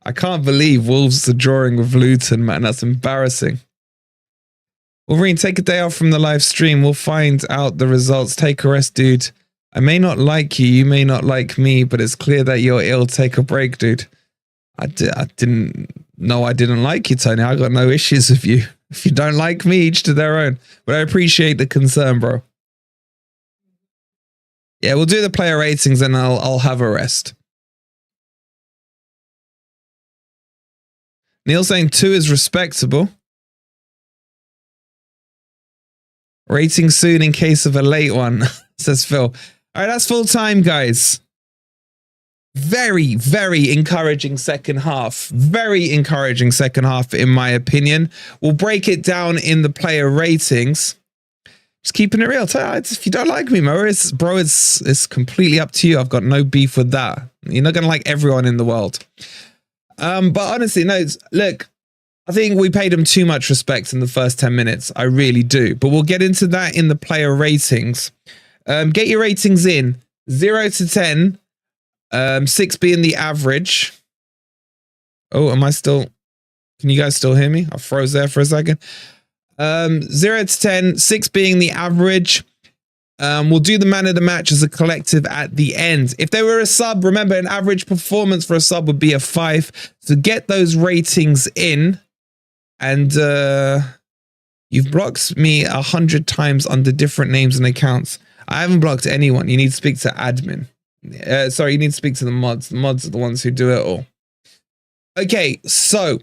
I can't believe Wolves are drawing with Luton, man. That's embarrassing. Wolverine, take a day off from the live stream. We'll find out the results. Take a rest, dude. I may not like you. You may not like me, but it's clear that you're ill. Take a break, dude. I didn't know I didn't like you, Tony. I got no issues with you. If you don't like me, each to their own. But I appreciate the concern, bro. Yeah, we'll do the player ratings and I'll have a rest. Neil saying 2 is respectable. Rating soon in case of a late one, says Phil. All right, that's full time, guys. Very, very encouraging second half. Very encouraging second half, in my opinion. We'll break it down in the player ratings. Just keeping it real. If you don't like me, bro, it's completely up to you. I've got no beef with that. You're not going to like everyone in the world. But honestly, no, look, I think we paid him too much respect in the first 10 minutes. I really do. But we'll get into that in the player ratings. Get your ratings in 0 to 10. 6 being the average. Oh, am I still? Can you guys still hear me? I froze there for a second. 0 to 10, 6 being the average. We'll do the man of the match as a collective at the end. If they were a sub, remember an average performance for a sub would be a 5. So get those ratings in. And you've blocked me 100 times under different names and accounts. I haven't blocked anyone. You need to speak to admin. Sorry, you need to speak to the mods. The mods are the ones who do it all. Okay, so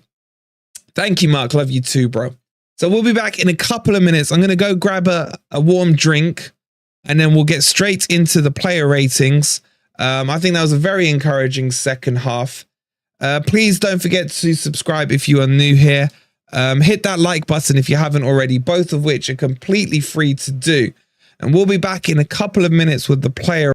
thank you, Mark. Love you too, bro. So we'll be back in a couple of minutes. I'm going to go grab a warm drink and then we'll get straight into the player ratings. I think that was a very encouraging second half. Please don't forget to subscribe if you are new here. Hit that like button if you haven't already, both of which are completely free to do. And we'll be back in a couple of minutes with the player